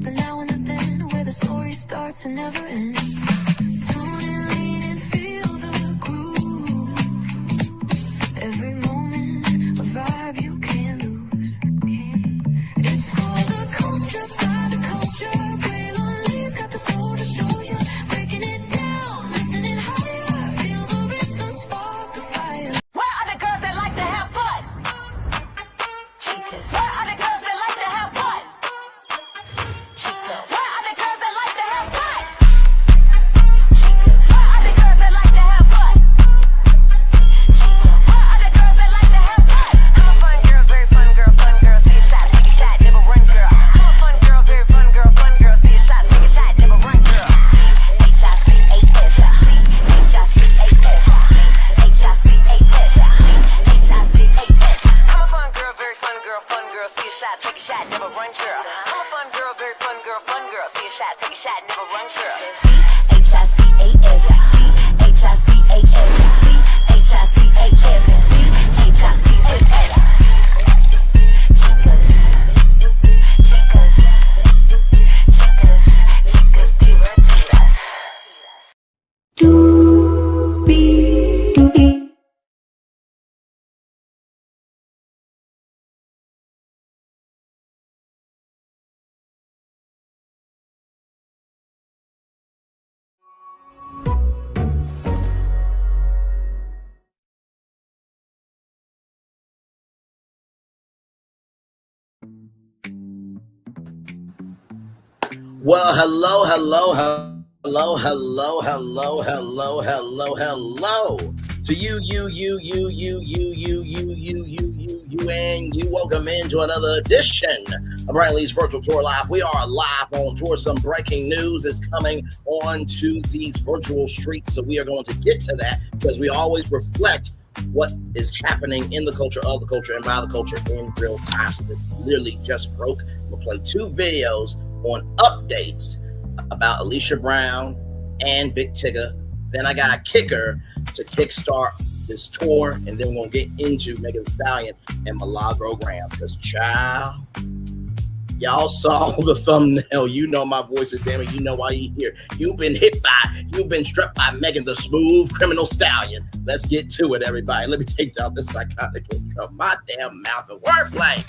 both the now and the then, where the story starts and never ends. Tune in, lean and feel the groove. Every moment, a vibe you can't lose. It's for the culture, by the culture. Braylon Lee's got the soul to show you. Breaking it down, lifting it higher. Feel the rhythm, spark the fire. Where are the girls that like to have fun? Chicas. Where are the girls that like to have fun? Chicas. Where are the girls that like to have fun? Chicas. Where are the girls that like to have fun? Chicas. Where are the girls that like to have fun? I'm a fun girl, very fun girl, see a shot, take a shot, never run girl. I'm a fun girl, very fun girl, see a shot, take a shot, never run girl. H-I-C-A-S, H-I-C-A-S, H-I-C-A-S, H-I-C-A-S. I'm a fun girl, very fun girl, see a shot, take a shot, never run girl. I'm a fun girl, very fun girl, see a shot, take a shot, never run girl. C-H-I-C-A-S, C-H-I-C-A-S, C-H-I-C-A-S, C-H-I-C-A-S. Chicas, divertidas. Well, hello to you, and you. Welcome into another edition of Braylon Lee's Virtual Tour Live. We are live on tour. Some breaking news is coming onto these virtual streets, so we are going to get to that because we always reflect what is happening in the culture, of the culture, and by the culture in real time. So this literally just broke. We'll play two videos on updates about Alicia Brown and Big Tigger. Then I got a kicker to kickstart this tour, and then we'll get into Thee Stallion and Milagro Gramz. Because child, y'all saw the thumbnail. You know my voice is damn it. You know why you're here. You've been struck by Megan the Smooth Criminal Stallion. Let's get to it, everybody. Let me take down this psychotic intro. My damn mouth and wordplay.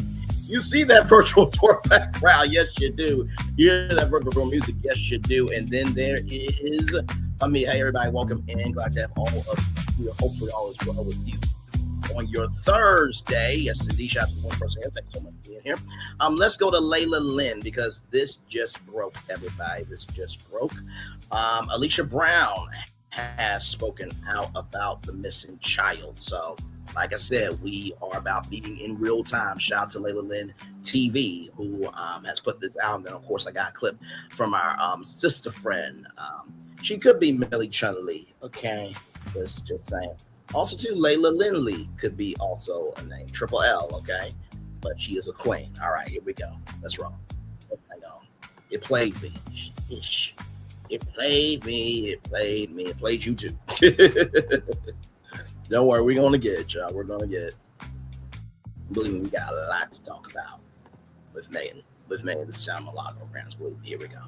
You see that virtual tour background? Yes, you do. You hear that virtual music? Yes, you do. And then there is, hey, everybody, welcome in. Glad to have all of you. Hopefully, all is well with you on your Thursday. Yes, indeed. Shout out to one person here. Thanks so much for being here. Let's go to Layla Lynn because this just broke, everybody. This just broke. Alicia Brown has spoken out about the missing child. So, like I said, we are about being in real time. Shout out to Layla Lynn TV, who has put this out. And then, of course, I got a clip from our sister friend. She could be Millie Chun-Li, okay? Just saying. Also, too, Layla Lynn Lee could be also a name. Triple L, okay? But she is a queen. All right, here we go. That's wrong. Hang on. It played me. Ish. It played me. It played you, too. Don't worry, we're going to get it, y'all. We're going to get it. Believe me, we got a lot to talk about with Megan this time, Milagro Gramz. Here we go.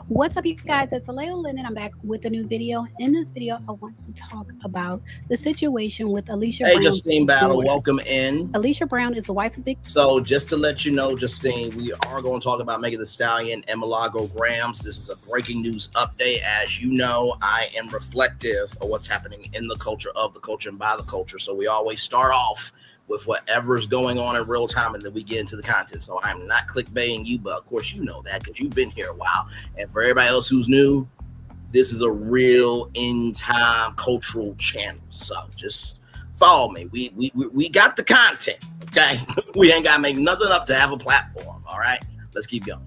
What's up, you guys? It's Layla Lynn, and I'm back with a new video. In this video, I want to talk about the situation with Alicia Brown. Hey, Justine Battle, welcome in. Alicia Brown is the wife of Big. So, just to let you know, Justine, we are going to talk about Megan Thee Stallion and Milagro Gramz. This is a breaking news update. As you know, I am reflective of what's happening in the culture, of the culture, and by the culture. So, we always start off with whatever's going on in real time, and then we get into the content. So I'm not clickbaiting you, but of course you know that because you've been here a while. And for everybody else who's new, this is a real in-time cultural channel. So just follow me. We got the content, okay? We ain't got to make nothing up to have a platform, all right? Let's keep going.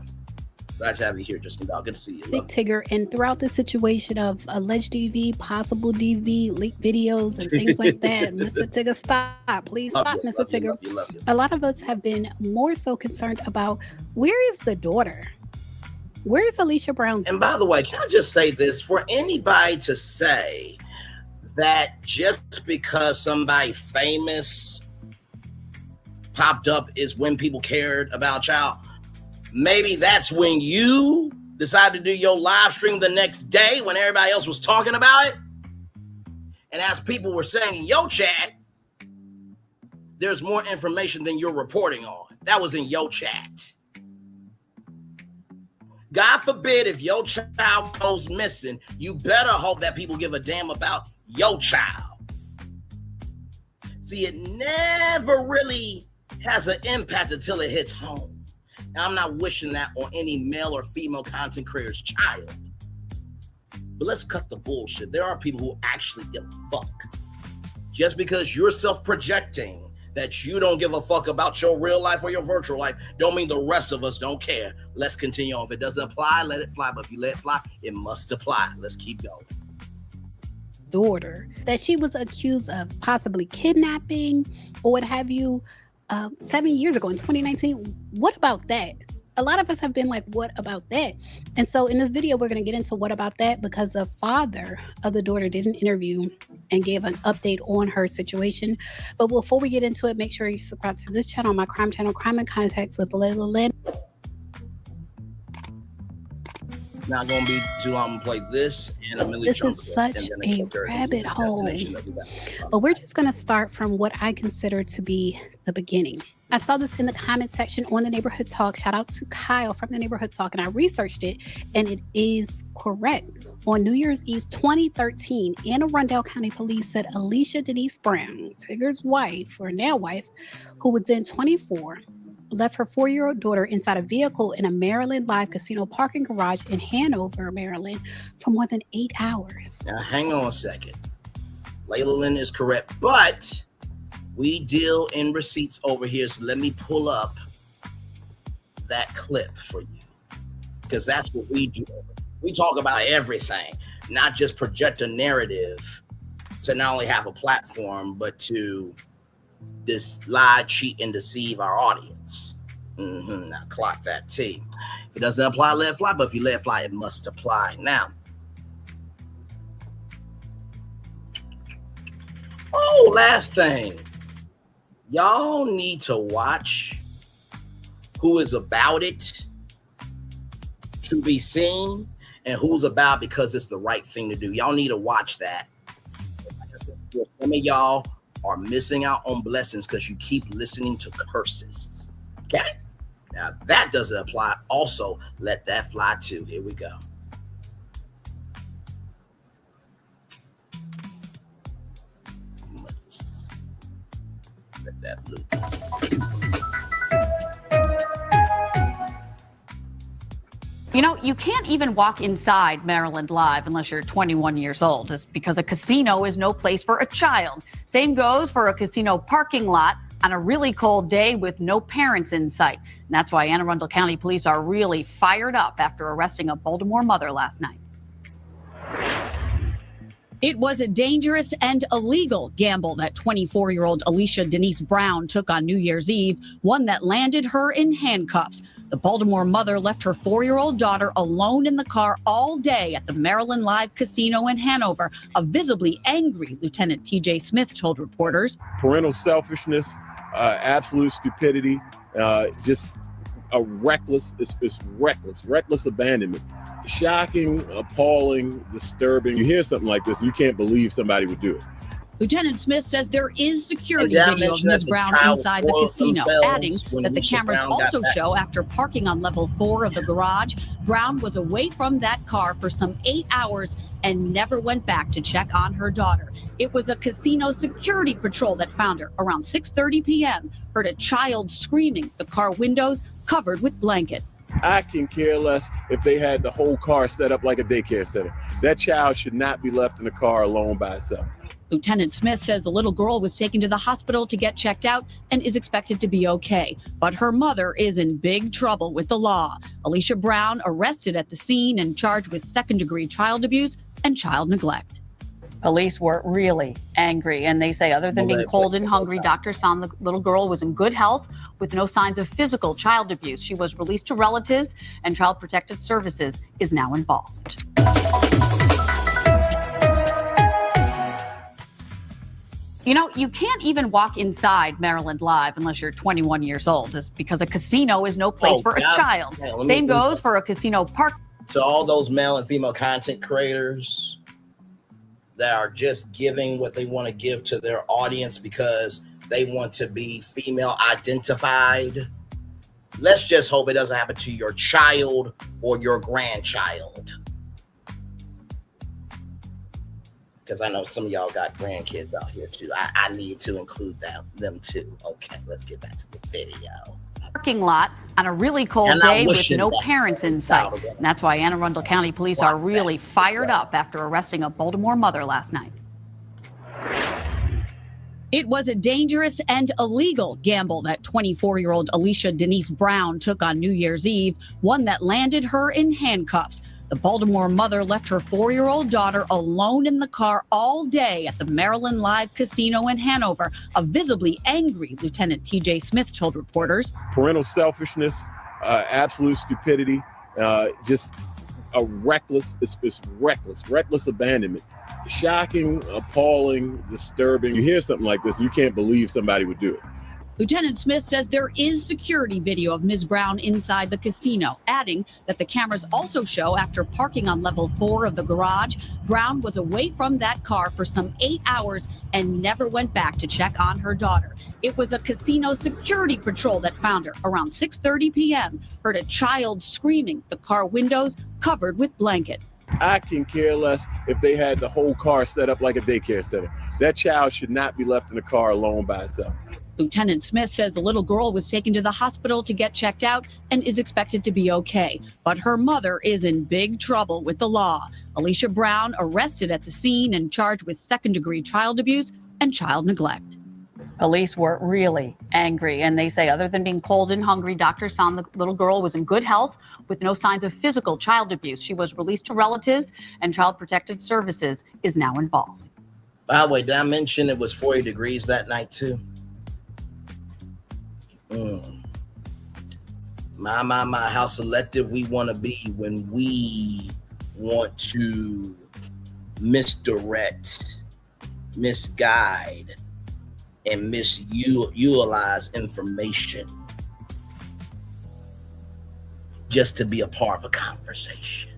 Glad to have you here, Justin Bell. Good to see you. Big Tigger, and throughout the situation of alleged DV, possible DV, leaked videos, and things like that, Mr. Tigger, stop. Please stop, Mr. Tigger. Love you. A lot of us have been more so concerned about where is the daughter? Where's Alicia Brown's? And by the way, can I just say this? For anybody to say that just because somebody famous popped up is when people cared about child, Maybe that's when you decide to do your live stream the next day when everybody else was talking about it. And as people were saying in your chat, there's more information than you're reporting on. That was in your chat. God forbid if your child goes missing, you better hope that people give a damn about your child. See, it never really has an impact until it hits home. And I'm not wishing that on any male or female content creator's child. But let's cut the bullshit. There are people who actually give a fuck. Just because you're self-projecting that you don't give a fuck about your real life or your virtual life, don't mean the rest of us don't care. Let's continue on. If it doesn't apply, let it fly. But if you let it fly, it must apply. Let's keep going. Daughter that she was accused of possibly kidnapping or what have you 7 years ago in 2019. What about that? A lot of us have been like, what about that? And so in this video, we're going to get into what about that, because the father of the daughter did an interview and gave an update on her situation. But before we get into it, make sure you subscribe to this channel, my crime channel, Crime in Context with Layla Lynn. Not going to be too long to play this and a Millie This is such a rabbit hole. But we're just going to start from what I consider to be the beginning. I saw this in the comment section on the Neighborhood Talk. Shout out to Kyle from the Neighborhood Talk. And I researched it, and it is correct. On New Year's Eve 2013, Anne Arundel County Police said Alicia Denise Brown, Tigger's wife, or now wife, who was then 24, left her 4-year-old daughter inside a vehicle in a Maryland Live casino parking garage in Hanover, Maryland, for more than 8 hours. Now, hang on a second. Layla Lynn is correct, but we deal in receipts over here, so let me pull up that clip for you, because that's what we do. We talk about everything, not just project a narrative to not only have a platform, but to lie, cheat, and deceive our audience. Now, clock that T. If it doesn't apply, let it fly, but if you let it fly, it must apply. Now, last thing. Y'all need to watch who is about it to be seen and who's about because it's the right thing to do. Y'all need to watch that. Some of y'all are missing out on blessings because you keep listening to curses. Okay? Now, that doesn't apply. Also, let that fly too. Here we go. That loop. You know, you can't even walk inside Maryland Live unless you're 21 years old, just because a casino is no place for a child. Same goes for a casino parking lot on a really cold day with no parents in sight. And that's why Anne Arundel County Police are really fired up after arresting a Baltimore mother last night. It was a dangerous and illegal gamble that 24-year-old Alicia Denise Brown took on New Year's Eve, one that landed her in handcuffs. The Baltimore mother left her 4-year-old daughter alone in the car all day at the Maryland Live Casino in Hanover. A visibly angry Lieutenant T.J. Smith told reporters. Parental selfishness, absolute stupidity, just a reckless abandonment. Shocking, appalling, disturbing. You hear something like this, you can't believe somebody would do it. Lieutenant Smith says there is security video of Ms. Brown inside the casino, adding that the cameras also show after parking on level 4 of the garage, Brown was away from that car for some 8 hours and never went back to check on her daughter. It was a casino security patrol that found her around 6:30 p.m., heard a child screaming, the car windows covered with blankets. I can care less if they had the whole car set up like a daycare center. That child should not be left in the car alone by itself. Lieutenant Smith says the little girl was taken to the hospital to get checked out and is expected to be okay. But her mother is in big trouble with the law. Alicia Brown arrested at the scene and charged with second-degree child abuse and child neglect. Police were really angry, and they say other than being cold and hungry, doctors found the little girl was in good health with no signs of physical child abuse. She was released to relatives, and Child Protective Services is now involved. You know, you can't even walk inside Maryland Live unless you're 21 years old, just because a casino is no place for a child. Same goes for a casino park. So all those male and female content creators that are just giving what they want to give to their audience because they want to be female identified. Let's just hope it doesn't happen to your child or your grandchild. Because I know some of y'all got grandkids out here too. I need to include them too. Okay, let's get back to the video. Parking lot on a really cold day with no parents in sight. And that's why Anne Arundel County Police are really fired up after arresting a Baltimore mother last night. It was a dangerous and illegal gamble that 24-year-old Alicia Denise Brown took on New Year's Eve, one that landed her in handcuffs. The Baltimore mother left her 4-year-old daughter alone in the car all day at the Maryland Live Casino in Hanover. A visibly angry Lieutenant T.J. Smith told reporters. Parental selfishness, absolute stupidity, just a reckless abandonment. Shocking, appalling, disturbing. You hear something like this, you can't believe somebody would do it. Lieutenant Smith says there is security video of Ms. Brown inside the casino, adding that the cameras also show after parking on level 4 of the garage, Brown was away from that car for some 8 hours and never went back to check on her daughter. It was a casino security patrol that found her around 6:30 p.m., heard a child screaming, the car windows covered with blankets. I can care less if they had the whole car set up like a daycare center. That child should not be left in the car alone by itself. Lieutenant Smith says the little girl was taken to the hospital to get checked out and is expected to be okay. But her mother is in big trouble with the law. Alicia Brown arrested at the scene and charged with second-degree child abuse and child neglect. Police were really angry, and they say other than being cold and hungry, doctors found the little girl was in good health with no signs of physical child abuse. She was released to relatives, and Child Protective Services is now involved. By the way, did I mention it was 40 degrees that night too? My, how selective we want to be when we want to misdirect, misguide, and misutilize information just to be a part of a conversation.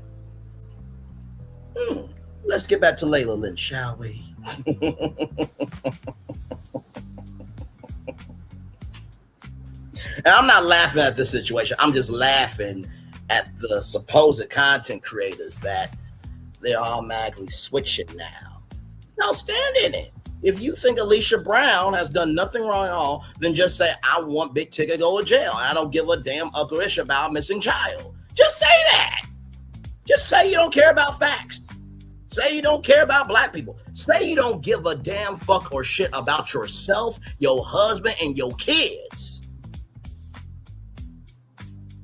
Let's get back to Layla Lynn, shall we? And I'm not laughing at this situation. I'm just laughing at the supposed content creators that they're automatically switching now. No, stand in it. If you think Alicia Brown has done nothing wrong at all, then just say, I want big ticket to go to jail. I don't give a damn uglish about a missing child. Just say that. Just say you don't care about facts. Say you don't care about black people. Say you don't give a damn fuck or shit about yourself, your husband, and your kids.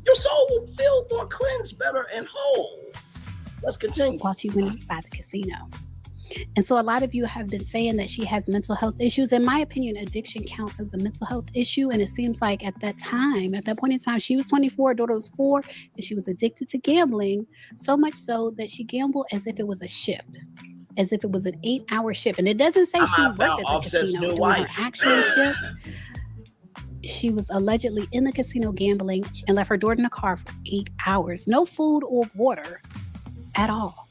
Your soul will feel more cleansed, better, and whole. Let's continue. While she went inside the casino. And so a lot of you have been saying that she has mental health issues. In my opinion, addiction counts as a mental health issue. And it seems like at that point in time, she was 24, her daughter was 4, and she was addicted to gambling, so much so that she gambled as if it was a shift, as if it was an 8-hour shift. And it doesn't say she worked at the casino during her actual shift. She was allegedly in the casino gambling and left her daughter in the car for 8 hours. No food or water at all.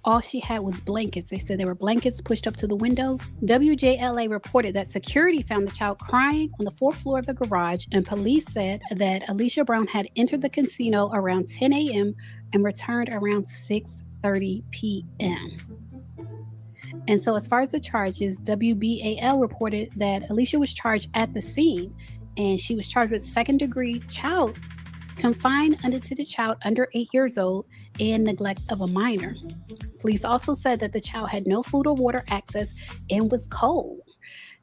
All she had was blankets. They said there were blankets pushed up to the windows. WJLA reported that security found the child crying on the 4th floor of the garage, and police said that Alicia Brown had entered the casino around 10 a.m. and returned around 6:30 p.m. And so as far as the charges, WBAL reported that Alicia was charged at the scene, and she was charged with second-degree child confined unattended child under 8 years old and neglect of a minor. Police also said that the child had no food or water access and was cold.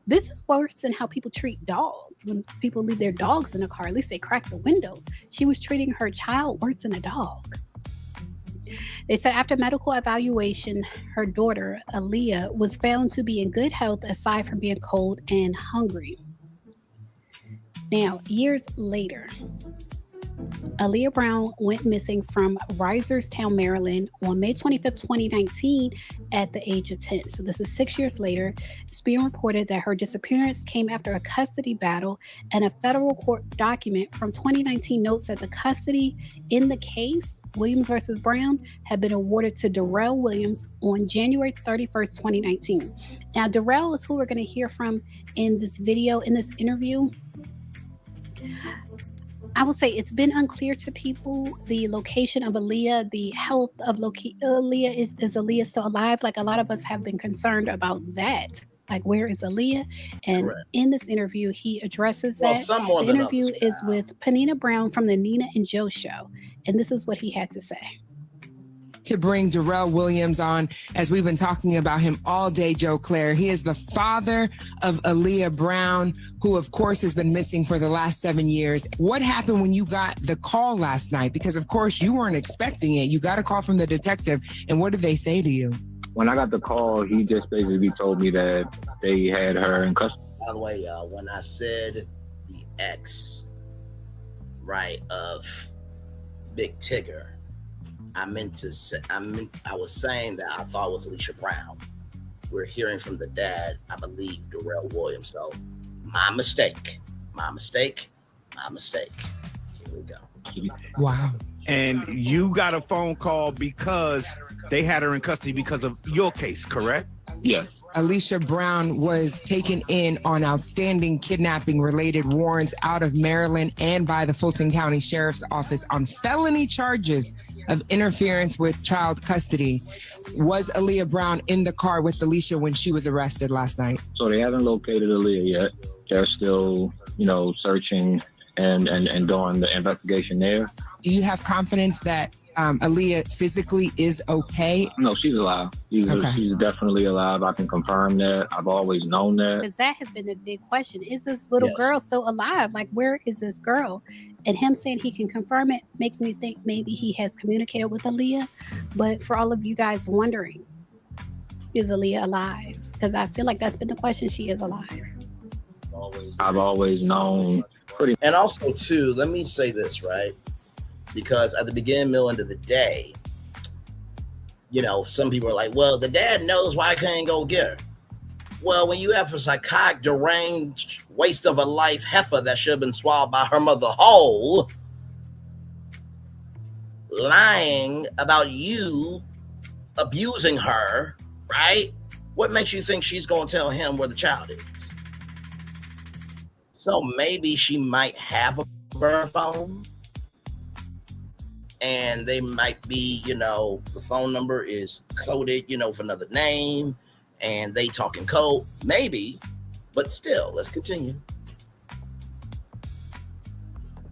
This is worse than how people treat dogs. When people leave their dogs in a car, at least they crack the windows. She was treating her child worse than a dog. They said after medical evaluation, her daughter, Aaliyah, was found to be in good health aside from being cold and hungry. Now, years later, Aaliyah Brown went missing from Reisterstown, Maryland on May 25th, 2019 at the age of 10. So this is 6 years later. It's being reported that her disappearance came after a custody battle, and a federal court document from 2019 notes that the custody in the case, Williams versus Brown, had been awarded to Darrell Williams on January 31st, 2019. Now, Darrell is who we're going to hear from in this video, in this interview. I will say it's been unclear to people the location of Aaliyah, the health of Aaliyah. Is Aaliyah still alive? Like, a lot of us have been concerned about that. Like, where is Aaliyah? And Correct. in this interview, he addresses Well, that. some more The than interview others, is pal. with Panina Brown from the Nina and Joe Show. And this is what he had to say. To bring Darrell Williams on, as we've been talking about him all day, Joe Claire. He is the father of Aaliyah Brown, who of course has been missing for the last 7 years. What happened when you got the call last night? Because of course you weren't expecting it. You got a call from the detective, and what did they say to you? When I got the call, he just basically told me that they had her in custody. By the way, y'all, when I said the ex, right, of Big Tigger, I was saying that I thought it was Alicia Brown. We're hearing from the dad, I believe, Darrell Williams. So my mistake. Here we go. Wow. And you got a phone call because they had her in custody because of your case, correct? Yes. Alicia Brown was taken in on outstanding kidnapping related warrants out of Maryland and by the Fulton County Sheriff's Office on felony charges of interference with child custody. Was Aaliyah Brown in the car with Alicia when she was arrested last night? So they haven't located Aaliyah yet. They're still, searching and doing the investigation there. Do you have confidence that Aaliyah physically is okay? No, she's alive. She's definitely alive. I can confirm that. I've always known that. Because that has been the big question. Is this little Yes. girl still alive? Like, where is this girl? And him saying he can confirm it makes me think maybe he has communicated with Aaliyah. But for all of you guys wondering, is Aaliyah alive? Because I feel like that's been the question. She is alive. I've always known pretty. And also, too, let me say this, right? Because at the beginning, middle, end of the day, some people are like, well, the dad knows why I couldn't go get her. Well, when you have a psychotic, deranged, waste of a life heifer that should have been swallowed by her mother whole, lying about you abusing her, right? What makes you think she's going to tell him where the child is? So maybe she might have a burner phone, and they might be, the phone number is coded, for another name, and they talking code, maybe, but still, let's continue.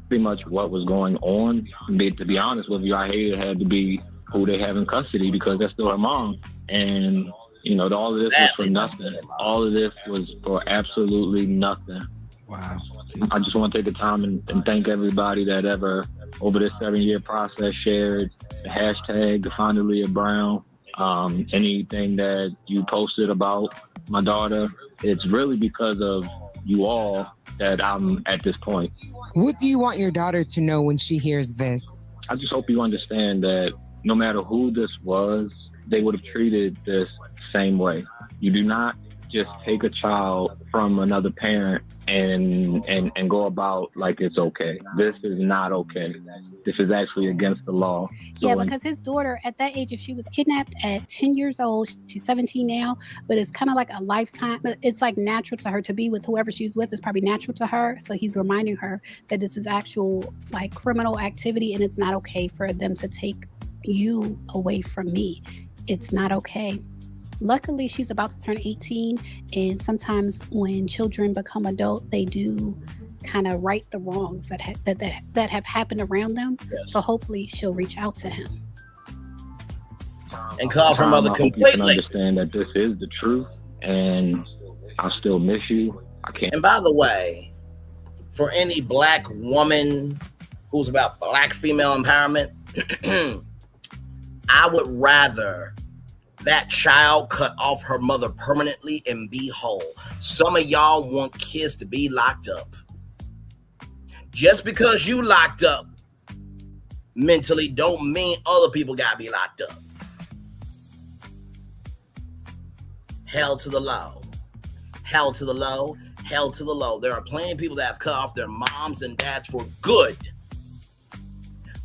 Pretty much what was going on. To be honest with you, I hated it had to be who they have in custody because that's still her mom. And, all of this was for nothing. All of this was for absolutely nothing. Wow. I just want to take the time and thank everybody that ever, over this 7-year process, shared the hashtag, Find Aaliyah Brown. Anything that you posted about my daughter, it's really because of you all that I'm at this point. What do you want your daughter to know when she hears this? I just hope you understand that no matter who this was, they would have treated this same way. You do not just take a child from another parent and go about like it's okay. This is not okay. This is actually against the law. Yeah, because his daughter at that age, if she was kidnapped at 10 years old, she's 17 now, but it's kind of like a lifetime. It's like natural to her to be with whoever she's with. It's probably natural to her. So he's reminding her that this is actual like criminal activity and it's not okay for them to take you away from me. It's not okay. Luckily, she's about to turn 18, and sometimes when children become adult, they do kind of right the wrongs that have happened around them. Yes. So hopefully, she'll reach out to him and call her mother completely. You can understand that this is the truth, and I still miss you. I can't. And by the way, for any Black woman who's about Black female empowerment, I would rather that child cut off her mother permanently and be whole. Some of y'all want kids to be locked up. Just because you locked up mentally don't mean other people gotta be locked up. Hell to the low. Hell to the low. Hell to the low. There are plenty of people that have cut off their moms and dads for good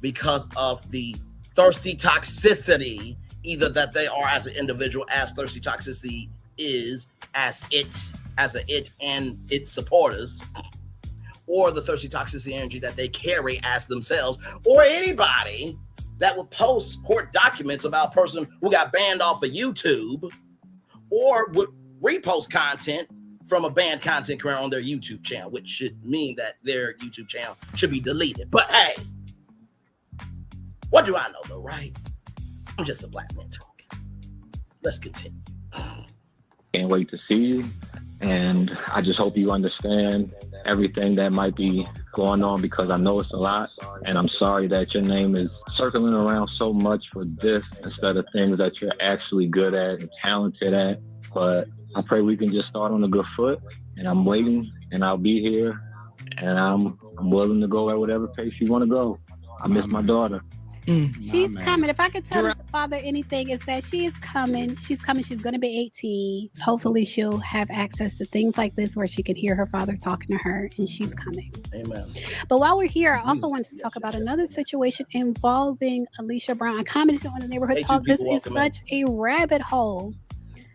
because of the thirsty toxicity, either that they are as an individual, as thirsty toxicity is as it and its supporters, or the thirsty toxicity energy that they carry as themselves, or anybody that would post court documents about a person who got banned off of YouTube, or would repost content from a banned content creator on their YouTube channel, which should mean that their YouTube channel should be deleted. But hey, what do I know though, right? I'm just a black man talking. Let's continue. Can't wait to see you. And I just hope you understand everything that might be going on, because I know it's a lot. And I'm sorry that your name is circling around so much for this instead of things that you're actually good at and talented at. But I pray we can just start on a good foot. And I'm waiting, and I'll be here. And I'm willing to go at whatever pace you want to go. I miss my daughter. She's coming. If I could tell his father anything, is that she is coming. She's coming. She's going to be 18. Hopefully she'll have access to things like this where she can hear her father talking to her, and she's coming. Amen. But while we're here, I also wanted to talk about another situation involving Alicia Brown. I commented on the Neighborhood Talk. This is such a rabbit hole.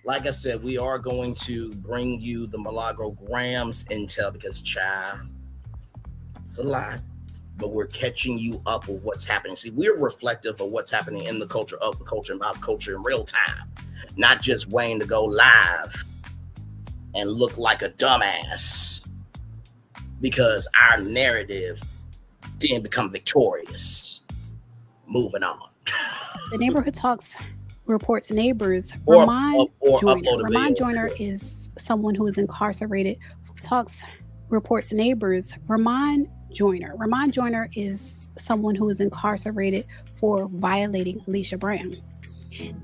Like I said, we are going to bring you the Milagro Gramz intel because, child, it's a lot. But we're catching you up with what's happening. See, we're reflective of what's happening in the culture, of the culture, and about culture in real time. Not just waiting to go live and look like a dumbass because our narrative didn't become victorious. Moving on. The Neighborhood Talks reports neighbors. Or Ramon Joyner is someone who is incarcerated. Talks reports neighbors. Ramon Joyner is someone who is incarcerated for violating Alicia Brown.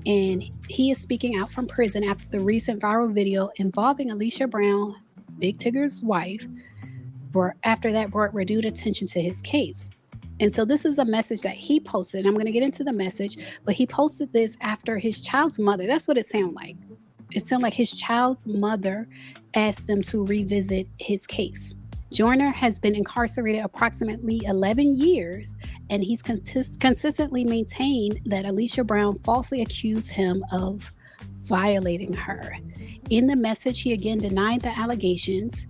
And he is speaking out from prison after the recent viral video involving Alicia Brown, Big Tigger's wife, after that brought renewed attention to his case. And so this is a message that he posted. I'm going to get into the message, but he posted this after his child's mother. That's what it sounded like. It sounded like his child's mother asked them to revisit his case. Joyner has been incarcerated approximately 11 years, and he's consistently maintained that Alicia Brown falsely accused him of violating her. In the message, he again denied the allegations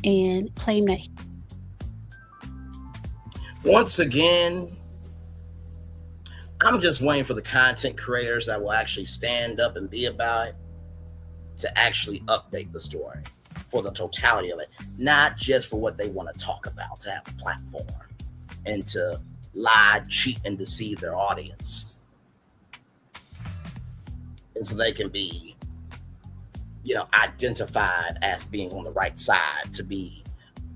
and claimed that once again, I'm just waiting for the content creators that will actually stand up and be about it to actually update the story for the totality of it, not just for what they want to talk about, to have a platform and to lie, cheat, and deceive their audience. And so they can be, identified as being on the right side, to be,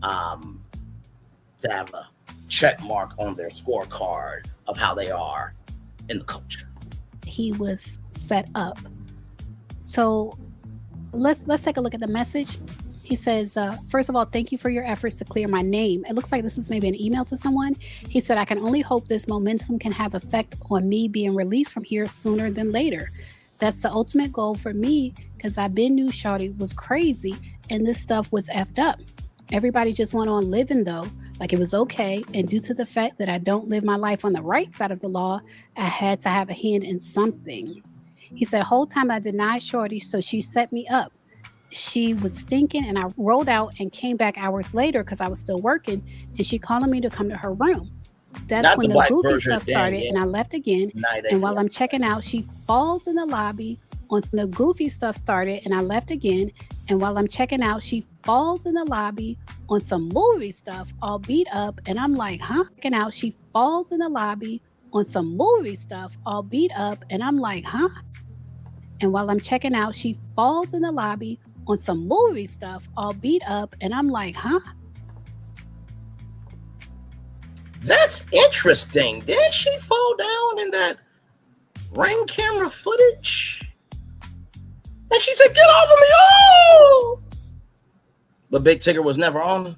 to have a check mark on their scorecard of how they are in the culture. He was set up. So let's take a look at the message. He says, first of all, thank you for your efforts to clear my name. It looks like this is maybe an email to someone. He said, I can only hope this momentum can have effect on me being released from here sooner than later. That's the ultimate goal for me, because I've been knew Shawty was crazy and this stuff was effed up. Everybody just went on living though, like it was okay. And due to the fact that I don't live my life on the right side of the law, I had to have a hand in something. He said, whole time I denied Shorty, so she set me up. She was thinking, and I rolled out and came back hours later because I was still working, and she calling me to come to her room. That's when the goofy stuff started, and I left again. And while I'm checking out, she falls in the lobby. Once the goofy stuff started, and I left again. And while I'm checking out, she falls in the lobby on some movie stuff, all beat up. And I'm like, huh? Checking out, she falls in the lobby on some movie stuff, all beat up. And I'm like, huh? And while I'm checking out, she falls in the lobby on some movie stuff, all beat up. And I'm like, huh? That's interesting. Didn't she fall down in that Ring camera footage? And she said, get off of me. Oh! But Big Tigger was never on.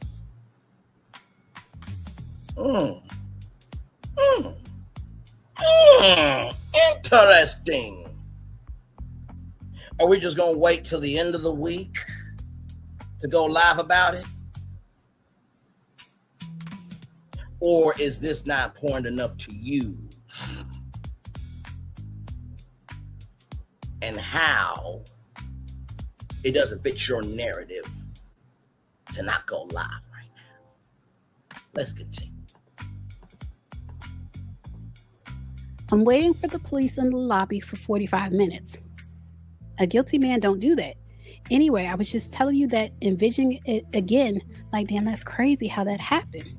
Interesting. Are we just gonna wait till the end of the week to go live about it? Or is this not important enough to you? And how it doesn't fit your narrative to not go live right now? Let's continue. I'm waiting for the police in the lobby for 45 minutes. A guilty man don't do that. Anyway, I was just telling you that, envisioning it again, like, damn, that's crazy how that happened.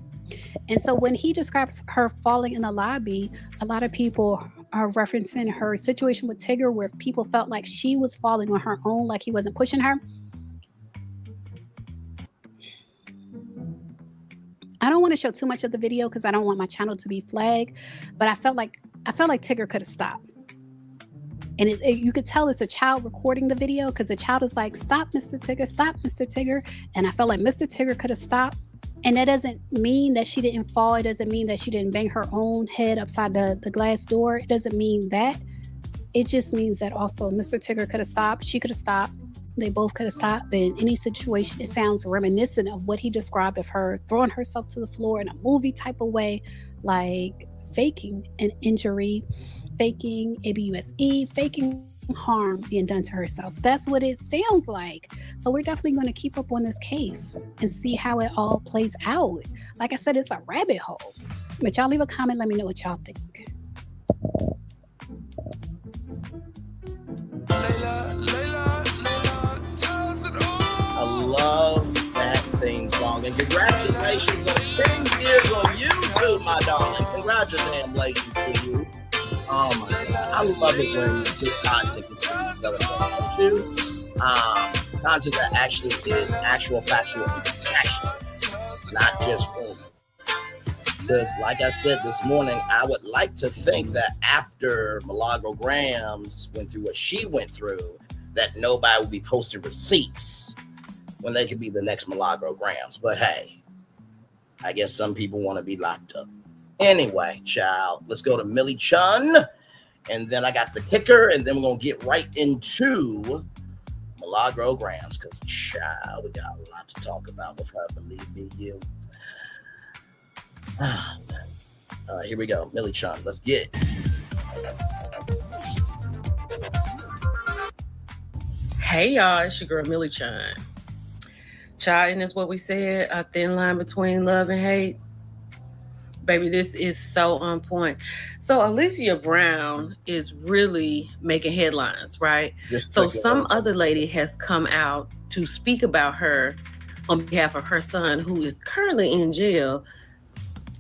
And so when he describes her falling in the lobby, a lot of people are referencing her situation with Tigger, where people felt like she was falling on her own, like he wasn't pushing her. I don't want to show too much of the video because I don't want my channel to be flagged, but I felt like Tigger could have stopped. And you could tell it's a child recording the video, because the child is like, "Stop, Mr. Tigger, stop, Mr. Tigger." And I felt like Mr. Tigger could have stopped. And that doesn't mean that she didn't fall. It doesn't mean that she didn't bang her own head upside the glass door. It doesn't mean that. It just means that also Mr. Tigger could have stopped. She could have stopped. They both could have stopped. But in any situation, it sounds reminiscent of what he described of her throwing herself to the floor in a movie type of way, like faking an injury, faking ABUSE, faking harm being done to herself. That's what it sounds like. So we're definitely going to keep up on this case and see how it all plays out. Like I said, it's a rabbit hole. But y'all leave a comment, let me know what y'all think. I love that theme song. And congratulations on 10 years on YouTube, my darling. Congratulations to you. Oh my God. I love it when good content can celebrate you. Content that actually is actual, factual, not just rumors. Because like I said this morning, I would like to think that after Milagro Gramz went through what she went through, that nobody would be posting receipts when they could be the next Milagro Gramz. But hey, I guess some people want to be locked up. Anyway, child, let's go to Millie Chun. And then I got the kicker, and then we're going to get right into Milagro Gramz, because, child, we got a lot to talk about with her, believe me, you. All right, here we go. Millie Chun, let's get it. Hey, y'all, it's your girl, Millie Chun. Child, and that's what we said, a thin line between love and hate. Baby, this is so on point. So Alicia Brown is really making headlines, right? So some other lady has come out to speak about her on behalf of her son, who is currently in jail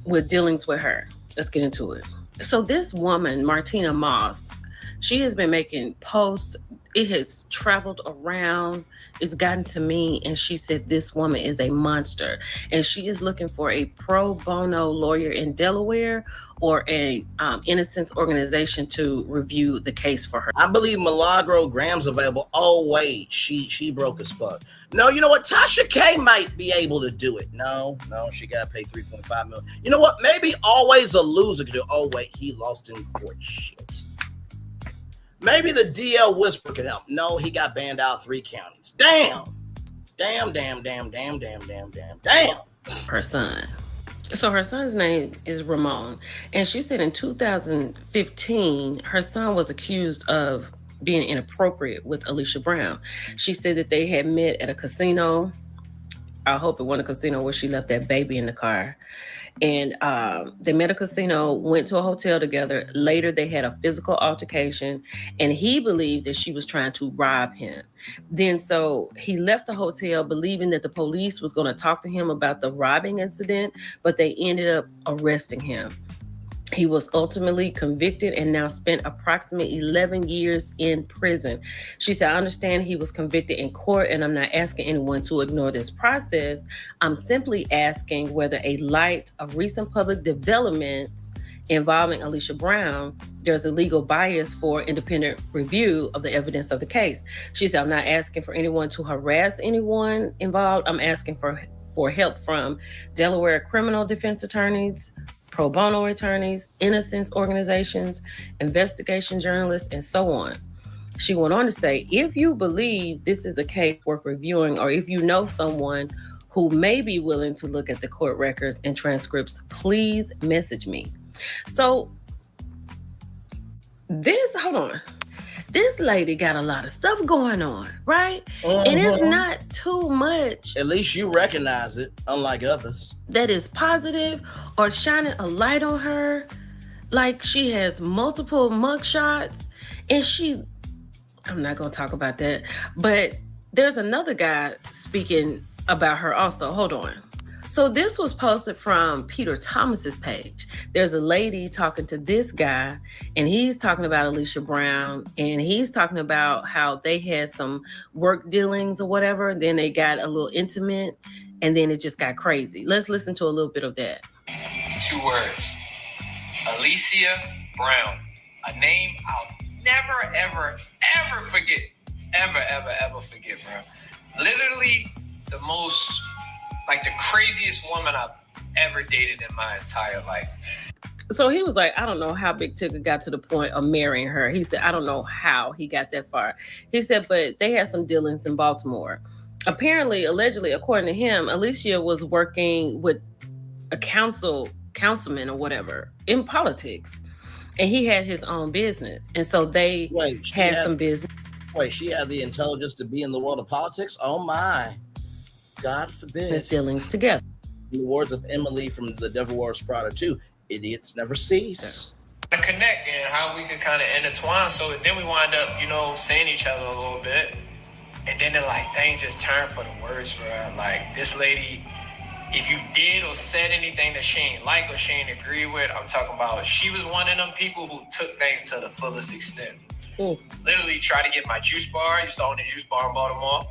with dealings with her. Let's get into it. So this woman, Martina Moss, she has been making posts. It has traveled around. It's gotten to me, and she said this woman is a monster, and she is looking for a pro bono lawyer in Delaware or a innocence organization to review the case for her. I believe Milagro Gramz available. Oh wait, she broke as fuck. No, you know what? Tasha K might be able to do it. No, she got to pay $3.5 million. You know what? Maybe Always a Loser could do. Oh wait, he lost in court. Shit. Maybe the DL Whisper could help. No, he got banned out 3 counties. Damn. Her son. So her son's name is Ramon. And she said in 2015, her son was accused of being inappropriate with Alicia Brown. She said that they had met at a casino. I hope it wasn't a casino where she left that baby in the car. And they met at a casino, went to a hotel together. Later, they had a physical altercation, and he believed that she was trying to rob him. Then so he left the hotel believing that the police was going to talk to him about the robbing incident, but they ended up arresting him. He was ultimately convicted and now spent approximately 11 years in prison. She said, I understand he was convicted in court, and I'm not asking anyone to ignore this process. I'm simply asking whether in light of recent public developments involving Alicia Brown, there's a legal bias for independent review of the evidence of the case. She said, I'm not asking for anyone to harass anyone involved. I'm asking for help from Delaware criminal defense attorneys, pro bono attorneys, innocence organizations, investigation journalists, and so on. She went on to say, if you believe this is a case worth reviewing, or if you know someone who may be willing to look at the court records and transcripts, please message me. So hold on. This lady got a lot of stuff going on, right? And it's not too much. At least you recognize it, unlike others. That is positive or shining a light on her. Like, she has multiple mugshots, and I'm not going to talk about that, but there's another guy speaking about her also. Hold on. So this was posted from Peter Thomas's page. There's a lady talking to this guy, and he's talking about Alicia Brown, and he's talking about how they had some work dealings or whatever. And then they got a little intimate, and then it just got crazy. Let's listen to a little bit of that. 2 words. Alicia Brown. A name I'll never, ever, ever forget. Ever, ever, ever forget, bro. Literally the most, like, the craziest woman I've ever dated in my entire life. So he was like, I don't know how Big Tigger got to the point of marrying her. He said, I don't know how he got that far. He said, but they had some dealings in Baltimore. Apparently, allegedly, according to him, Alicia was working with a councilman or whatever in politics. And he had his own business. And so they had some business. Wait, she had the intelligence to be in the world of politics? Oh my. God forbid. His dealings together. In the words of Emily from The Devil Wears Prada 2, idiots never cease. To connect and how we could kind of intertwine. So then we wind up, seeing each other a little bit. And then things just turned for the worse, bro. Like, this lady, if you did or said anything that she ain't like or she ain't agree with, I'm talking about she was one of them people who took things to the fullest extent. Literally tried to get my juice bar. I used to own a juice bar in Baltimore.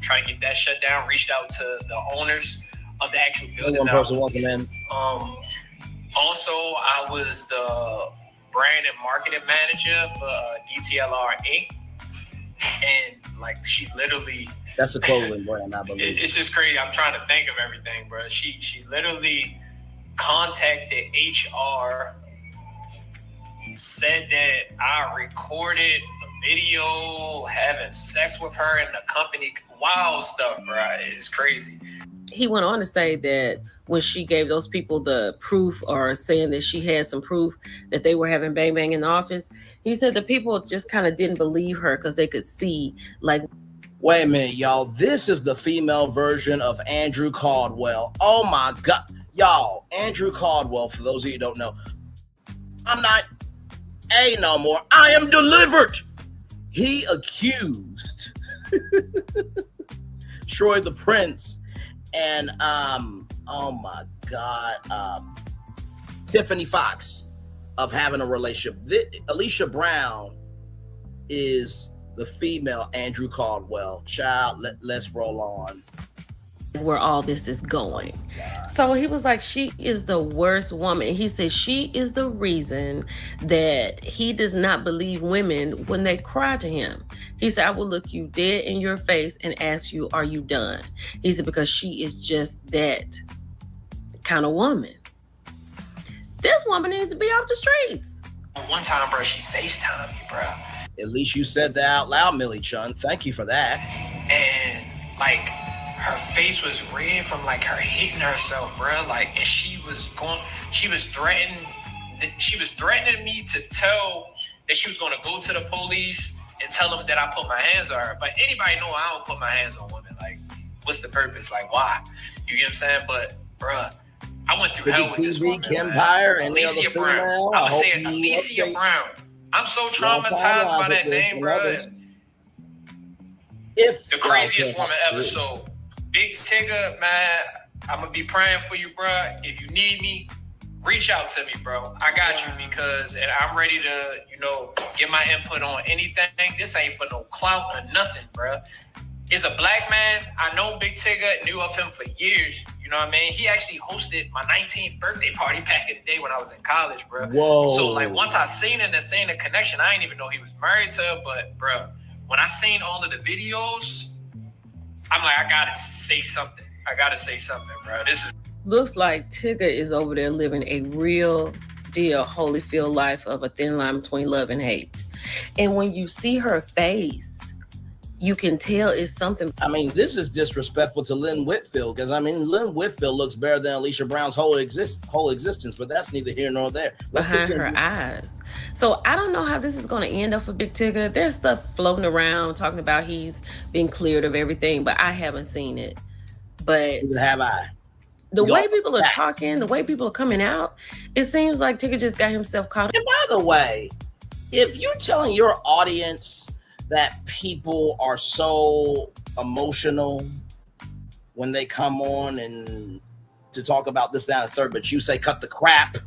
Try to get that shut down. Reached out to the owners of the actual building. One person walking in. Also, I was the brand and marketing manager for DTLR Inc. And she literally. That's a clothing brand, I believe. It's just crazy. I'm trying to think of everything, bro. She literally contacted HR, said that I recorded a video having sex with her in the company. Wild stuff, bro. It's crazy. He went on to say that when she gave those people the proof, or saying that she had some proof that they were having bang bang in the office, he said the people just kind of didn't believe her because they could see, Wait a minute, y'all. This is the female version of Andrew Caldwell. Oh my God. Y'all, Andrew Caldwell, for those of you who don't know, I'm not A no more. I am delivered. He accused Troy the Prince and oh my God, Tiffany Fox of having a relationship. Alicia Brown is the female Andrew Caldwell. Child, let's roll on. Where all this is going. So he was like, she is the worst woman. He said she is the reason that he does not believe women when they cry to him. He said, I will look you dead in your face and ask you, are you done? He said, because she is just that kind of woman. This woman needs to be off the streets. One time, bro, she FaceTimed me, bro. At least you said that out loud, Millie Chun. Thank you for that. And her face was red from her hitting herself, bro. And she was threatening me to tell that she was gonna go to the police and tell them that I put my hands on her. But anybody know I don't put my hands on women. What's the purpose? Why? You get what I'm saying? But bruh, I went through hell with this woman. Empire and Alicia Brown. I was saying Alicia Brown. I'm so traumatized by that name, bro. The craziest woman ever. So Big Tigger, man, I'm gonna be praying for you, bro. If you need me, reach out to me, bro. I got you, and I'm ready to, get my input on anything. This ain't for no clout or nothing, bro. Is a black man. I know Big Tigger, knew of him for years. You know what I mean? He actually hosted my 19th birthday party back in the day when I was in college, bro. Whoa. So once I seen it and seen the connection, I didn't even know he was married to her. But bro, when I seen all of the videos, I'm like, I gotta say something. bro. Looks like Tigger is over there living a real deal Holyfield life of a thin line between love and hate. And when you see her face, you can tell it's something. I mean, this is disrespectful to Lynn Whitfield, because I mean, Lynn Whitfield looks better than Alicia Brown's whole existence, but that's neither here nor there. Behind her eyes. So I don't know how this is going to end up for Big Tigger. There's stuff floating around talking about he's been cleared of everything, but I haven't seen it. But neither have I. The way people are talking, the way people are coming out, it seems like Tigger just got himself caught. And by the way, if you're telling your audience that people are so emotional when they come on and to talk about this, that, and the third, but you say cut the crap,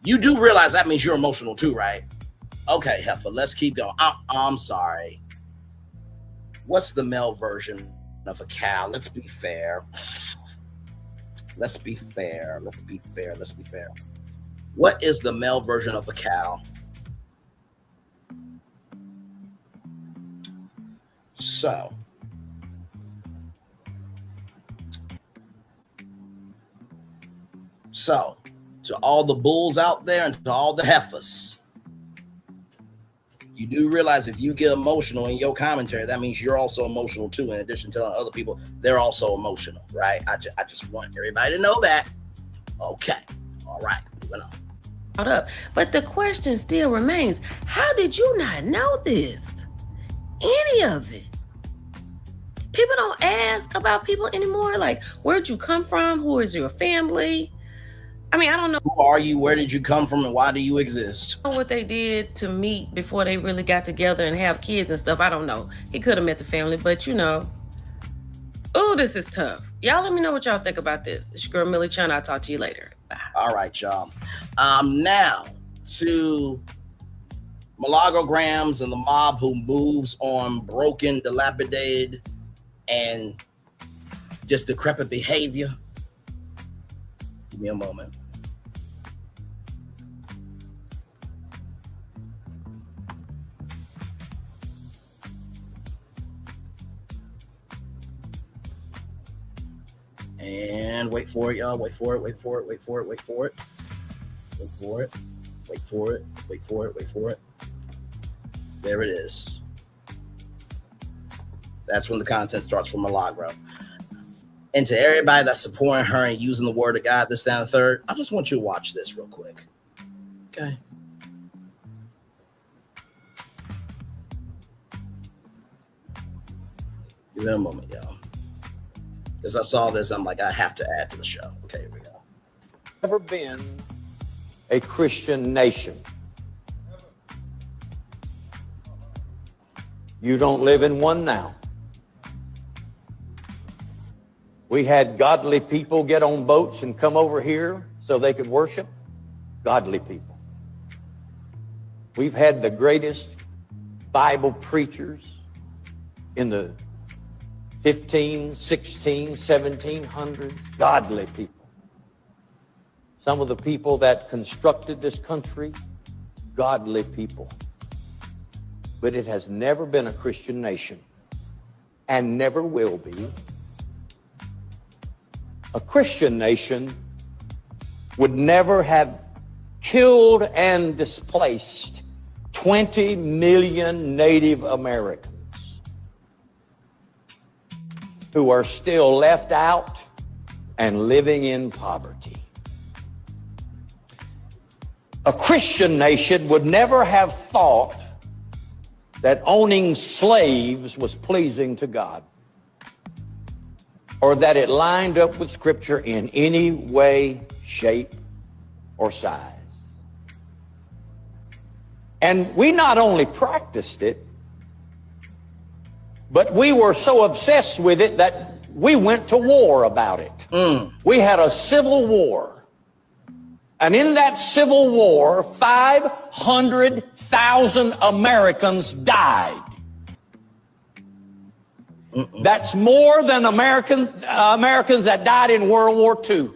you do realize that means you're emotional too, right? Okay, Heifer, let's keep going. I'm sorry. What's the male version of a cow? Let's be fair. Let's be fair. Let's be fair. Let's be fair. What is the male version of a cow? So, to all the bulls out there and to all the heifers, you do realize if you get emotional in your commentary, that means you're also emotional too, in addition to telling other people they're also emotional, right? I just want everybody to know that. Okay. All right. Moving on. But the question still remains, how did you not know this? Any of it? People don't ask about people anymore. Like, where'd you come from? Who is your family? I mean, I don't know. Who are you? Where did you come from? And why do you exist? What they did to meet before they really got together and have kids and stuff. I don't know. He could have met the family, but you know. Oh, this is tough. Y'all let me know what y'all think about this. It's your girl, Millie Chun. I'll talk to you later. Bye. All right, y'all. Now to Milagro Gramz and the mob who moves on broken, dilapidated, and just decrepit behavior. Give me a moment. And wait for it, y'all. Wait for it, wait for it, wait for it, wait for it. Wait for it, wait for it, wait for it, wait for it. There it is. That's when the content starts from Milagro. And to everybody that's supporting her and using the word of God, this, that, and the third, I just want you to watch this real quick. Okay. Give it a moment, y'all. As I saw this, I'm like, I have to add to the show. Okay, here we go. Never been a Christian nation. You don't live in one now. We had godly people get on boats and come over here so they could worship. Godly people. We've had the greatest Bible preachers in the 15, 16, 1700s. Godly people. Some of the people that constructed this country, godly people. But it has never been a Christian nation and never will be. A Christian nation would never have killed and displaced 20 million Native Americans who are still left out and living in poverty. A Christian nation would never have thought that owning slaves was pleasing to God, or that it lined up with Scripture in any way, shape, or size. And we not only practiced it, but we were so obsessed with it that we went to war about it. We had a civil war. And in that civil war, 500,000 Americans died. That's more than Americans that died in World War II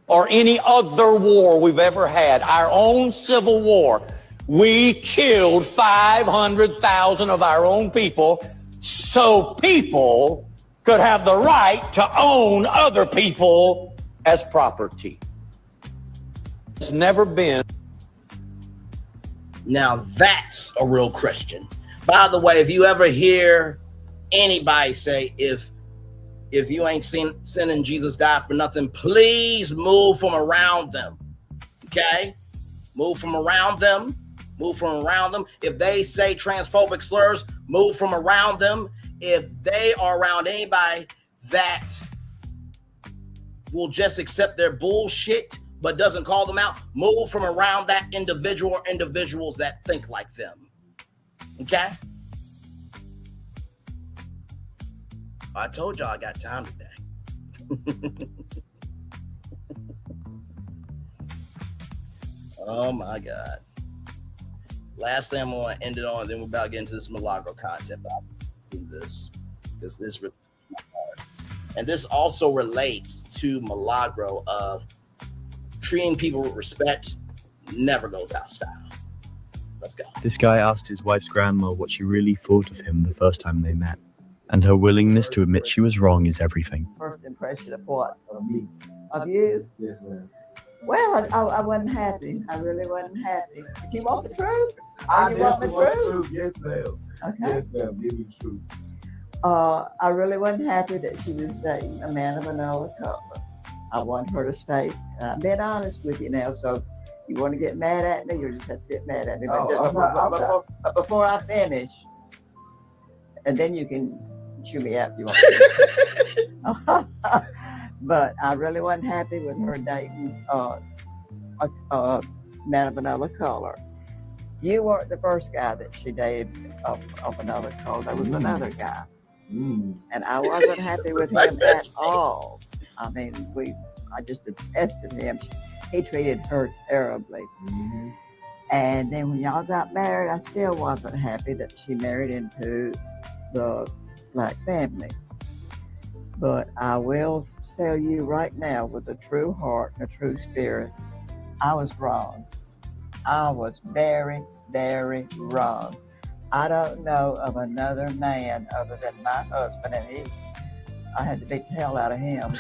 or any other war we've ever had. Our own civil war, we killed 500,000 of our own people so people could have the right to own other people as property. It's never been. Now that's a real Christian. By the way, if you ever hear anybody say, if you ain't sinning, Jesus died for nothing, please move from around them. Okay? Move from around them. Move from around them. If they say transphobic slurs, move from around them. If they are around anybody that will just accept their bullshit but doesn't call them out, move from around that individual or individuals that think like them. Okay? I told y'all I got time today. Oh my God. Last thing I'm going to end it on, then we're about to get into this Milagro content. But I'll see this because this really touched my heart. And this also relates to Milagro of treating people with respect never goes out of style. Let's go. This guy asked his wife's grandma what she really thought of him the first time they met. And her willingness to admit she was wrong is everything. First impression of what? Of you? Yes, ma'am. Well, I wasn't happy. I really wasn't happy. If you want the truth? I you want the truth? Yes, ma'am. Okay. Yes, ma'am. Give me the truth. I really wasn't happy that she was dating a man of another color. I want her to stay. I'm being honest with you now, so you want to get mad at me, you just have to get mad at me. But before I finish, and then you can chew me out if you want to. But I really wasn't happy with her dating a man of another color. You weren't the first guy that she dated of another color. There was another guy. And I wasn't happy with him at all. I mean, I just detested him. He treated her terribly. And then when y'all got married, I still wasn't happy that she married into the black family. But I will tell you right now, with a true heart and a true spirit, I was wrong. I was very, very wrong. I don't know of another man other than my husband, and I had to beat the hell out of him.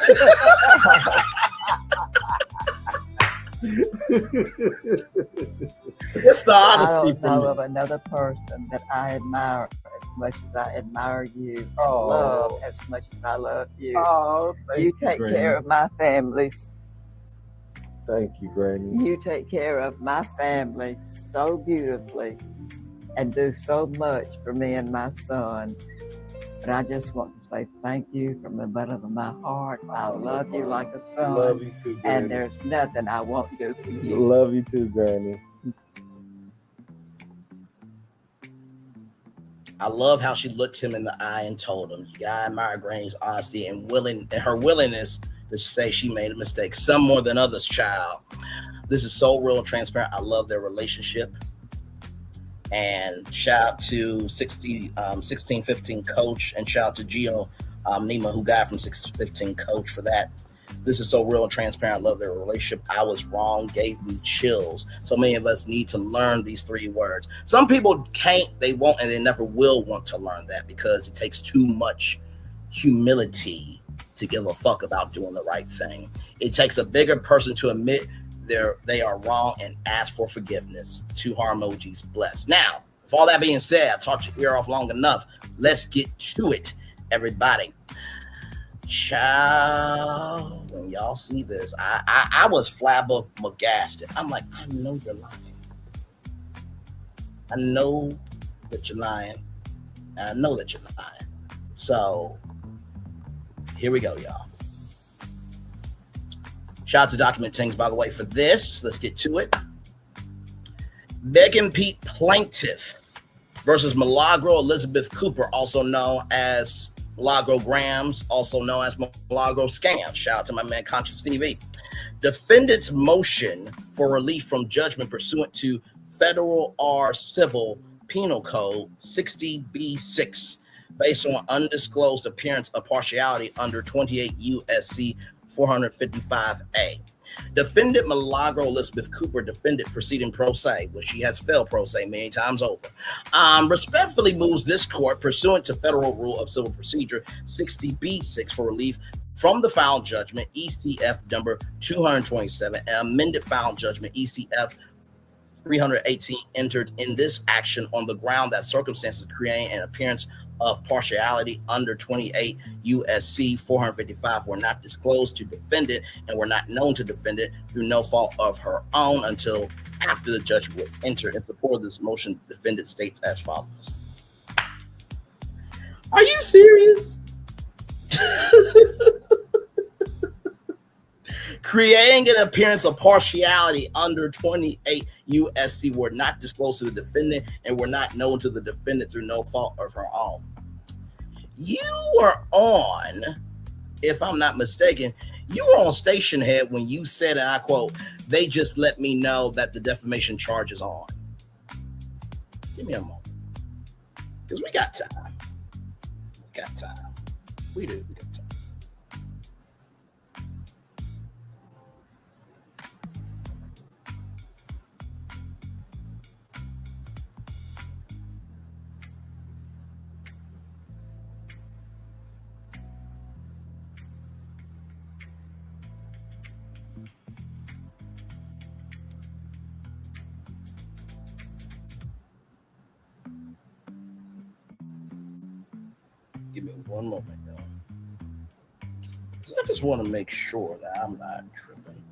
It's the honesty. I don't know of another person that I admire as much as I admire you, and love as much as I love you. You take care of my families. Thank you, Granny. You take care of my family so beautifully and do so much for me and my son. But I just want to say thank you from the bottom of my heart. I love you like a son. Love you too, Granny. And there's nothing I won't do for you. Love you too, Granny. I love how she looked him in the eye and told him, I admire Granny's honesty and her willingness to say she made a mistake. Some more than others, child. This is so real and transparent. I love their relationship. And shout out to 1615 Coach, and shout out to Gio Nima, who got from 1615 Coach for that. This is so real and transparent. I love their relationship. I was wrong, gave me chills. So many of us need to learn these 3 words. Some people can't, they won't, and they never will want to learn that because it takes too much humility to give a fuck about doing the right thing. It takes a bigger person to admit they are wrong and ask for forgiveness. 2 heart emojis, blessed. Now, with all that being said, I've talked your ear off long enough. Let's get to it, everybody. Child, when y'all see this, I was flabbergasted. I'm like, I know you're lying. I know that you're lying. And I know that you're lying. So, here we go, y'all. Shout out to Document Tingz, by the way, for this. Let's get to it. Megan Pete plaintiff versus Milagro Elizabeth Cooper, also known as Milagro Gramz, also known as Milagro Scam. Shout out to my man Conscious TV. Defendant's motion for relief from judgment pursuant to Federal R Civil Penal Code 60B6 based on undisclosed appearance of partiality under 28 U.S.C. 455A. Defendant Milagro Elizabeth Cooper, defendant proceeding pro se, which she has failed pro se many times over, respectfully moves this court pursuant to Federal Rule of Civil Procedure 60B6 for relief from the final judgment, ECF number 227, and amended final judgment, ECF 318, entered in this action on the ground that circumstances creating an appearance of partiality under 28 USC 455 were not disclosed to defendant and were not known to defendant through no fault of her own until after the judgment was entered. In support of this motion, defendant states as follows. Are you serious? Creating an appearance of partiality under 28 USC were not disclosed to the defendant and were not known to the defendant through no fault of her own. You were on, if I'm not mistaken, you were on Station Head when you said, and I quote, "They just let me know that the defamation charge is on." Give me a moment, because we got time. We got time. We do. We got time. Give me one moment, though. Because I just want to make sure that I'm not tripping.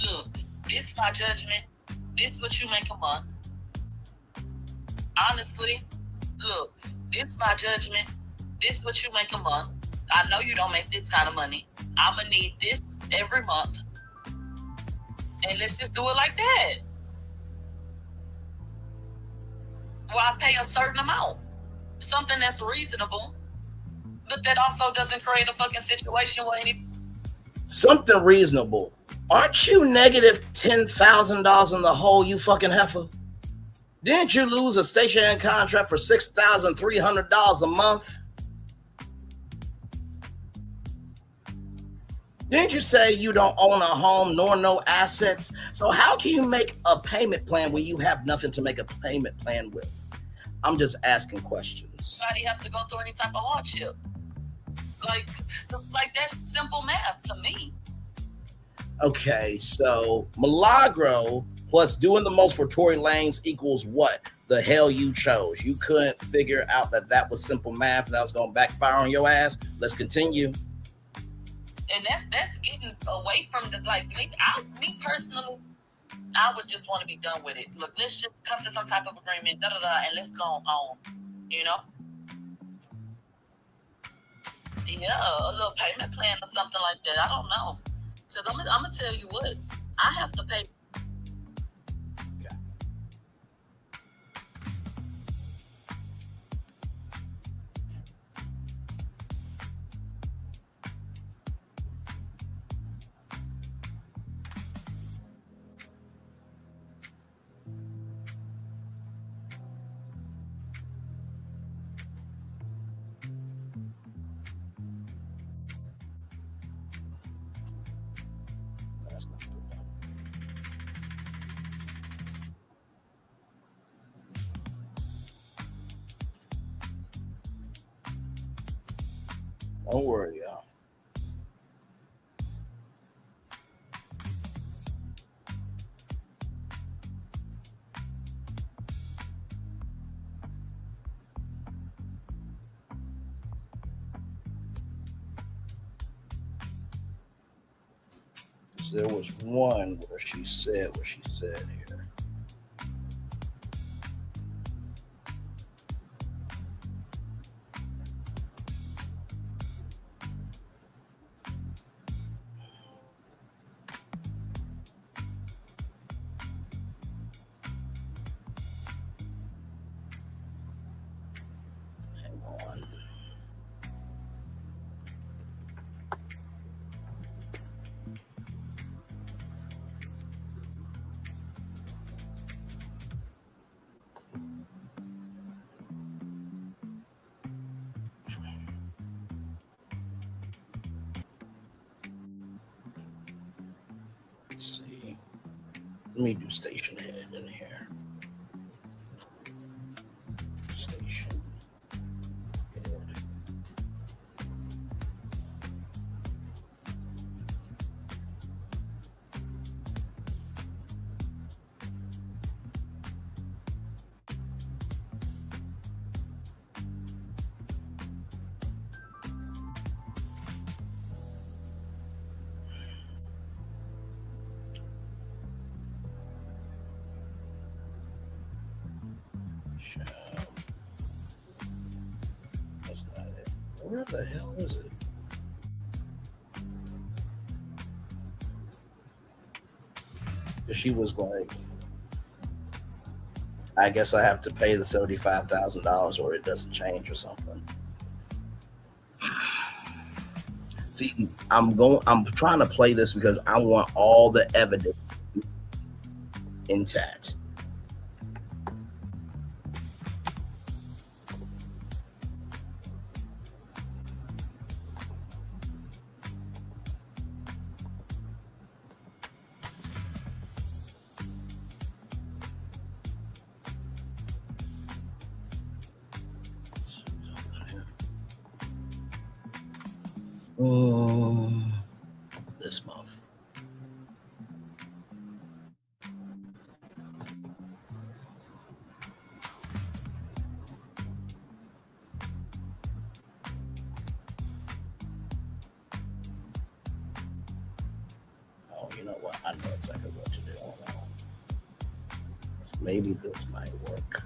Look, this my judgment. This what you make a month. Honestly, look, this my judgment. This what you make a month. I know you don't make this kind of money. I'ma need this every month. And let's just do it like that. Well, I pay a certain amount. Something that's reasonable. But that also doesn't create a fucking situation where any... Something reasonable. Aren't you negative $10,000 in the hole, you fucking heifer? Didn't you lose a station hand contract for $6,300 a month? Didn't you say you don't own a home nor no assets? So how can you make a payment plan when you have nothing to make a payment plan with? I'm just asking questions. Nobody have to go through any type of hardship. Like that's simple math to me. Okay, so Milagro plus doing the most for Tory Lanez equals what the hell you chose. You couldn't figure out that was simple math and that was going to backfire on your ass. Let's continue. And that's getting away from the, like, me personally, I would just want to be done with it. Look, let's just come to some type of agreement, and let's go on, you know? Yeah, a little payment plan or something like that. I don't know. Because I'm going to tell you what, I have to pay. Don't worry, y'all. There was one where she said what she said here. Let's see. Let me do station head in here. Station head. That's not it. Where the hell is it? She was like, I guess I have to pay the $75,000 or it doesn't change or something. See, I'm trying to play this because I want all the evidence intact. This month. Oh, you know what? I know exactly what to do. Hold on. Maybe this might work.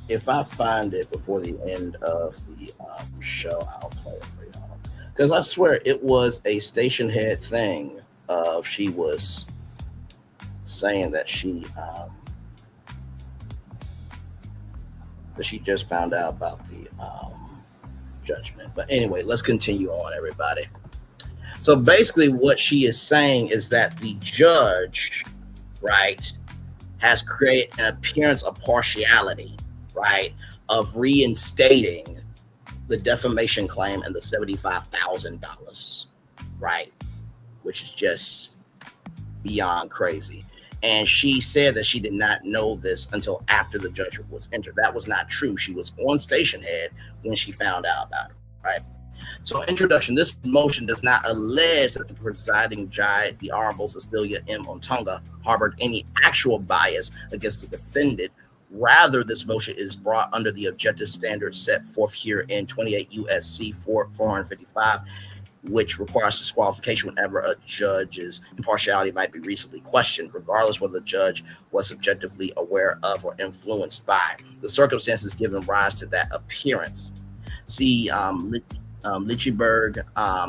If I find it before the end of the show, I'll play it for y'all. Because I swear it was a station head thing of she was saying that she just found out about the judgment. But anyway, let's continue on, everybody. So basically what she is saying is that the judge, right, has created an appearance of partiality, right, of reinstating the defamation claim and the $75,000, right, which is just beyond crazy. And she said that she did not know this until after the judgment was entered. That was not true. She was on station head when she found out about it, right? So introduction, this motion does not allege that the presiding judge, the Honorable Cecilia M. Ontonga, harbored any actual bias against the defendant. Rather, this motion is brought under the objective standards set forth here in 28 U.S.C. 455, which requires disqualification whenever a judge's impartiality might be reasonably questioned, regardless whether the judge was subjectively aware of or influenced by the circumstances giving rise to that appearance. See Lichtenberg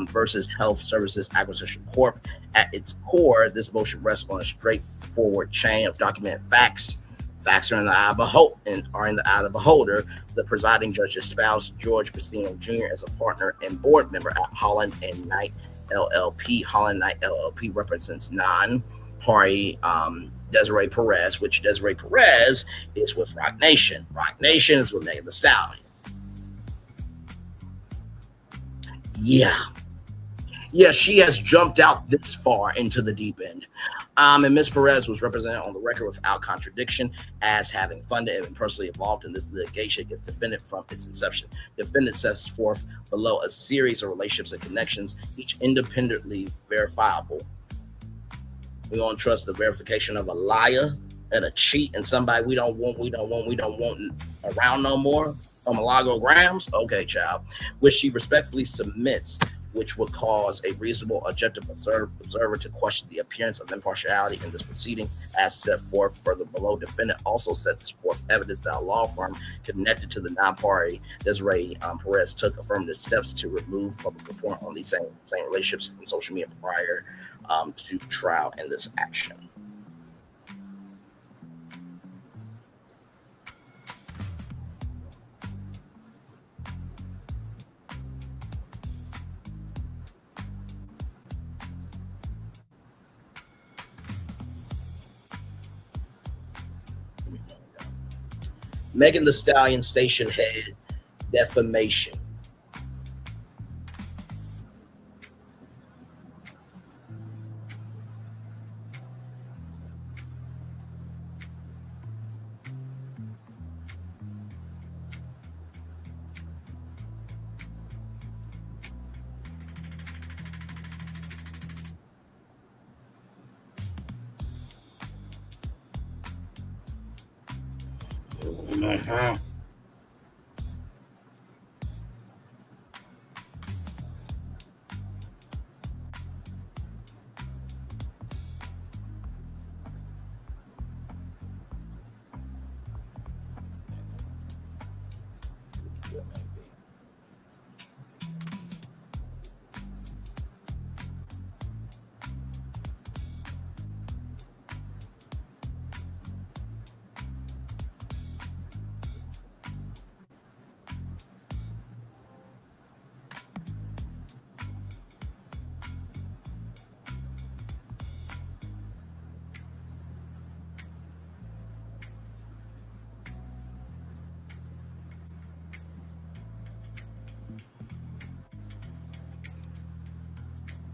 versus Health Services Acquisition Corp. At its core, this motion rests on a straightforward chain of documented facts. Facts are in the eye of the beholder. The presiding judge's spouse, George Pacino Jr., as a partner and board member at Holland and Knight LLP. Holland Knight LLP represents non-party Desiree Perez, which Desiree Perez is with Rock Nation. Rock Nation is with Thee Stallion. Yeah, she has jumped out this far into the deep end. And Ms. Perez was represented on the record without contradiction as having funded and been personally involved in this litigation against defendant from its inception. Defendant sets forth below a series of relationships and connections, each independently verifiable. We don't trust the verification of a liar and a cheat and somebody we don't want around no more. Milagro Gramz, okay, child, which she respectfully submits, which would cause a reasonable objective observer to question the appearance of impartiality in this proceeding, as set forth further below. Defendant also sets forth evidence that a law firm connected to the non-party Desiree Perez took affirmative steps to remove public report on these same relationships on social media prior to trial in this action. Megan Thee Stallion station head defamation. Uh-huh.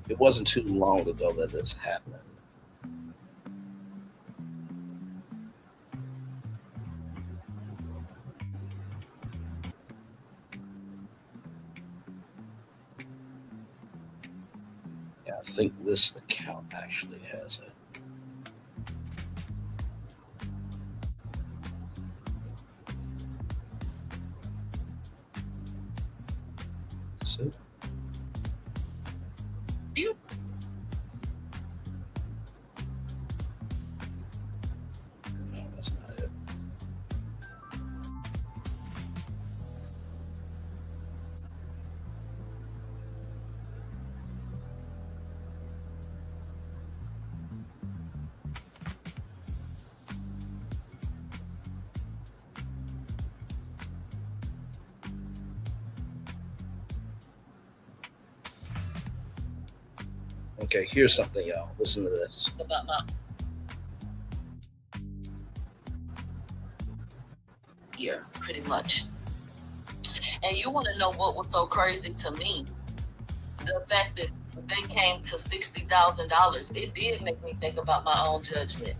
It wasn't too long ago that this happened. Yeah, I think this account actually has it. See? No, that's not it. Okay, here's something, y'all. Listen to this. About my year, pretty much. And you want to know what was so crazy to me? The fact that they came to $60,000. It did make me think about my own judgment.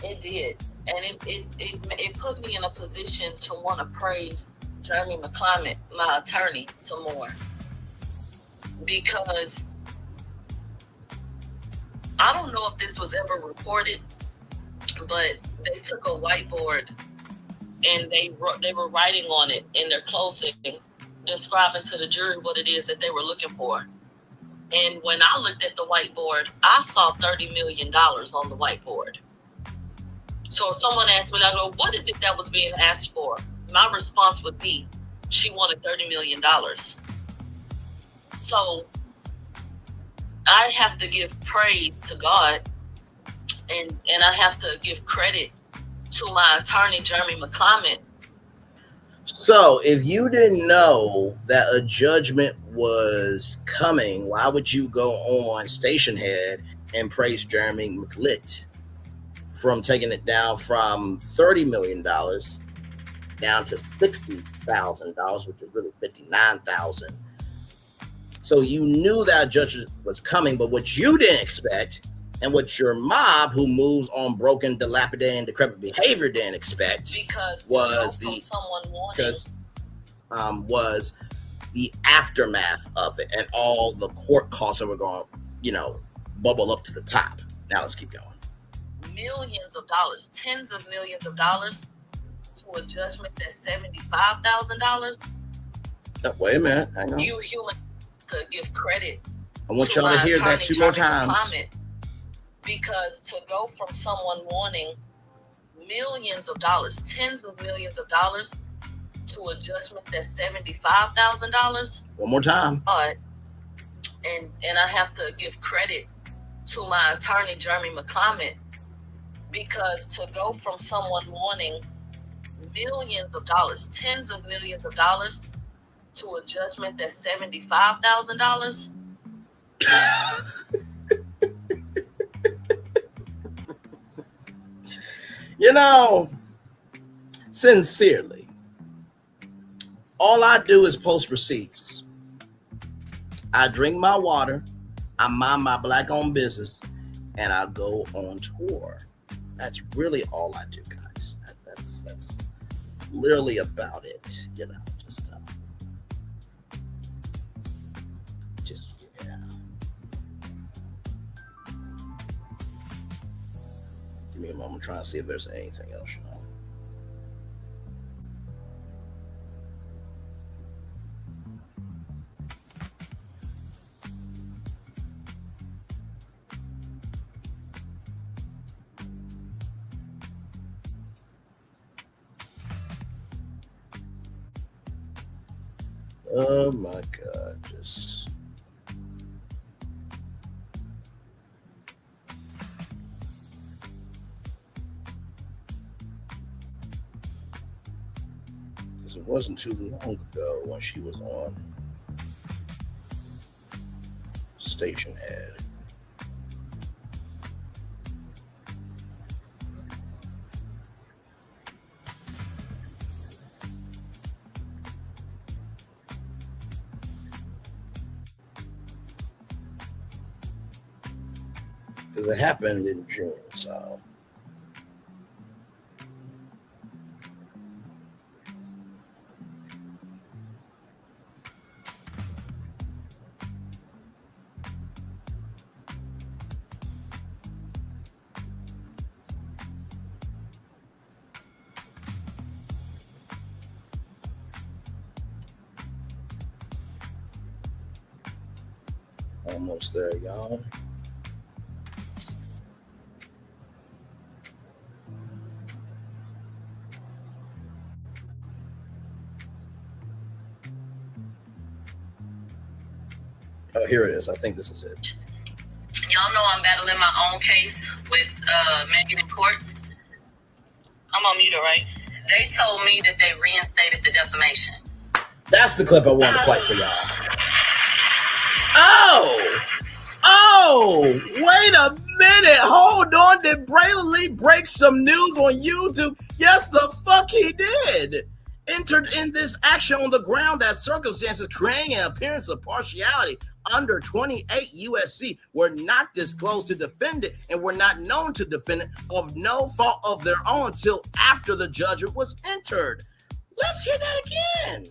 It did. And it put me in a position to want to praise Jeremy McClimate, my attorney, some more. Because I don't know if this was ever reported, but they took a whiteboard and they were writing on it in their closing, describing to the jury what it is that they were looking for. And when I looked at the whiteboard, I saw $30 million on the whiteboard. So if someone asked me, I go, what is it that was being asked for? My response would be, she wanted $30 million. So I have to give praise to God, and I have to give credit to my attorney, Jeremy McClimate. So if you didn't know that a judgment was coming, why would you go on Station Head and praise Jeremy McClimate from taking it down from $30 million down to $60,000, which is really $59,000? So you knew that judgment was coming, but what you didn't expect, and what your mob, who moves on broken, dilapidated, and decrepit behavior, didn't expect, was the aftermath of it and all the court costs that were going to, bubble up to the top. Now let's keep going. Millions of dollars, tens of millions of dollars to a judgment that's $75,000. Wait a minute. Hang on. You human to give credit. I want y'all to hear that 2 more times. Because to go from someone wanting millions of dollars, tens of millions of dollars, to a judgment that's $75,000. 1 more time. And I have to give credit to my attorney, Jeremy McClimate, because to go from someone wanting millions of dollars, tens of millions of dollars, to a judgment that's $75,000. Sincerely. All I do is post receipts. I drink my water, I mind my black-owned business, and I go on tour. That's really all I do, guys. That's literally about it, you know. Just yeah. Give me a moment, trying to see if there's anything else, you know. Oh my God, just because it wasn't too long ago when she was on Station Head. Because it happened in June, so. Almost there, y'all. Oh, here it is. I think this is it. Y'all know I'm battling my own case with Megan in court. I'm on mute, right? They told me that they reinstated the defamation. That's the clip I wanted to play for y'all. Oh, wait a minute. Hold on. Did Braylon break some news on YouTube? Yes, the fuck he did. Entered in this action on the ground that circumstances creating an appearance of partiality under 28 USC were not disclosed to defendant and were not known to defendant of no fault of their own until after the judgment was entered. Let's hear that again.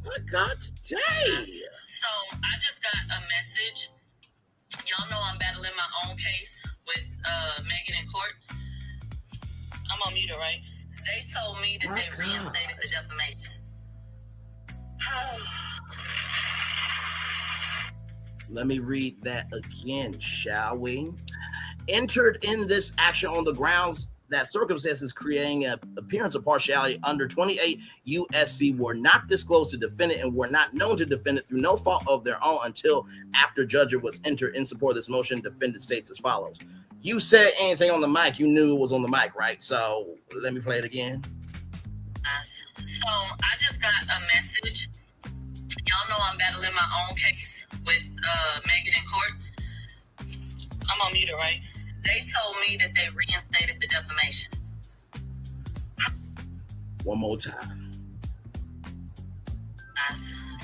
My God, today. So I just got a message. Y'all know I'm battling my own case with Megan in court. I'm on mute, right? They told me that they reinstated the defamation. Let me read that again, shall we? Entered in this action on the grounds that circumstances creating an appearance of partiality under 28 USC were not disclosed to defendant and were not known to defendant through no fault of their own until after judgment was entered in support of this motion. Defendant states as follows. You said anything on the mic, you knew it was on the mic, right? So let me play it again. So I just got a message. Y'all know I'm battling my own case with Megan in court. I'm on mute, right? They told me that they reinstated the defamation. One more time.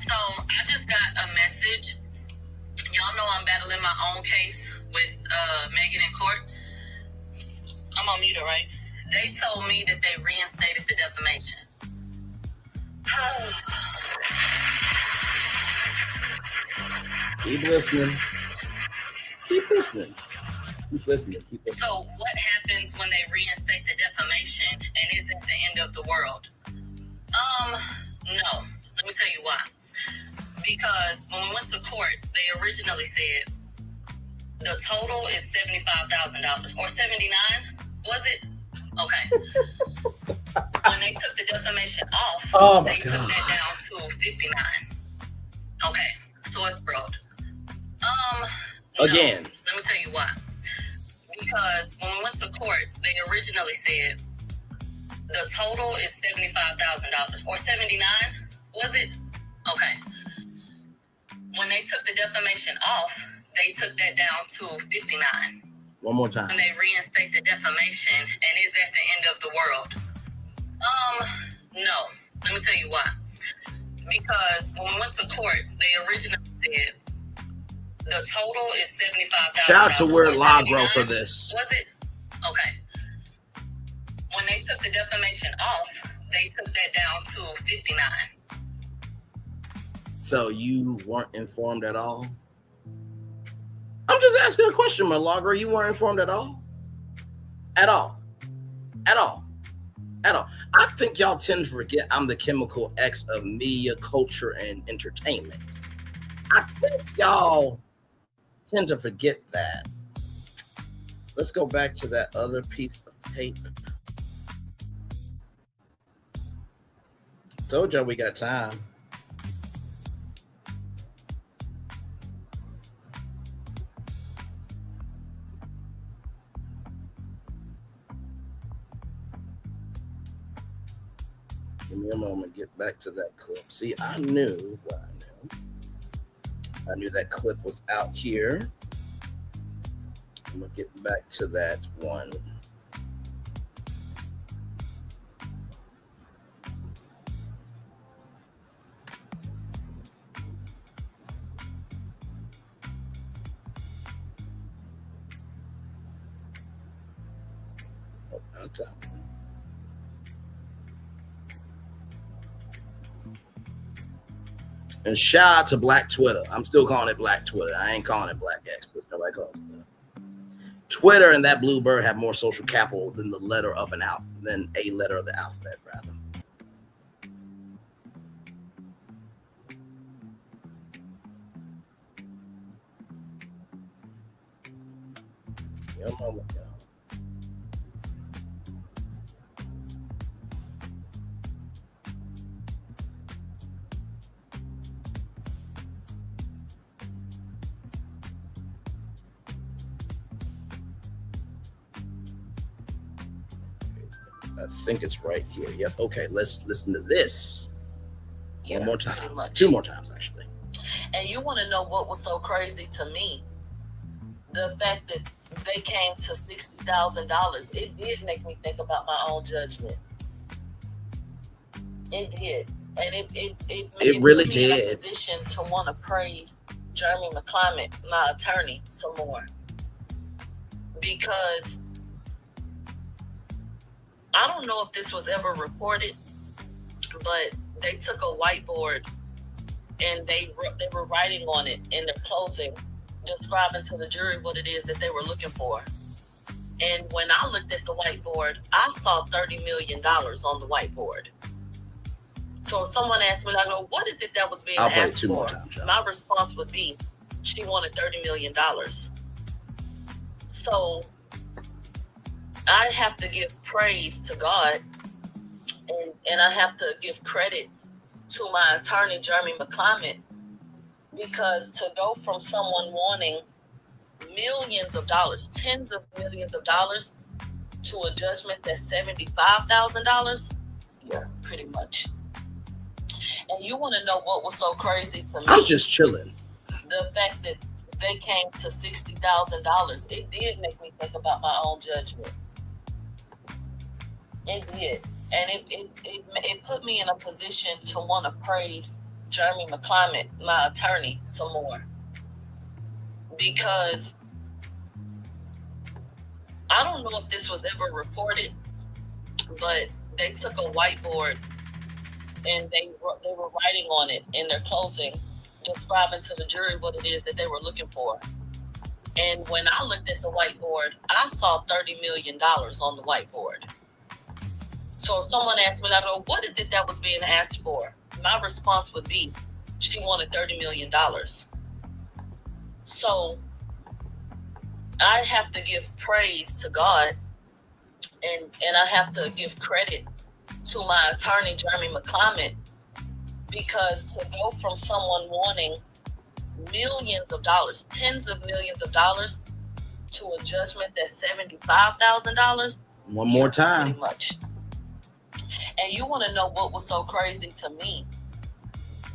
So I just got a message. Y'all know I'm battling my own case with Megan in court. I'm on mute, right? They told me that they reinstated the defamation. Keep listening. Keep listening. Keep listening. Keep listening. So what happens when they reinstate the defamation, and is that the end of the world? No. Let me tell you why. Because when we went to court, they originally said the total is $75,000 or 79. Was it? Okay. When they took the defamation off, they took that down to 59. Okay. So it's broad. Again. No, let me tell you why. Because when we went to court, they originally said the total is $75,000 or 79. Was it? Okay. When they took the defamation off, they took that down to 59. One more time. When they reinstate the defamation, and is that the end of the world? No. Let me tell you why. Because when we went to court, they originally said the total is $75,000. Shout out to Milagro for this. Was it? Okay. When they took the defamation off, they took that down to $59,000. So you weren't informed at all? I'm just asking a question, Milagro. You weren't informed at all? At all. At all. At all. I think y'all tend to forget I'm the chemical X of media, culture, and entertainment. I think y'all tend to forget that. Let's go back to that other piece of tape. Told y'all we got time. Give me a moment, get back to that clip. See, I knew what I knew. I knew that clip was out here. I'm gonna get back to that one. Oh, not that one. And shout out to Black Twitter. I'm still calling it Black Twitter. I ain't calling it Black X, because nobody calls it that. Twitter and that blue bird have more social capital than the letter of than a letter of the alphabet, rather. Come on, y'all. I think it's right here. Yep. Okay, let's listen to this one more time. Two more times, actually. And you want to know what was so crazy to me? The fact that they came to $60,000. It did make me think about my own judgment. It did. And it really put me in a did. position to want to praise Jeremy McClimate, my attorney, some more. Because I don't know if this was ever reported, but they took a whiteboard and they were writing on it in their closing, describing to the jury what it is that they were looking for. And when I looked at the whiteboard, I saw $30 million on the whiteboard. So if someone asked me, like, oh, what is it that was being asked for? More times, my response would be, she wanted $30 million. So I have to give praise to God, and I have to give credit to my attorney, Jeremy McClimate, because to go from someone wanting millions of dollars, tens of millions of dollars, to a judgment that's $75,000, yeah, pretty much. And you want to know what was so crazy to me? I'm just chilling. The fact that they came to $60,000, it did make me think about my own judgment. It did. And it put me in a position to want to praise Jeremy McClimate, my attorney, some more. Because I don't know if this was ever reported, but they took a whiteboard and they were writing on it in their closing, describing to the jury what it is that they were looking for. And when I looked at the whiteboard, I saw $30 million on the whiteboard. So if someone asked me, like, oh, what is it that was being asked for? My response would be, she wanted $30 million. So I have to give praise to God, and I have to give credit to my attorney, Jeremy McClimate, because to go from someone wanting millions of dollars, tens of millions of dollars, to a judgment that's $75,000. One more time. Pretty much. And you want to know what was so crazy to me?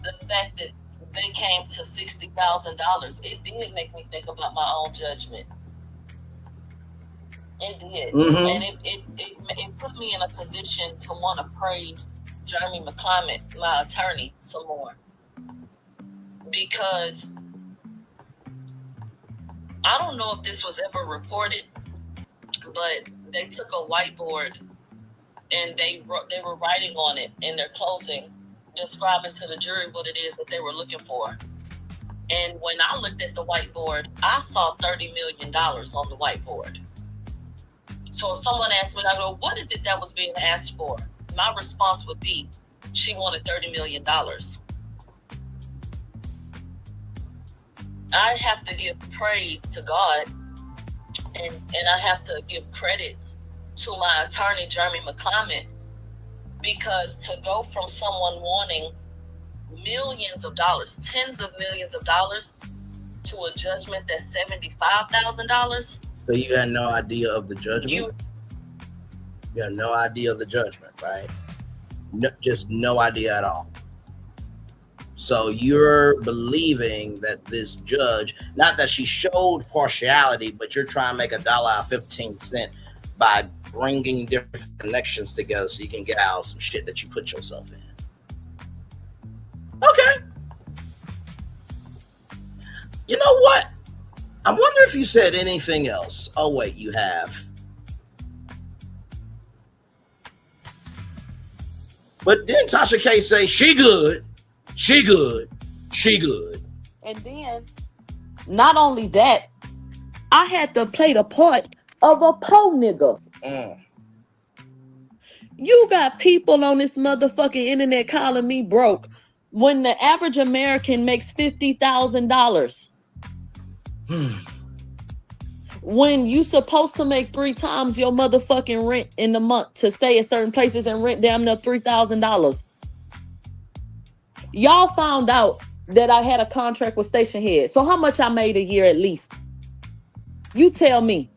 The fact that they came to $60,000. It did make me think about my own judgment. It did. Mhm. And it put me in a position to want to praise Jeremy McClement, my attorney, some more. Because I don't know if this was ever reported, but they took a whiteboard and they were writing on it in their closing, describing to the jury what it is that they were looking for. And when I looked at the whiteboard, I saw $30 million on the whiteboard. So if someone asked me, I go, what is it that was being asked for? My response would be, she wanted $30 million. I have to give praise to God, and I have to give credit to my attorney, Jeremy McClement, because to go from someone wanting millions of dollars, tens of millions of dollars, to a judgment that's $75,000. So you had no idea of the judgment? You had no idea of the judgment, right? No, just no idea at all. So you're believing that this judge, not that she showed partiality, but you're trying to make $1.15 by bringing different connections together so you can get out some shit that you put yourself in. Okay. You know what? I wonder if you said anything else. Oh, wait, you have. But didn't Tasha K say she good? She good. She good. And then, not only that, I had to play the part of a po nigga. You got people on this motherfucking internet calling me broke when the average American makes $50,000. When you supposed to make 3 times your motherfucking rent in the month to stay at certain places and rent damn near $3,000. Y'all found out that I had a contract with Station Head. So how much I made a year at least? You tell me.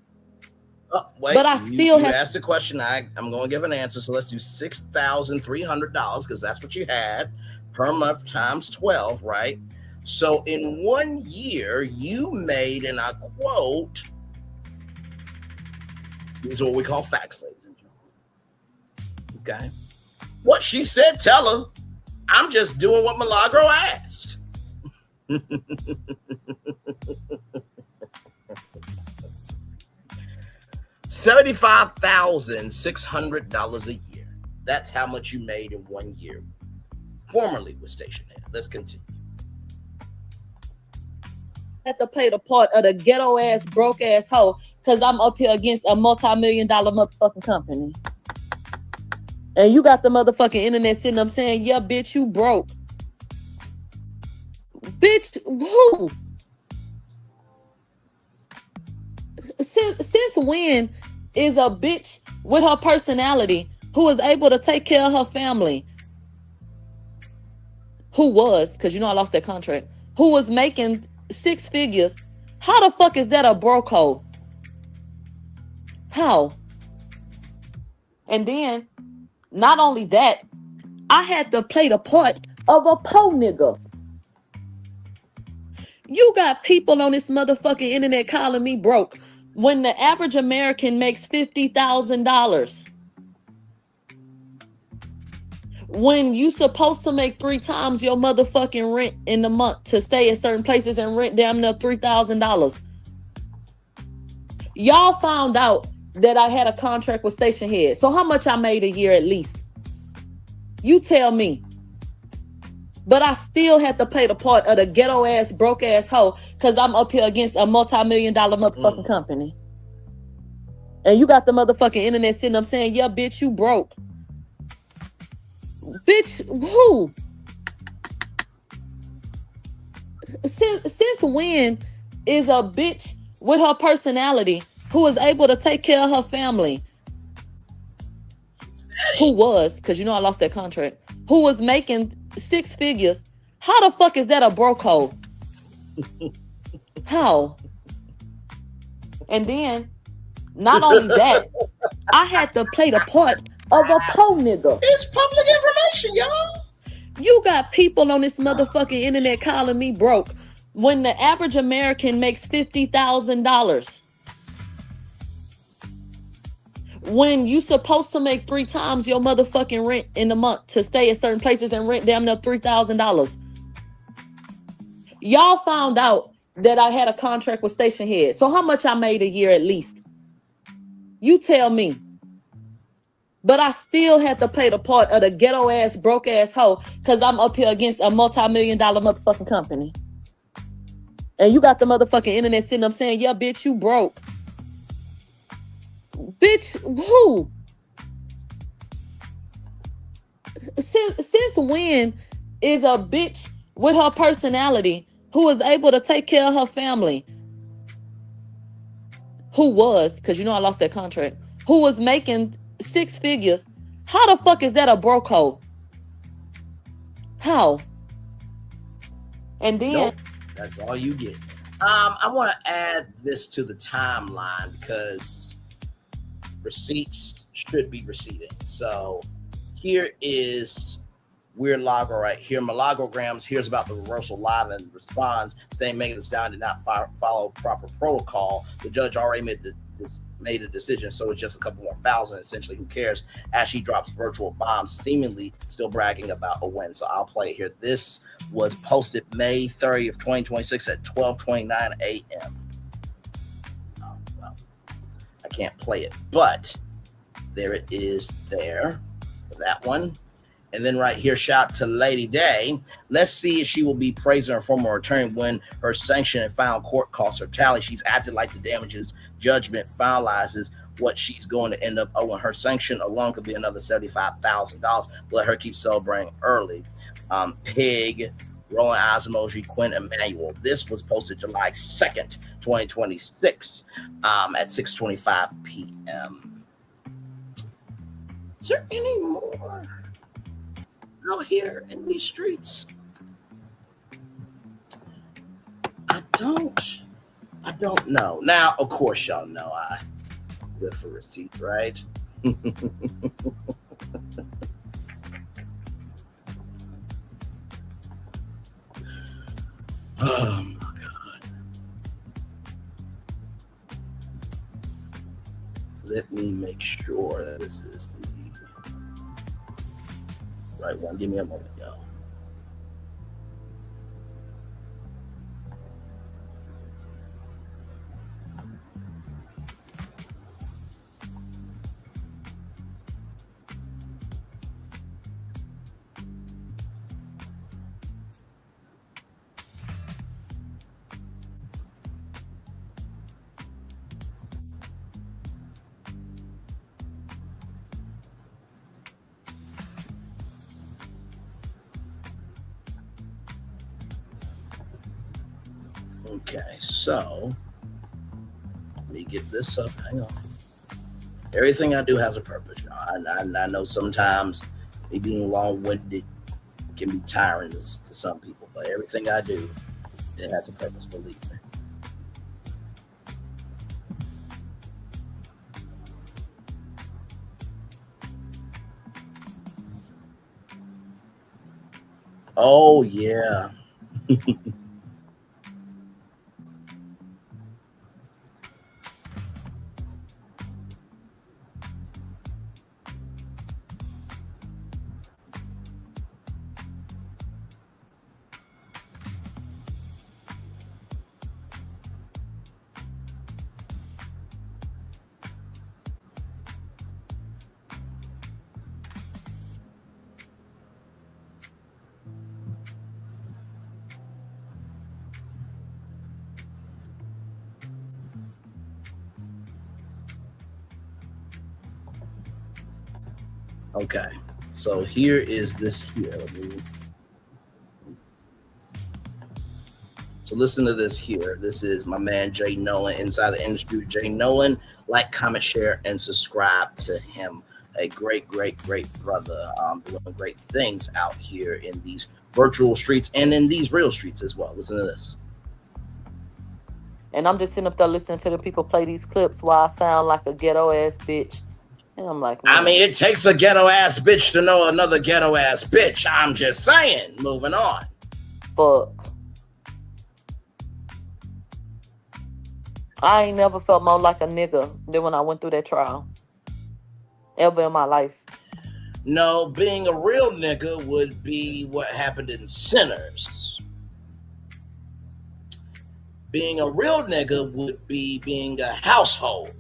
Wait, but I still you asked the question. I'm going to give an answer. So let's do $6,300 because that's what you had per month times 12, right? So in 1 year, you made, and I quote, these are what we call facts, ladies and gentlemen. Okay. What she said, tell her. I'm just doing what Milagro asked. $75,600 a year. That's how much you made in 1 year. Formerly with Station Head. Let's continue. Have to play the part of the ghetto ass, broke ass hoe because I'm up here against a multi-million-dollar motherfucking company. And you got the motherfucking internet sitting up saying, yeah, bitch, you broke. Bitch, who? Since when is a bitch with her personality who is able to take care of her family, who was, because you know I lost that contract, who was making 6 figures, how the fuck is that a broke hoe? How? And then, not only that, I had to play the part of a po nigga. You got people on this motherfucking internet calling me broke when the average American makes $50,000. When you supposed to make 3 times your motherfucking rent in the month to stay at certain places and rent damn near $3,000. Y'all found out that I had a contract with Station Head. So how much I made a year at least? You tell me. But I still had to play the part of the ghetto ass, broke ass hoe because I'm up here against a multi-million-dollar motherfucking company. And you got the motherfucking internet sitting up saying, yeah, bitch, you broke. Bitch, who? Since when is a bitch with her personality who is able to take care of her family, who was, because you know I lost that contract, who was making 6 figures, how the fuck is that a broke hoe? How? And then, not only that, I had to play the part of a po nigga. It's public information, y'all. You got people on this motherfucking internet calling me broke when the average American makes $50,000. when you supposed to make 3 times your motherfucking rent in a month to stay at certain places and rent damn near $3,000. Y'all found out that I had a contract with Station Head. So how much I made a year at least? You tell me. But I still had to play the part of the ghetto ass, broke ass hoe because I'm up here against a multi-million-dollar motherfucking company. And you got the motherfucking internet sitting up saying, yeah, bitch, you broke. Bitch, who? Since when is a bitch with her personality who is able to take care of her family, who was, because you know I lost that contract, who was making 6 figures, how the fuck is that a broke hoe? How? And then nope, that's all you get. I want to add this to the timeline because receipts should be receipting. So here is Weird Lago right here. Milagro Gramz hears about the reversal live and responds, saying Megan Thee Stallion did not follow proper protocol. The judge already made a decision, so it's just a couple more fouls, and essentially, who cares? As she drops virtual bombs, seemingly still bragging about a win. So I'll play it here. This was posted May 30th, 2026 at 12:29 a.m. Oh, well, I can't play it, but there it is there for that one. And then right here, shout out to Lady Day. Let's see if she will be praising her former attorney when her sanction and final court costs her tally. She's acted like the damages judgment finalizes what she's going to end up owing. Her sanction alone could be another $75,000. Let her keep celebrating early. Pig, rolling eyes emoji, Quinn Emanuel. This was posted July 2nd, 2026 at 6:25 p.m. Is there any more out here in these streets? I don't know. Now, of course, y'all know I live for receipts, right? Oh my God. Let me make sure that this is the right one. Give me a moment, y'all. Okay, so let me get this up. Hang on. Everything I do has a purpose, y'all. I know sometimes me being long-winded can be tiring to some people, but everything I do, it has a purpose, believe me. Oh, yeah. Okay, so here is this here. So listen to this here. This is my man Jay Nolan, Inside the Industry. Jay Nolan, like, comment, share, and subscribe to him. A great brother, doing great things out here in these virtual streets and in these real streets as well. Listen to this. And I'm just sitting up there listening to the people play these clips while I sound like a ghetto ass bitch. And I'm like, man. I mean, it takes a ghetto ass bitch to know another ghetto ass bitch. I'm just saying. Moving on. Fuck. I ain't never felt more like a nigga than when I went through that trial. ever in my life. No, being a real nigga would be what happened in Sinners. Being a real nigga would be being a household,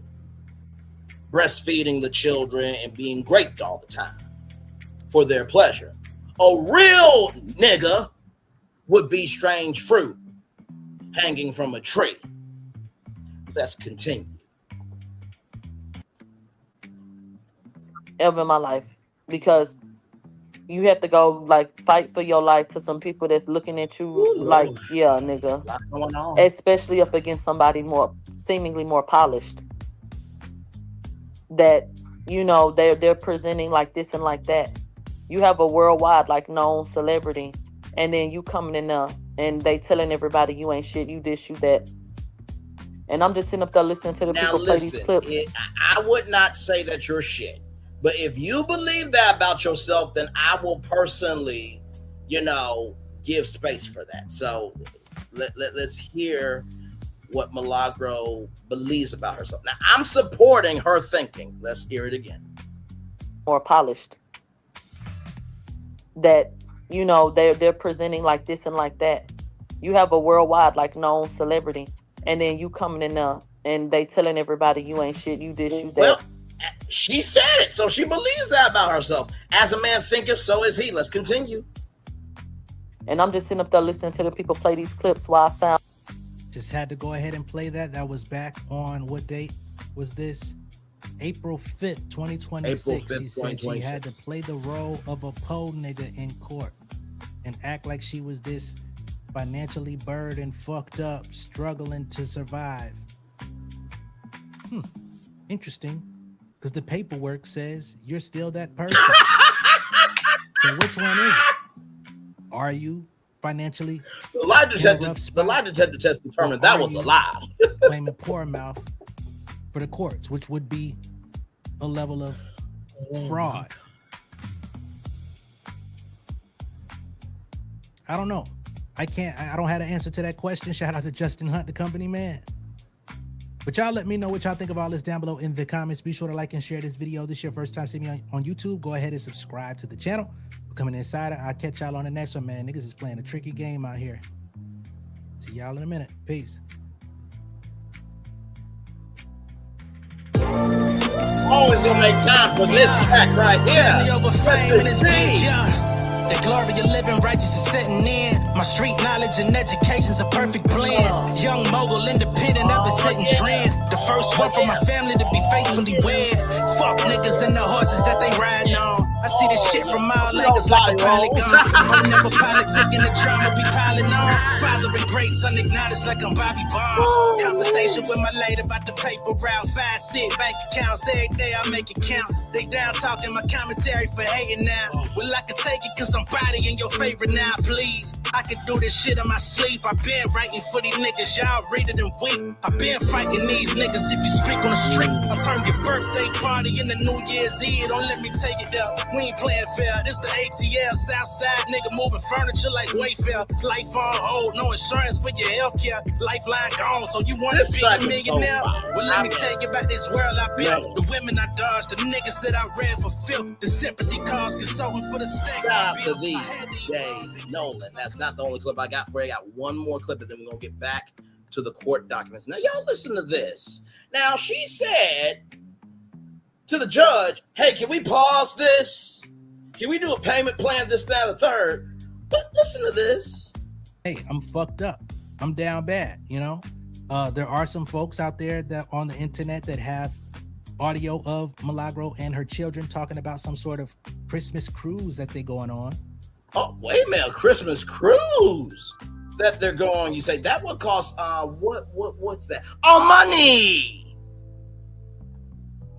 breastfeeding the children and being raped all the time for their pleasure. A real nigga would be strange fruit hanging from a tree. Let's continue. Ever in my life. Because you have to go like fight for your life to some people that's looking at you like, yeah, nigga. What's going on? Especially up against somebody more seemingly more polished. That, you know, they're presenting like this and like that. You have a worldwide like known celebrity, and then you coming in there and they telling everybody you ain't shit, you this, you that. And I'm just sitting up there listening to the Now people play these clips. I would not say that you're shit. But if you believe that about yourself, then I will personally, give space for that. So let's hear what Milagro believes about herself. Now, I'm supporting her thinking. Let's hear it again. More polished. That, you know, they're presenting like this and like that. You have a worldwide like known celebrity, and then you coming in there and they telling everybody you ain't shit, you this, you that. Well, she said it, so she believes that about herself. As a man thinketh, so is he. Let's continue. And I'm just sitting up there listening to the people play these clips while I sound. Just had to go ahead and play that. That was back on, what date was this? April 5th, 2026. April 5th, she said she 2026. had to play the role of a pole nigga in court and act like she was this financially burdened, fucked up, struggling to survive. Interesting. Because the paperwork says you're still that person. So which one is it? Are you financially The lie detector test determined that was a lie. claiming poor mouth for the courts, which would be a level of fraud? I don't know. I don't have an answer to that question. Shout out to Justin Hunt, the company man. But y'all let me know what y'all think of all this down below in the comments. Be sure to like and share this video. This is your first time seeing me on YouTube. Go ahead and subscribe to the channel. Become an insider. I'll catch y'all on the next one, man. Niggas is playing a tricky game out here. See y'all in a minute. Peace. Always gonna make time for this track right here. Let's see. The glory of living righteous is setting in. My street knowledge and education's a perfect blend. Young mogul, independent, I've been setting trends. The first one for my family to be faithfully wed. Fuck niggas and the horses that they riding on. I see this shit from all angles like a pilot gun. I'm never politicking, the drama be piling on. Father and great son acknowledged like I'm Bobby Bonds. Conversation with my lady about the paper route. 5-6 bank accounts every day I make it count. They down talking my commentary for hating now. Well, I can take it cause I'm bodying your favorite now, please. I can do this shit in my sleep. I've been writing for these niggas, y'all read it and weep. I've been fighting these niggas if you speak on the street. I'll turn your birthday party into New Year's Eve. Don't let me take it there. We ain't playing fair. This the ATL, Southside nigga moving furniture like Wayfair. Life on hold, no insurance for your healthcare. Lifeline gone, so you want to be a millionaire? Well, let me tell you about this world I built. The women I dodged, the niggas that I ran for filth. The sympathy calls, consulting for the stacks. Shout out to Thee Dave Nolan. That's not the only clip I got for you. I got one more clip, and then we're gonna get back to the court documents. Now, y'all listen to this. Now, she said to the judge, hey, can we pause this? Can we do a payment plan, this, that, or the third? But listen to this. Hey, I'm fucked up. I'm down bad, you know? There are some folks out there that on the internet that have audio of Milagro and her children talking about some sort of Christmas cruise that they're going on. Oh, wait a minute, Christmas cruise that they're going. You say that would cost what's that? Oh, money.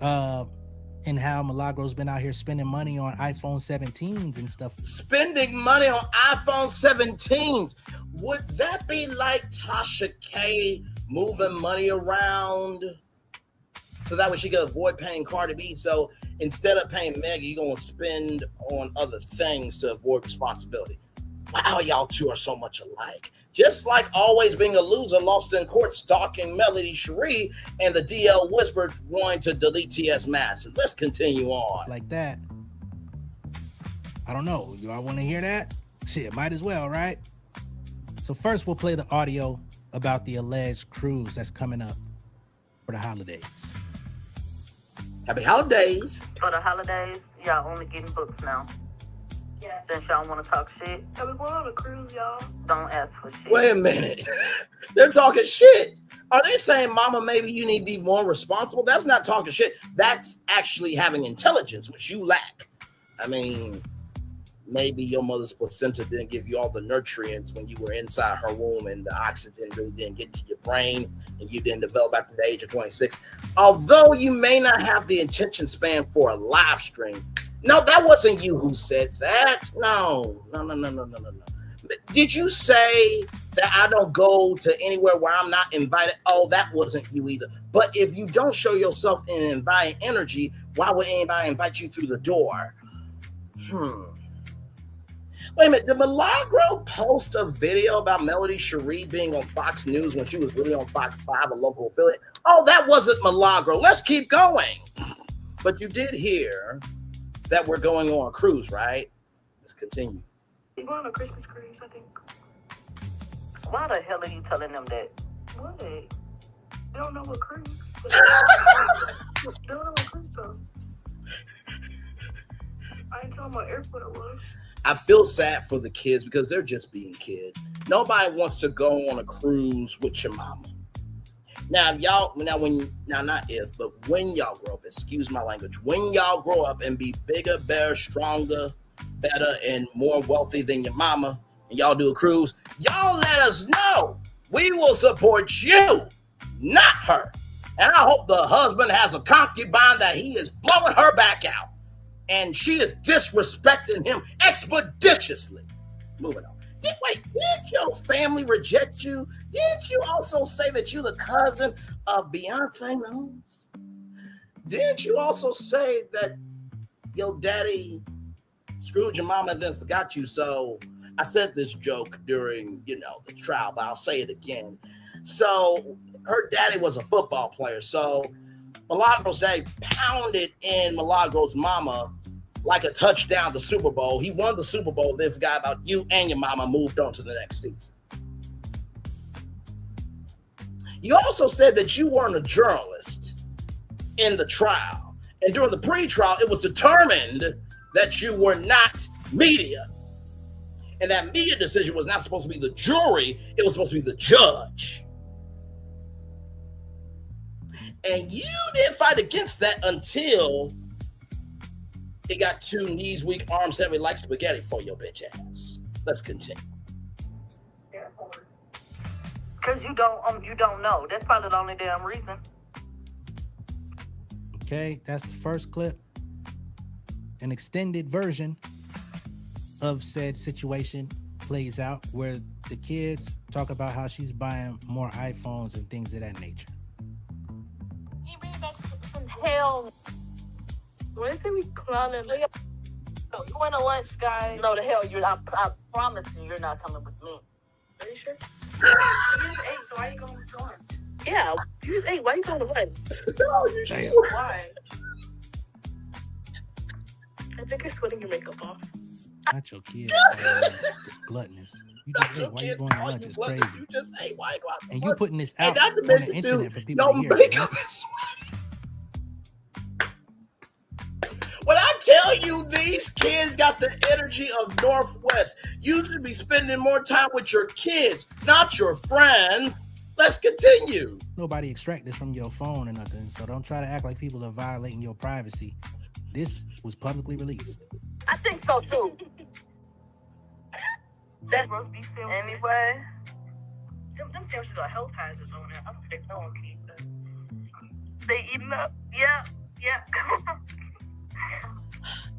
And how Milagro's been out here spending money on iPhone 17s and stuff. Spending money on iPhone 17s. Would that be like Tasha K moving money around so that way she could avoid paying Cardi B? So instead of paying Meg, you're going to spend on other things to avoid responsibility. Wow, y'all two are so much alike. Just like always being a loser, lost in court, stalking Melody Cherie, and the DL whispered wanting to delete TS Madison. Let's continue on. Like that. I don't know. Y'all want to hear that? Shit, might as well, right? So first, we'll play the audio about the alleged cruise that's coming up for the holidays. Happy holidays. For the holidays, y'all only getting books now. Yeah. Since y'all want to talk shit. Are we going on a cruise, y'all? Don't ask for shit. Wait a minute. They're talking shit. Are they saying, Mama, maybe you need to be more responsible? That's not talking shit. That's actually having intelligence, which you lack. I mean, maybe your mother's placenta didn't give you all the nutrients when you were inside her womb, and the oxygen really didn't get to your brain, and you didn't develop after the age of 26. Although you may not have the attention span for a live stream. No, that wasn't you who said that. No. Did you say that I don't go to anywhere where I'm not invited? Oh, that wasn't you either. But if you don't show yourself in inviting energy, why would anybody invite you through the door? Wait a minute, did Milagro post a video about Melody Cherie being on Fox News when she was really on Fox 5, a local affiliate? Oh, that wasn't Milagro. Let's keep going. But you did hear that we're going on a cruise, right? Let's continue. We're going on a Christmas cruise, I think. Why the hell are you telling them that? What? They don't know what cruise. They don't know what cruise though. I didn't tell them what airport it was. I feel sad for the kids because they're just being kids. Nobody wants to go on a cruise with your mama. Now, when y'all grow up, excuse my language, when y'all grow up and be bigger, better, stronger, better, and more wealthy than your mama, and y'all do a cruise, y'all let us know. We will support you, not her. And I hope the husband has a concubine that he is blowing her back out, and she is disrespecting him expeditiously. Moving on. Did your family reject you? Didn't you also say that you're the cousin of Beyonce Knowles? Didn't you also say that your daddy screwed your mama and then forgot you? So I said this joke during, the trial, but I'll say it again. So her daddy was a football player. So Milagro's daddy pounded in Milagro's mama like a touchdown the Super Bowl. He won the Super Bowl, then forgot about you and your mama, moved on to the next season. You also said that you weren't a journalist in the trial. And during the pre-trial, it was determined that you were not media. And that media decision was not supposed to be the jury, it was supposed to be the judge. And you didn't fight against that until it got 2 knees weak, arms heavy like spaghetti for your bitch ass. Let's continue. Because you don't know. That's probably the only damn reason. Okay, that's the first clip. An extended version of said situation plays out where the kids talk about how she's buying more iPhones and things of that nature. He bring back some hell. When I say we clowning, you want to lunch, guys? No, the hell you're not. I promise you're not coming with me. Are you sure? You just ate, so why are you going to lunch? Yeah, you just ate. Why are you going to lunch? No, you sure? Why? I think you're sweating your makeup off. Not your kids. Gluttonous. You just ate. Why you going to lunch? It's crazy. You just ate. Why you go out to And lunch? you putting this out not to on mention, the internet dude, for people to hear. makeup Right? is sweaty. When I tell you these kids got the energy of Northwest, you should be spending more time with your kids, not your friends. Let's continue. Nobody extract this from your phone or nothing, so don't try to act like people are violating your privacy. This was publicly released. I think so too. That's roast beef sandwich. Anyway. Them sandwiches got health hazards on there. I don't think no one can eat them. They eating up. Yeah.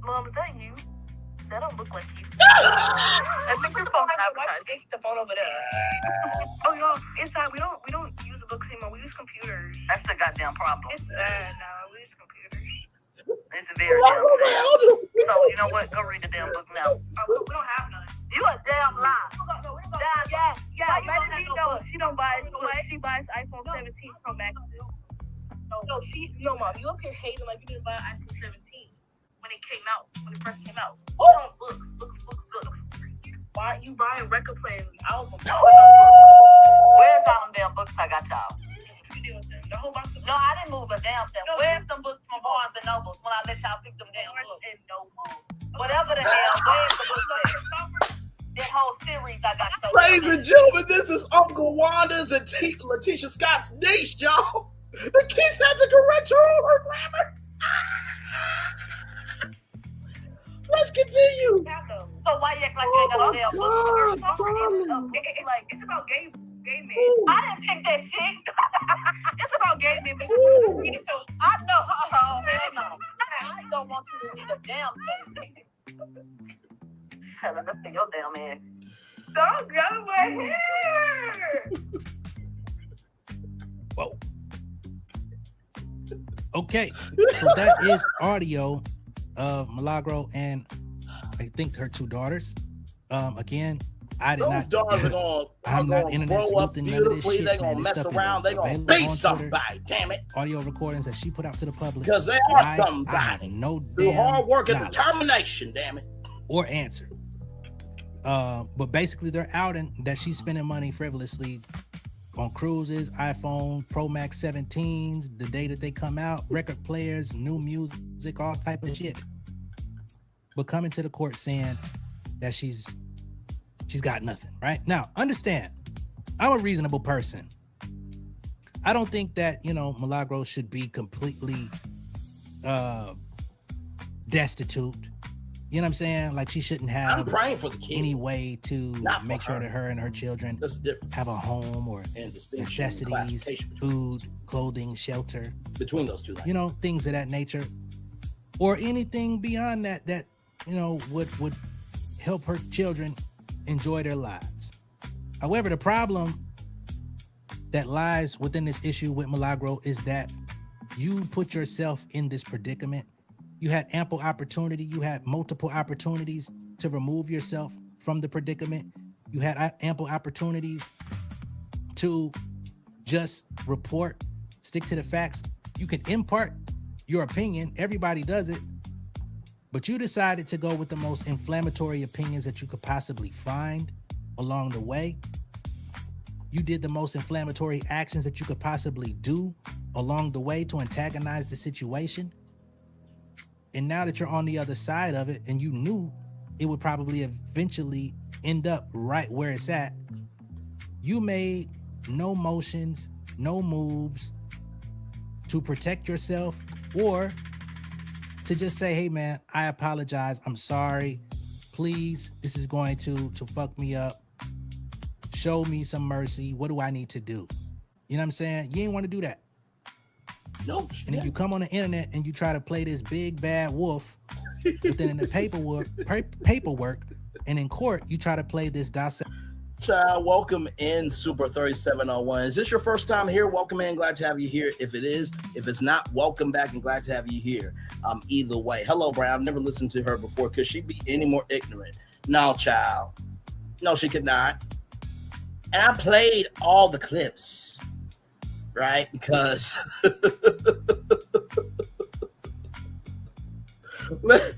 Mom, is that you? That don't look like you. I think your phone advertised. Take the phone over there. Oh, y'all, inside we don't use books anymore. We use computers. That's the goddamn problem. It's sad now. We use computers. It's very damn sad. So you know what? Go read the damn book now. We don't have none. You a damn lie. Yeah, let me know. She don't buy it. She buys iPhone 17 Pro Max. No, Mom, you up here hating like you didn't buy an iPhone 17 when it came out, when it first came out. Oh, books. Why you buying record players and albums? Where's all them damn books I got y'all? The whole box of No, I didn't move a damn thing. Where's them books from Barnes and Nobles when I let y'all pick them damn books? and Noble. Whatever the hell, where's the books there? That whole series I got y'all. Ladies and gentlemen, this is Uncle Wanda's and Letitia Scott's niche, y'all. The kids had to correct her on her grammar. Let's continue. So why you act like you ain't got no damn books? It's about gay men. I didn't pick that shit. It's about gay men, but so I know. Oh, hell no. I don't want you to read a damn thing. Hell, look at your damn ass. Don't go my hair. Whoa. Okay, so that is audio of Milagro and I think her two daughters. Again, I did Those daughters are gonna grow up beautifully. They're gonna mess around. They're gonna be somebody. Damn it! Audio recordings that she put out to the public because they are somebody. No through hard work and determination. Damn it! Or answer. But basically, they're outing that she's spending money frivolously on cruises, iPhone Pro Max 17s, the day that they come out, record players, new music, all type of shit. But coming to the court saying that she's got nothing, right? Now, understand, I'm a reasonable person. I don't think that, Milagro should be completely destitute. You know what I'm saying? Like she shouldn't have I'm praying for the kid. Any way to make sure that her and her children have a home or necessities, food, clothing, shelter. Between those two lines. Things of that nature. Or anything beyond that would help her children enjoy their lives. However, the problem that lies within this issue with Milagro is that you put yourself in this predicament. You had ample opportunity. You had multiple opportunities to remove yourself from the predicament. You had ample opportunities to just report, stick to the facts. You can impart your opinion. Everybody does it. But you decided to go with the most inflammatory opinions that you could possibly find along the way. You did the most inflammatory actions that you could possibly do along the way to antagonize the situation. And now that you're on the other side of it and you knew it would probably eventually end up right where it's at, you made no motions, no moves to protect yourself or to just say, hey man, I apologize. I'm sorry. Please, this is going to fuck me up. Show me some mercy. What do I need to do? You know what I'm saying? You ain't want to do that. No. And then you come on the internet and you try to play this big bad wolf, but then in the paperwork and in court, you try to play this docile. Child, welcome in Super 3701. Is this your first time here? Welcome in. Glad to have you here. If it is, if it's not, welcome back and glad to have you here. Either way. Hello, Brian. I've never listened to her before. Could she be any more ignorant? No, child. No, she could not. And I played all the clips, right? Because let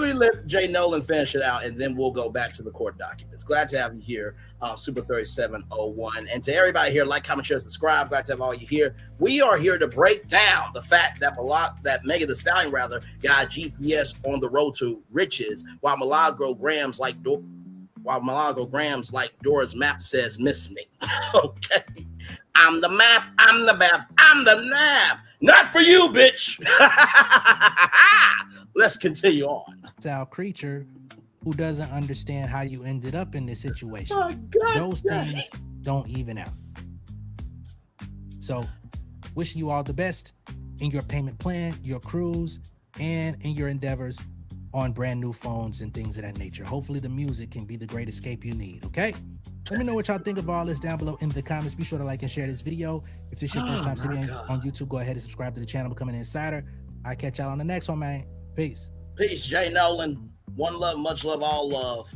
me let Jay Nolan finish it out, and then we'll go back to the court documents. Glad to have you here, Super 3701. And to everybody here, like, comment, share, subscribe. Glad to have all you here. We are here to break down the fact that Megan Thee Stallion got a GPS on the road to riches, while Milagro Gramz, like Doras map says, miss me. Okay. I'm the map. I'm the map. I'm the map. Not for you, bitch. Let's continue on. Creature who doesn't understand how you ended up in this situation. Oh, those things don't even out. So, wishing you all the best in your payment plan, your cruise, and in your endeavors on brand new phones and things of that nature. Hopefully the music can be the great escape you need, okay? Let me know what y'all think of all this down below in the comments. Be sure to like and share this video. If this is your first time seeing me on YouTube, go ahead and subscribe to the channel, become an insider. I'll catch y'all on the next one, man. Peace. Peace, Jay Nolan. One love, much love, all love.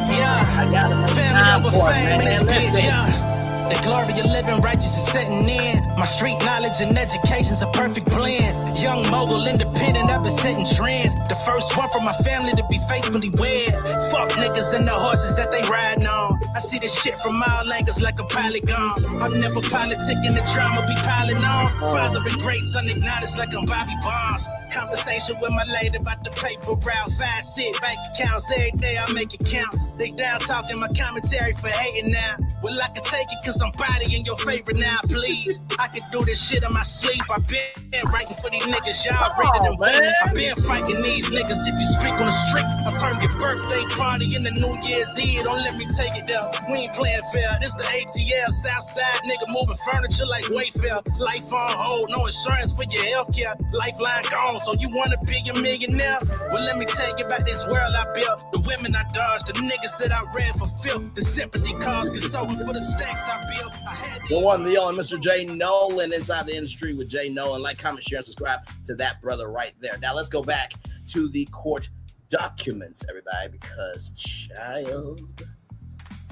Yeah, I got it. family Time over for it, fame, man. Listen. yeah. The glory of living righteous is setting in. My street knowledge and education's a perfect blend. Young mogul, independent, I've been setting trends. The first one from my family to be faithfully wed. Fuck niggas and the horses that they riding on. I see this shit from all angles like a polygon. I'm never politicking, the drama be piling on. Father and great son acknowledged like I'm Bobby Bonds. Conversation with my lady about the paper route. 5-6 bank accounts every day, I make it count. They down talking my commentary for hating now. Well, I can take it cause I'm bodying your favorite now, please. I can do this shit in my sleep. I've been writing for these niggas, y'all reading them women. I've been fighting these niggas. If you speak on the street, I'll turn your birthday party into New Year's Eve. Don't let me take it there. We ain't playing fair. This the ATL, Southside nigga moving furniture like Wayfair. Life on hold, no insurance for your healthcare. Lifeline gone, so you wanna be a millionaire? Well, let me tell you about this world I built. The women I dodged, the niggas that I ran for filth. The sympathy cars consulting for the stacks I built. I had The one, the only Mr. Jay Nolan inside the industry with Jay Nolan. Like, comment, share, and subscribe to that brother right there. Now let's go back to the court documents, everybody, because child,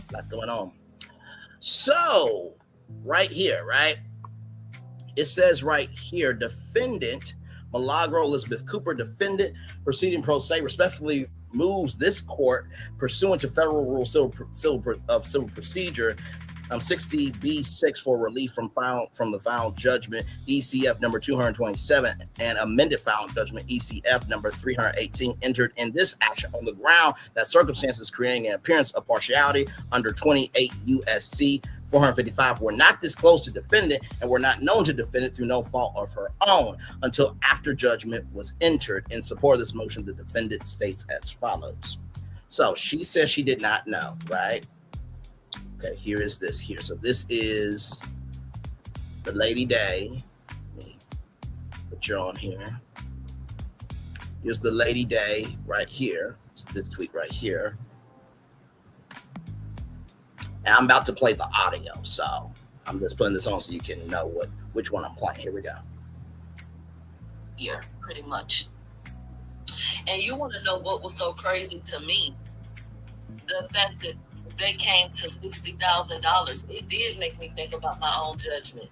a lot going on. So, right here, right? It says right here, defendant Milagro Elizabeth Cooper, defendant proceeding pro se, respectfully moves this court pursuant to federal rule civil procedure 60B6 for relief from the final judgment ECF number 227 and amended final judgment ECF number 318 entered in this action on the ground that circumstances creating an appearance of partiality under 28 USC 455 were not disclosed to defendant and were not known to defendant through no fault of her own until after judgment was entered. In support of this motion, the defendant states as follows. So she says she did not know, right? Okay, here is this here. So this is the Lady Day. Let me put you on here. Here's the Lady Day right here. It's this tweet right here. And I'm about to play the audio, so I'm just putting this on so you can know which one I'm playing. Here we go. Here, pretty much. And you want to know what was so crazy to me? The fact that they came to $60,000. It did make me think about my own judgment.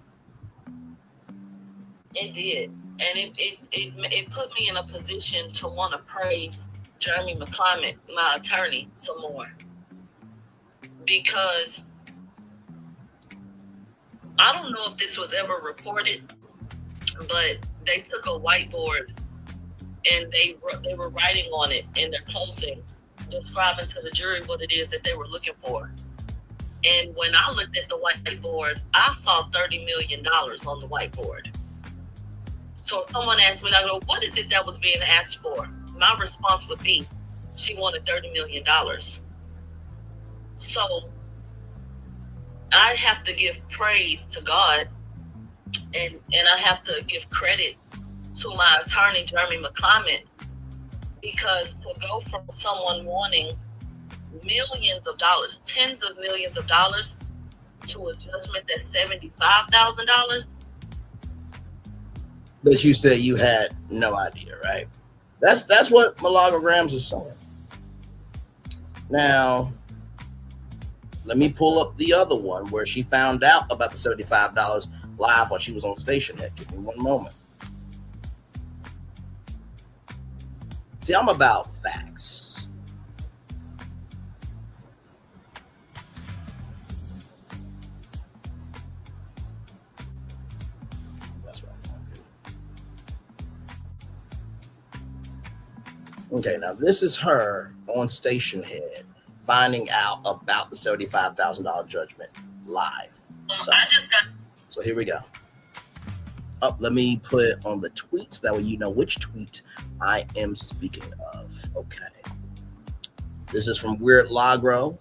It did. And it put me in a position to want to praise Jeremy McClimate, my attorney, some more. Because I don't know if this was ever reported, but they took a whiteboard and they were writing on it in their closing, describing to the jury what it is that they were looking for. And when I looked at the whiteboard, I saw $30 million on the whiteboard. So if someone asked me, I go, what is it that was being asked for? My response would be, she wanted $30 million. So I have to give praise to God and I have to give credit to my attorney, Jeremy McClimate, because to go from someone wanting millions of dollars, tens of millions of dollars, to a judgment that's $75,000. But you said you had no idea, right? That's what Milagro Gramz is saying. Now, let me pull up the other one where she found out about the $75 live while she was on station head. Give me one moment. See, I'm about facts. That's what I'm going to do. Okay, now this is her on station head finding out about the $75,000 judgment live. So here we go. Let me put it on the tweets. That way you know which tweet I am speaking of. Okay. This is from Weird Lagro.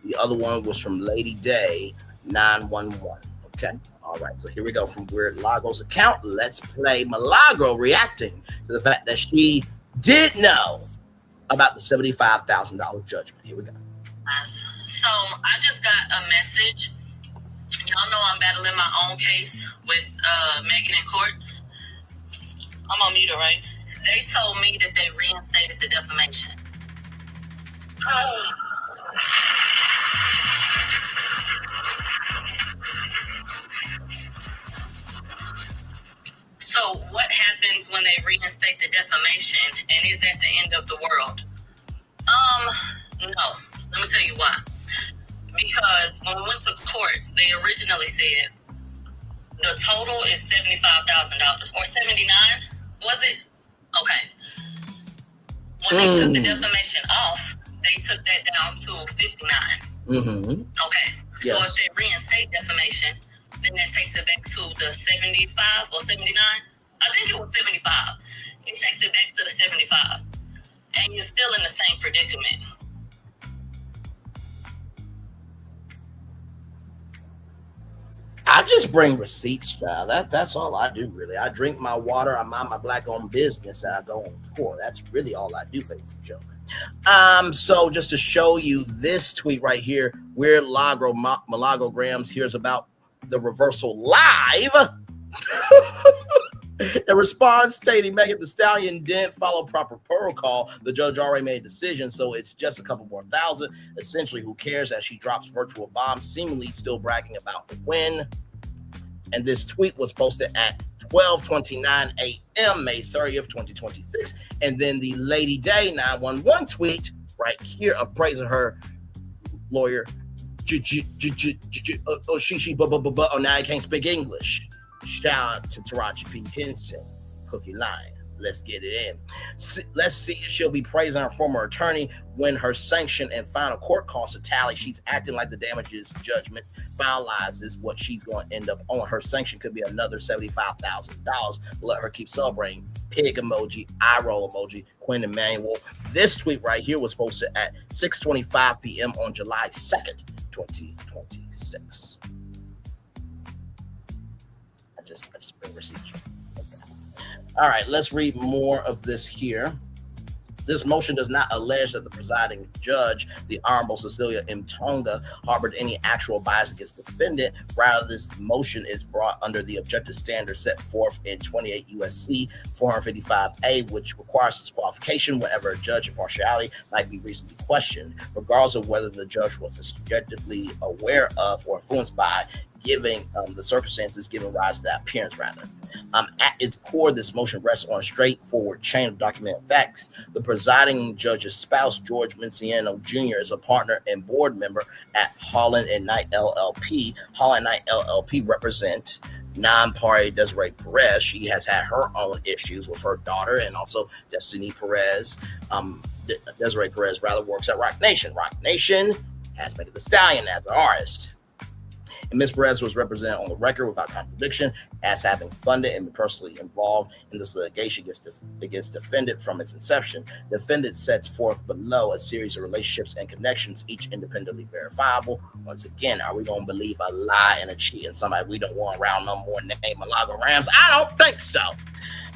The other one was from Lady Day 911. Okay. All right. So here we go from Weird Lagro's account. Let's play Milagro reacting to the fact that she did know about the $75,000 judgment. Here we go. So I just got a message. Y'all know I'm battling my own case with Megan in court. I'm on mute, right? They told me that they reinstated the defamation. So what happens when they reinstate the defamation, and is that the end of the world? No. Let me tell you why. Because when we went to court, they originally said the total is $75,000 or 79. Was it? Okay. When they took the defamation off, they took that down to 59. Mm-hmm. Okay. So Yes. if they reinstate defamation, then that takes it back to the 75 or 79. I think it was 75. It takes it back to the 75. And you're still in the same predicament. I just bring receipts, child. That's all I do, really. I drink my water, I mind my black-owned business, and I go on tour. That's really all I do, ladies and gentlemen. So just to show you this tweet right here, where Milagro Gramz hears about the reversal live. In response, stating Megan Thee Stallion didn't follow proper protocol. The judge already made a decision, so it's just a couple more thousand. Essentially, who cares, as she drops virtual bombs, seemingly still bragging about the win. And this tweet was posted at 12:29 a.m. May 30th, 2026. And then the Lady Day 911 tweet right here of praising her lawyer. Oh, now I can't speak English. Shout out to Taraji P. Henson, Cookie Line. Let's get it in. Let's see if she'll be praising her former attorney when her sanction and final court costs a tally. She's acting like the damages judgment finalizes what she's going to end up on. Her sanction could be another $75,000. Let her keep celebrating. Pig emoji, eye roll emoji, Quinn Emanuel. This tweet right here was posted at 6:25 p.m. on July 2nd, 2026. I just bring receipts. All right, let's read more of this here. This motion does not allege that the presiding judge, the Honorable Cecilia M. Tonga, harbored any actual bias against the defendant. Rather, this motion is brought under the objective standard set forth in 28 U.S.C. 455A, which requires disqualification whenever a judge's impartiality might be reasonably questioned, regardless of whether the judge was subjectively aware of or influenced by giving the circumstances giving rise to that appearance, rather. At its core, this motion rests on a straightforward chain of documented facts. The presiding judge's spouse, George Menciano Jr., is a partner and board member at Holland and Knight LLP. Holland and Knight LLP represent non-party Desiree Perez. She has had her own issues with her daughter and also Destiny Perez. Desiree Perez rather works at Rock Nation. Rock Nation has Megan Thee Stallion as an artist. And Ms. Perez was represented on the record without contradiction as having funded and been personally involved in this litigation against defendant from its inception. The defendant sets forth below a series of relationships and connections, each independently verifiable. Once again, are we going to believe a lie and a cheat and somebody we don't want around no more named Milagro Gramz? I don't think so.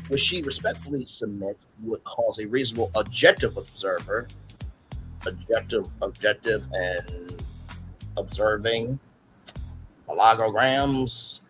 Which she respectfully submits would cause a reasonable objective observer, objective and observing Milagro Gramz,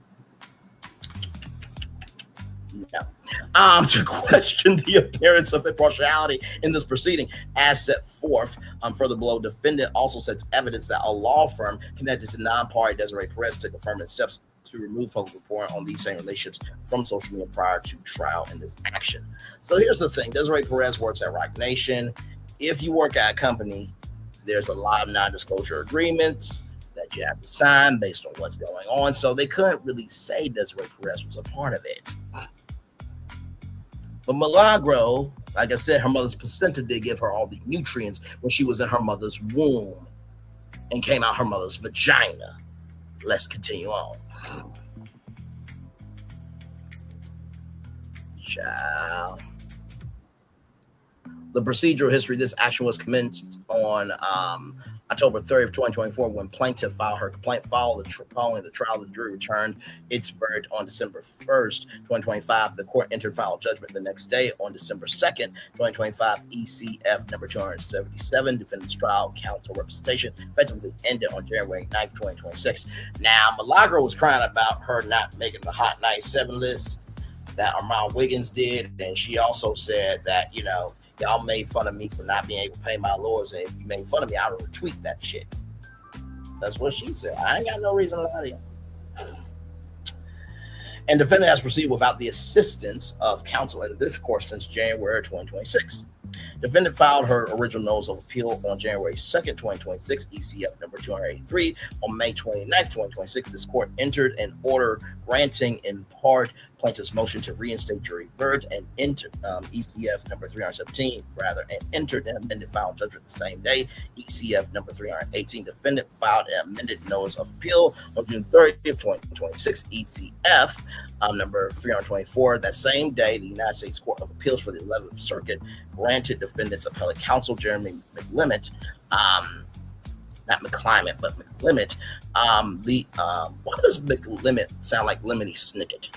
to question the appearance of impartiality in this proceeding as set forth further below. Defendant also sets evidence that a law firm connected to non-party Desiree Perez took affirmative steps to remove public reporting on these same relationships from social media prior to trial in this action. So here's the thing. Desiree Perez works at Rock Nation. If you work at a company, there's a lot of non-disclosure agreements that you have to sign based on what's going on. So they couldn't really say Desiree Perez was a part of it. But Milagro, like I said, her mother's placenta did give her all the nutrients when she was in her mother's womb and came out her mother's vagina. Let's continue on. Child. The procedural history, this action was commenced on October 30th, 2024, when plaintiff filed her complaint. Following the trial, the jury returned its verdict on December 1st, 2025. The court entered final judgment the next day on December 2nd, 2025. ECF number 277, defendant's trial counsel representation, effectively ended on January 9th, 2026. Now, Milagro was crying about her not making the Hot 97 list that Armand Wiggins did, and she also said that, Y'all made fun of me for not being able to pay my lawyers, and if you made fun of me, I would retweet that shit. That's what she said. I ain't got no reason to lie to you. And defendant has proceeded without the assistance of counsel in this court since January 2026. Defendant filed her original notice of appeal on January 2nd, 2026, ECF number 283. On May 29th, 2026, this court entered an order granting in part plaintiff's motion to reinstate jury verdict and entered ECF number 317, and entered an amended final judgment the same day. ECF number 318, defendant filed an amended notice of appeal on June 30th, 2026, ECF number 324. That same day, the United States Court of Appeals for the 11th Circuit granted defendant's appellate counsel, Jeremy McLimit, not McClimate, but McLimit. Why does McLimit sound like Lemony Snicket?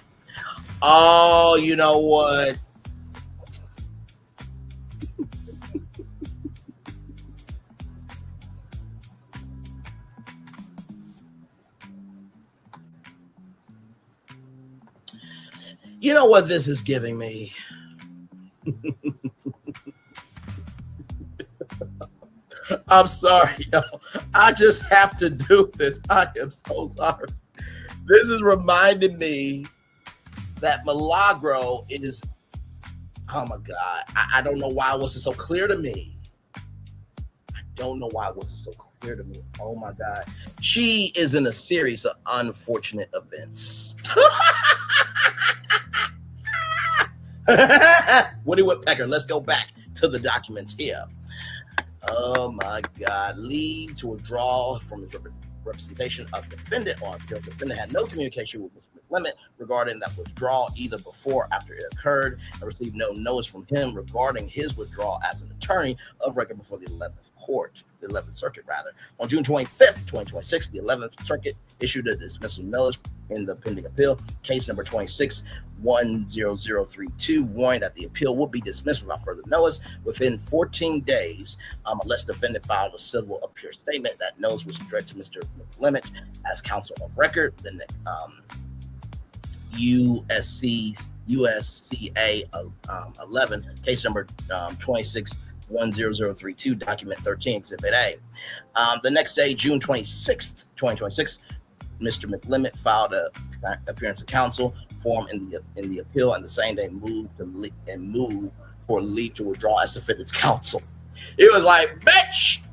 Oh, you know what? You know what this is giving me? I'm sorry, yo. I just have to do this. I am so sorry. This is reminding me that Milagro is, oh my God. I don't know why it wasn't so clear to me. I don't know why it wasn't so clear to me. Oh my God. She is in a series of unfortunate events. Woody Woodpecker, let's go back to the documents here. Oh my God. Lead to withdraw from his representation of defendant on appeal. Defendant had no communication with Mr. McLimit regarding that withdrawal either before or after it occurred, and received no notice from him regarding his withdrawal as an attorney of record before the 11th Circuit. On June 25th, 2026, the 11th Circuit issued a dismissal notice in the pending appeal, case number 26-10032, warning that the appeal would be dismissed without further notice within 14 days, unless defendant filed a civil appeal statement. That notice was addressed to Mr. McLimit as counsel of record. The USCA 11, case number 26-10032, document 13, exhibit A. The next day, June 26th, 2026, Mr. McLimit filed a appearance of counsel form in the appeal, and the same day moved for leave to withdraw as defendant's counsel. It was like, bitch,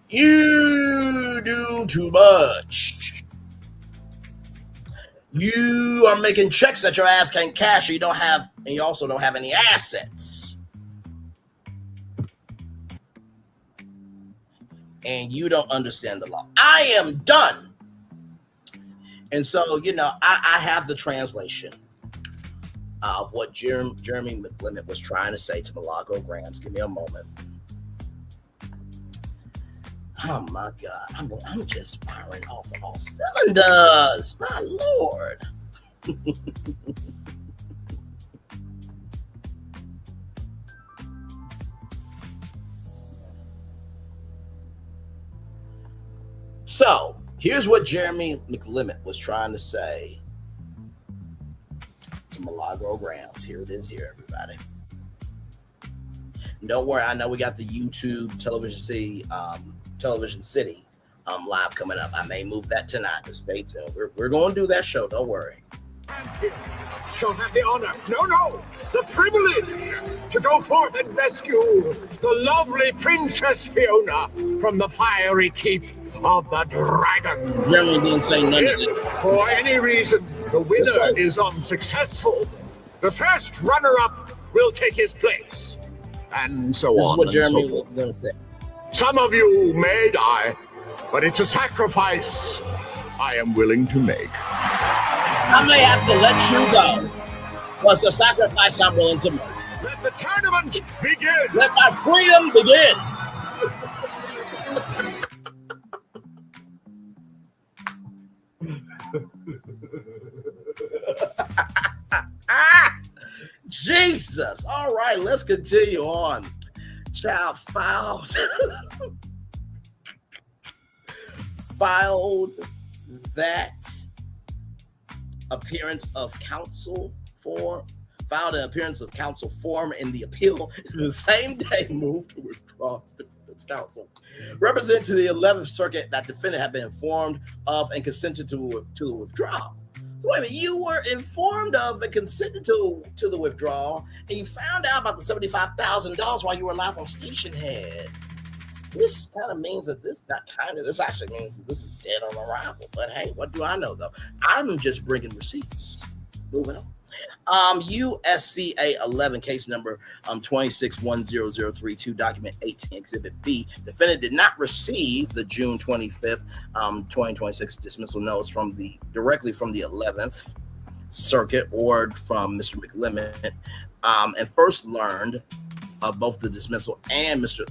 you do too much. You are making checks that your ass can't cash. You also don't have any assets. And you don't understand the law. I am done. And so, I have the translation of what Jeremy McLimit was trying to say to Milagro Gramz. Give me a moment. Oh my God, I'm just firing off of all cylinders. My Lord. So, here's what Jeremy McLimit was trying to say to Milagro Gramz. Here it is here, everybody. And don't worry, I know we got the YouTube Television City live coming up. I may move that tonight, but stay tuned. We're going to do that show, don't worry. Shall have the honor, no, the privilege to go forth and rescue the lovely Princess Fiona from the fiery keep of the dragon. Jeremy didn't say none of it. For any reason the winner is unsuccessful, the first runner-up will take his place, and so This on is what and Jeremy so was forth. going to say. Some of you may die, but it's a sacrifice I am willing to make. I may have to let you go, but it's a sacrifice I'm willing to make. Let the tournament begin. Let my freedom begin. Jesus. All right, let's continue on. Child filed that appearance of counsel form filed an appearance of counsel form in the appeal. The same day, moved to withdraw defendant's counsel. Representing to the 11th Circuit that defendant had been informed of and consented to the withdrawal. So wait a minute, you were informed of and consented to the withdrawal, and you found out about the $75,000 while you were live on station head. This kind of means that this actually means that this is dead on arrival. But hey, what do I know though? I'm just bringing receipts. Moving on. USCA 11 case number 26-10032, document 18, exhibit B. Defendant did not receive the June 25th, 2026 dismissal notice directly from the 11th Circuit or from Mr. McLemmon, and first learned of both the dismissal and Mr.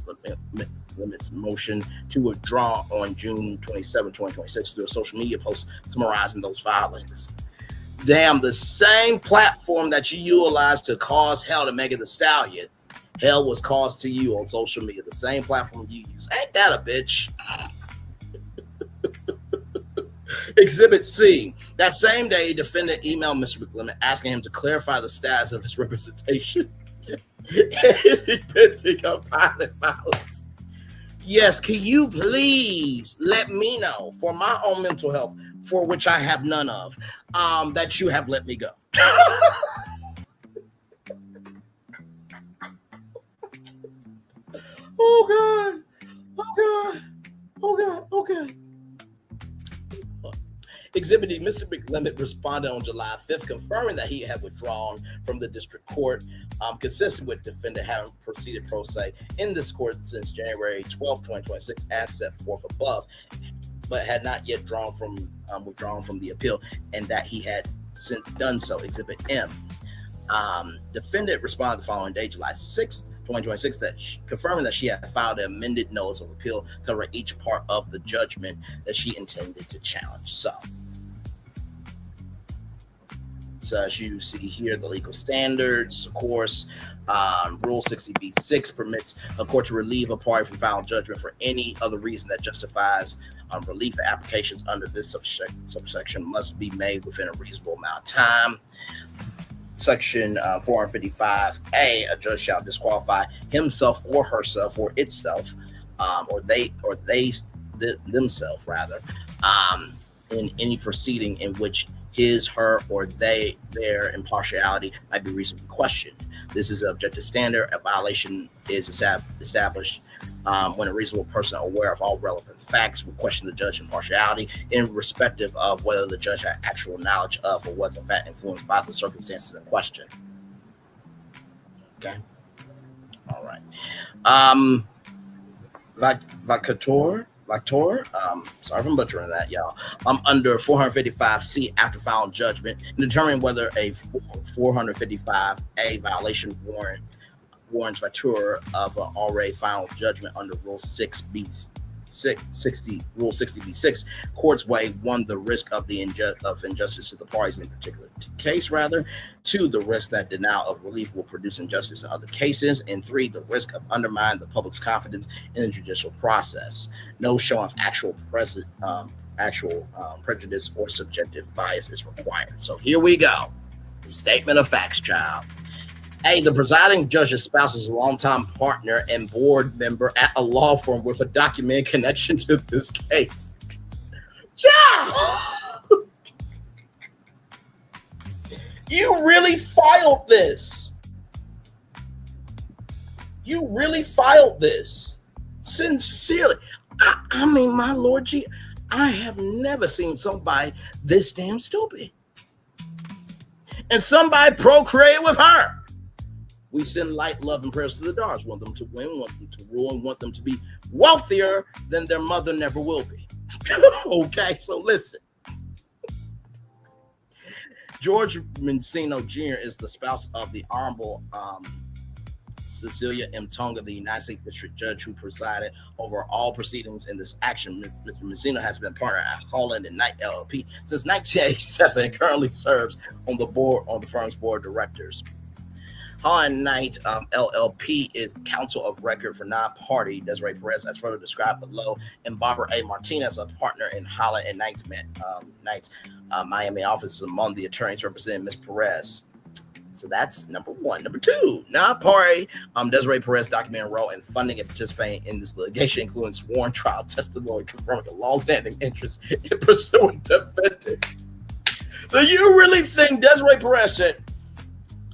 McLemmon's motion to withdraw on June 27, 2026 through a social media post summarizing those filings. Damn, the same platform that you utilized to cause hell to Megan Thee Stallion, hell was caused to you on social media. The same platform you use. Ain't that a bitch? Exhibit C. That same day, defendant emailed Mr. McLemmon asking him to clarify the status of his representation. Pending a pilot filings. Yes, can you please let me know, for my own mental health, for which I have none of, that you have let me go. Oh God. Okay. Exhibit D, Mr. McLemmon responded on July 5th, confirming that he had withdrawn from the district court, consistent with defendant having proceeded pro se in this court since January 12, 2026, as set forth above, but had not yet withdrawn from the appeal, and that he had since done so. Exhibit M. Defendant responded the following day, July 6th, 2026, confirming that she had filed an amended notice of appeal covering each part of the judgment that she intended to challenge. So as you see here, the legal standards, of course, Rule 60b-6 permits a court to relieve a party from final judgment for any other reason that justifies relief. Applications under this subsection must be made within a reasonable amount of time. Section 455A, a judge shall disqualify himself or herself or itself, or themselves rather, in any proceeding in which his, her, or their impartiality might be reasonably questioned. This is an objective standard. A violation is established when a reasonable person aware of all relevant facts will question the judge's impartiality, irrespective of whether the judge had actual knowledge of or was in fact influenced by the circumstances in question. Okay. All right. Lactor, sorry if I'm butchering that, y'all. Under 455C, after final judgment, in determining whether a 455A violation warrants vacatur of an already final judgment under Rule 60b-6, courts weigh 1, the risk of injustice to the parties in a particular case, two, the risk that denial of relief will produce injustice in other cases, and 3, the risk of undermining the public's confidence in the judicial process. No showing of actual prejudice or subjective bias is required. So here we go. The statement of facts, child. A, the presiding judge's spouse is a longtime partner and board member at a law firm with a documented connection to this case. Child! You really filed this. You really filed this. Sincerely. I mean, my Lord, I have never seen somebody this damn stupid. And somebody procreate with her. We send light, love, and prayers to the Doras. Want them to win, want them to rule, and want them to be wealthier than their mother never will be. Okay, so listen. George Mencino Jr. is the spouse of the Honorable Cecilia M. Tonga, the United States District Judge who presided over all proceedings in this action. Mr. Mencino has been a partner at Holland and Knight LLP since 1987 and currently serves on the firm's board of directors. Holland Knight LLP is counsel of record for non-party Desiree Perez, as further described below, and Barbara A. Martinez, a partner in Holland and Knight's Miami office, among the attorneys representing Ms. Perez. So that's number one. Number two, Party, Desiree Perez documented role in funding and participating in this litigation, including sworn trial testimony confirming a long-standing interest in pursuing defendant. So you really think Desiree Perez said,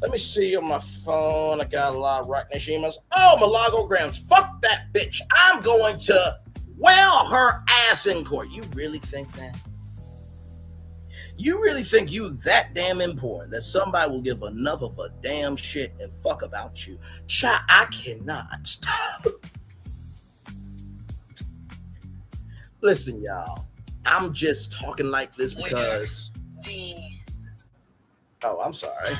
let me see on my phone, I got a lot of Rock Nation emails. Oh, Milagro Gramz, fuck that bitch. I'm going to wail her ass in court. You really think that? You really think you that damn important that somebody will give enough of a damn shit and fuck about you? Child, I cannot stop. Listen, y'all, I'm just talking like this because... Oh, I'm sorry.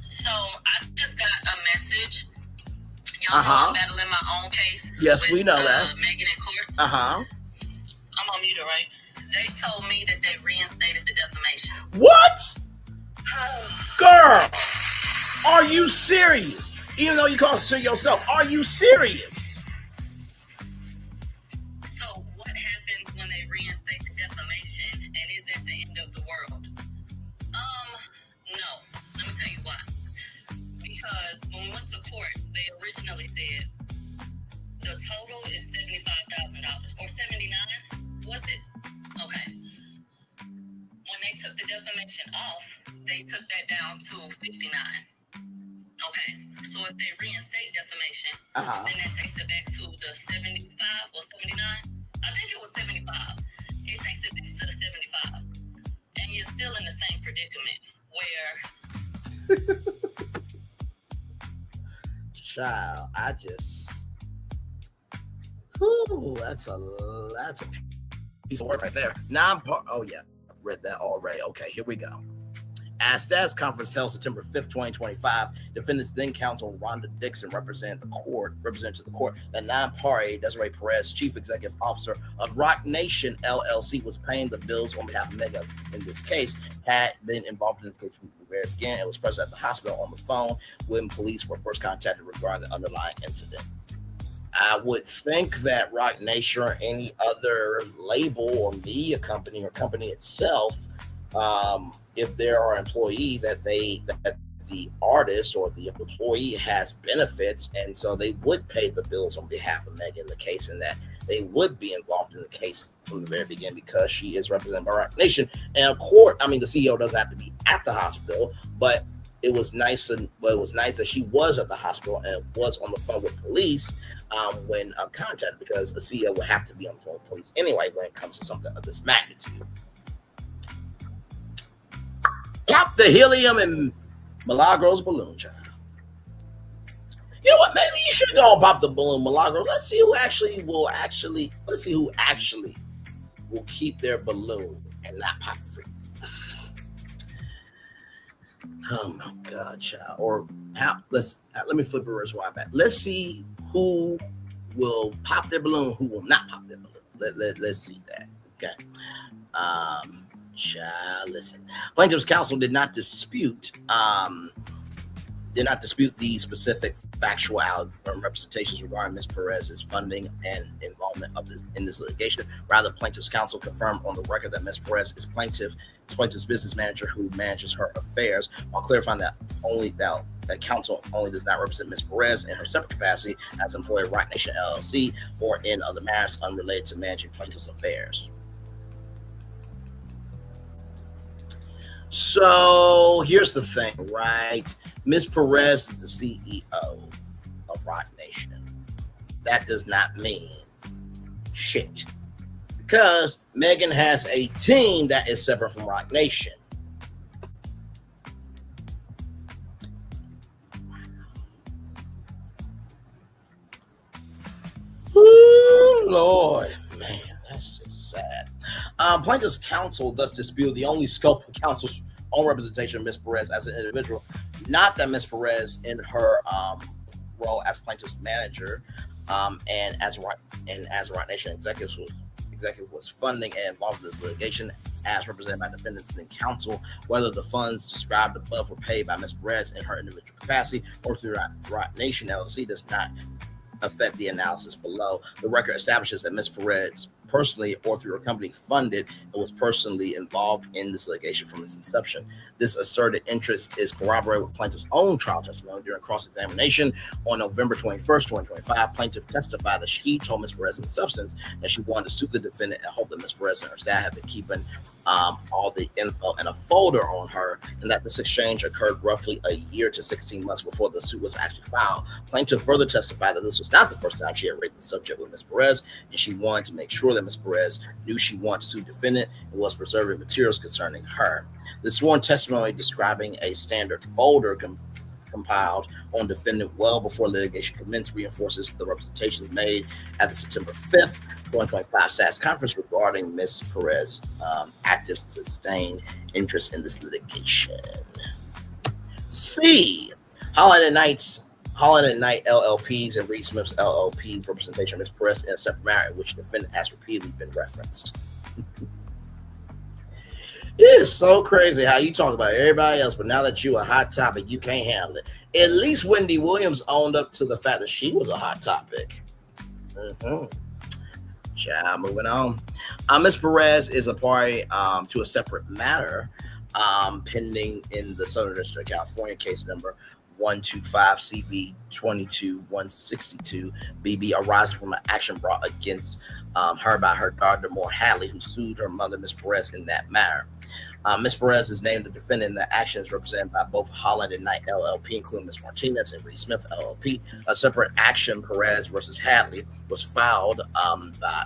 So I just got a message. Y'all know I'm battling my own case. Yes, we know that. Megan in court. Uh-huh. I'm on mute, right? They told me that they reinstated the defamation. What? Girl, are you serious? Even though you consider yourself, are you serious? So what happens when they reinstate the defamation, and is that the end of the world? No. Let me tell you why. Because when we went to court, they originally said the total is $75,000 or $79,000, was it? Okay. When they took the defamation off, they took that down to $59,000. Okay. So if they reinstate defamation, then that takes it back to the 75 or 79. I think it was 75. It takes it back to the 75. And you're still in the same predicament where Child, I just ooh, that's a piece of work right there. Oh yeah, I read that already. Okay, here we go. At status conference held September 5th, 2025, defendants then counsel Rhonda Dixon represented to the court that non-party Desiree Perez, chief executive officer of Rock Nation LLC, was paying the bills on behalf of Mega in this case, had been involved in this case from the very beginning, and was present at the hospital on the phone when police were first contacted regarding the underlying incident. I would think that Rock Nation or any other label or media company or company itself, if there are employee that the artist or the employee has benefits, and so they would pay the bills on behalf of Megan in the case, and that they would be involved in the case from the very beginning because she is represented by Rock Nation. And of course, I mean, the CEO doesn't have to be at the hospital, but it was nice that she was at the hospital and was on the phone with police when contacted, because the CEO would have to be on the phone with police anyway when it comes to something of this magnitude. Pop the helium in Milagro's balloon, child. You know what? Maybe you should go and pop the balloon, Milagro. Let's see who actually will keep their balloon and not pop it free. Oh my God, child. Or how? Let me flip it reverse wide back. Let's see who will pop their balloon, who will not pop their balloon. Let's see that. Okay. Child, listen. Plaintiff's counsel did not dispute the specific factual representations regarding Ms. Perez's funding and involvement in this litigation. Rather, plaintiff's counsel confirmed on the record that Ms. Perez is plaintiff's business manager who manages her affairs, while clarifying that counsel only does not represent Ms. Perez in her separate capacity as employee of Rock Nation LLC or in other matters unrelated to managing plaintiff's affairs. So here's the thing, right? Ms. Perez is the CEO of Rock Nation. That does not mean shit, because Megan has a team that is separate from Rock Nation. Ooh, Lord, man, that's just sad. Plaintiff's counsel thus disputed the only scope of counsel's own representation of Ms. Perez as an individual, not that Ms. Perez in her role as plaintiff's manager and as Rock Nation executive was funding and involved in this litigation as represented by defendants and counsel. Whether the funds described above were paid by Ms. Perez in her individual capacity or through Rock Nation LLC does not affect the analysis below. The record establishes that Ms. Perez personally or through her company funded and was personally involved in this litigation from its inception. This asserted interest is corroborated with plaintiff's own trial testimony during cross-examination on November 21st, 2025. Plaintiff testified that she told Ms. Perez in substance that she wanted to sue the defendant and hope that Ms. Perez and her staff have been keeping all the info in a folder on her, and that this exchange occurred roughly a year to 16 months before the suit was actually filed. Plaintiff further testified that this was not the first time she had raised the subject with Ms. Perez, and she wanted to make sure that Ms. Perez knew she wanted to sue the defendant and was preserving materials concerning her. The sworn testimony describing a standard folder compiled on defendant well before litigation commenced reinforces the representations made at the September 5th, 2025 status conference regarding Ms. Perez's active sustained interest in this litigation. C. Holland & Knight LLPs and Reed Smith's LLP representation of Ms. Perez in a separate matter in which the defendant has repeatedly been referenced. It is so crazy how you talk about everybody else, but now that you a hot topic, you can't handle it. At least Wendy Williams owned up to the fact that she was a hot topic. Child, moving on. Ms. Perez is a party to a separate matter pending in the Southern District of California, case number 125 CV 22162 BB, arising from an action brought against her by her daughter, Demore Hadley, who sued her mother, Ms. Perez, in that matter. Ms. Perez is named the defendant in the action is represented by both Holland & Knight LLP, including Ms. Martinez and Reed Smith LLP. A separate action, Perez versus Hadley, was filed by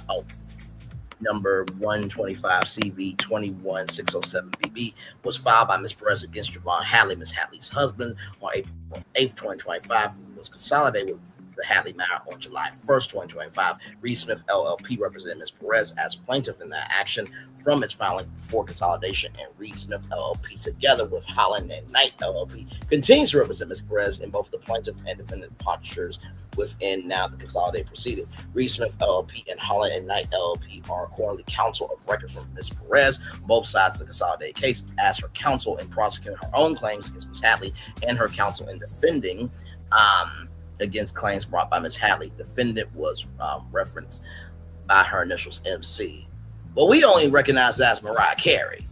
number 125 CV 21607 BB, was filed by Ms. Perez against Javon Hadley, Ms. Hadley's husband, on April 8th, 2025. Was consolidated with the Hadley matter on July 1st, 2025. Reed Smith LLP represented Ms. Perez as plaintiff in that action from its filing before consolidation, and Reed Smith LLP, together with Holland & Knight LLP, continues to represent Ms. Perez in both the plaintiff and defendant postures within now the consolidated proceeding. Reed Smith LLP and Holland & Knight LLP are accordingly counsel of record from Ms. Perez, both sides of the consolidated case, as her counsel in prosecuting her own claims against Ms. Hadley and her counsel in defending against claims brought by Ms. Hadley. Defendant was referenced by her initials MC. Well, we only recognize that as Mariah Carey.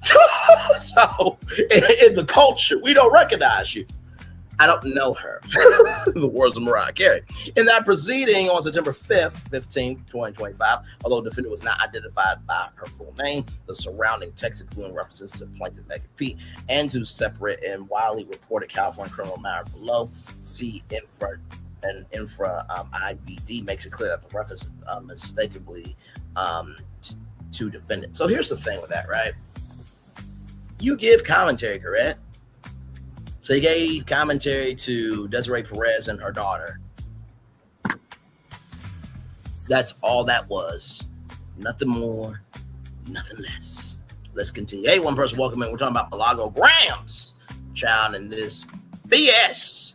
So in the culture, we don't recognize you. I don't know her. The words of Mariah Carey. In that proceeding on September 5th, 15th, 2025, although the defendant was not identified by her full name, the surrounding text including references to plaintiff Megan P. and to separate and widely reported California criminal matter below, see infra IVD makes it clear that the reference mistakenly to defendant. So here's the thing with that, right? You give commentary, correct? So he gave commentary to Desiree Perez and her daughter. That's all that was. Nothing more, nothing less. Let's continue. Hey, one person, welcome in. We're talking about Milagro Gramz, child, and this BS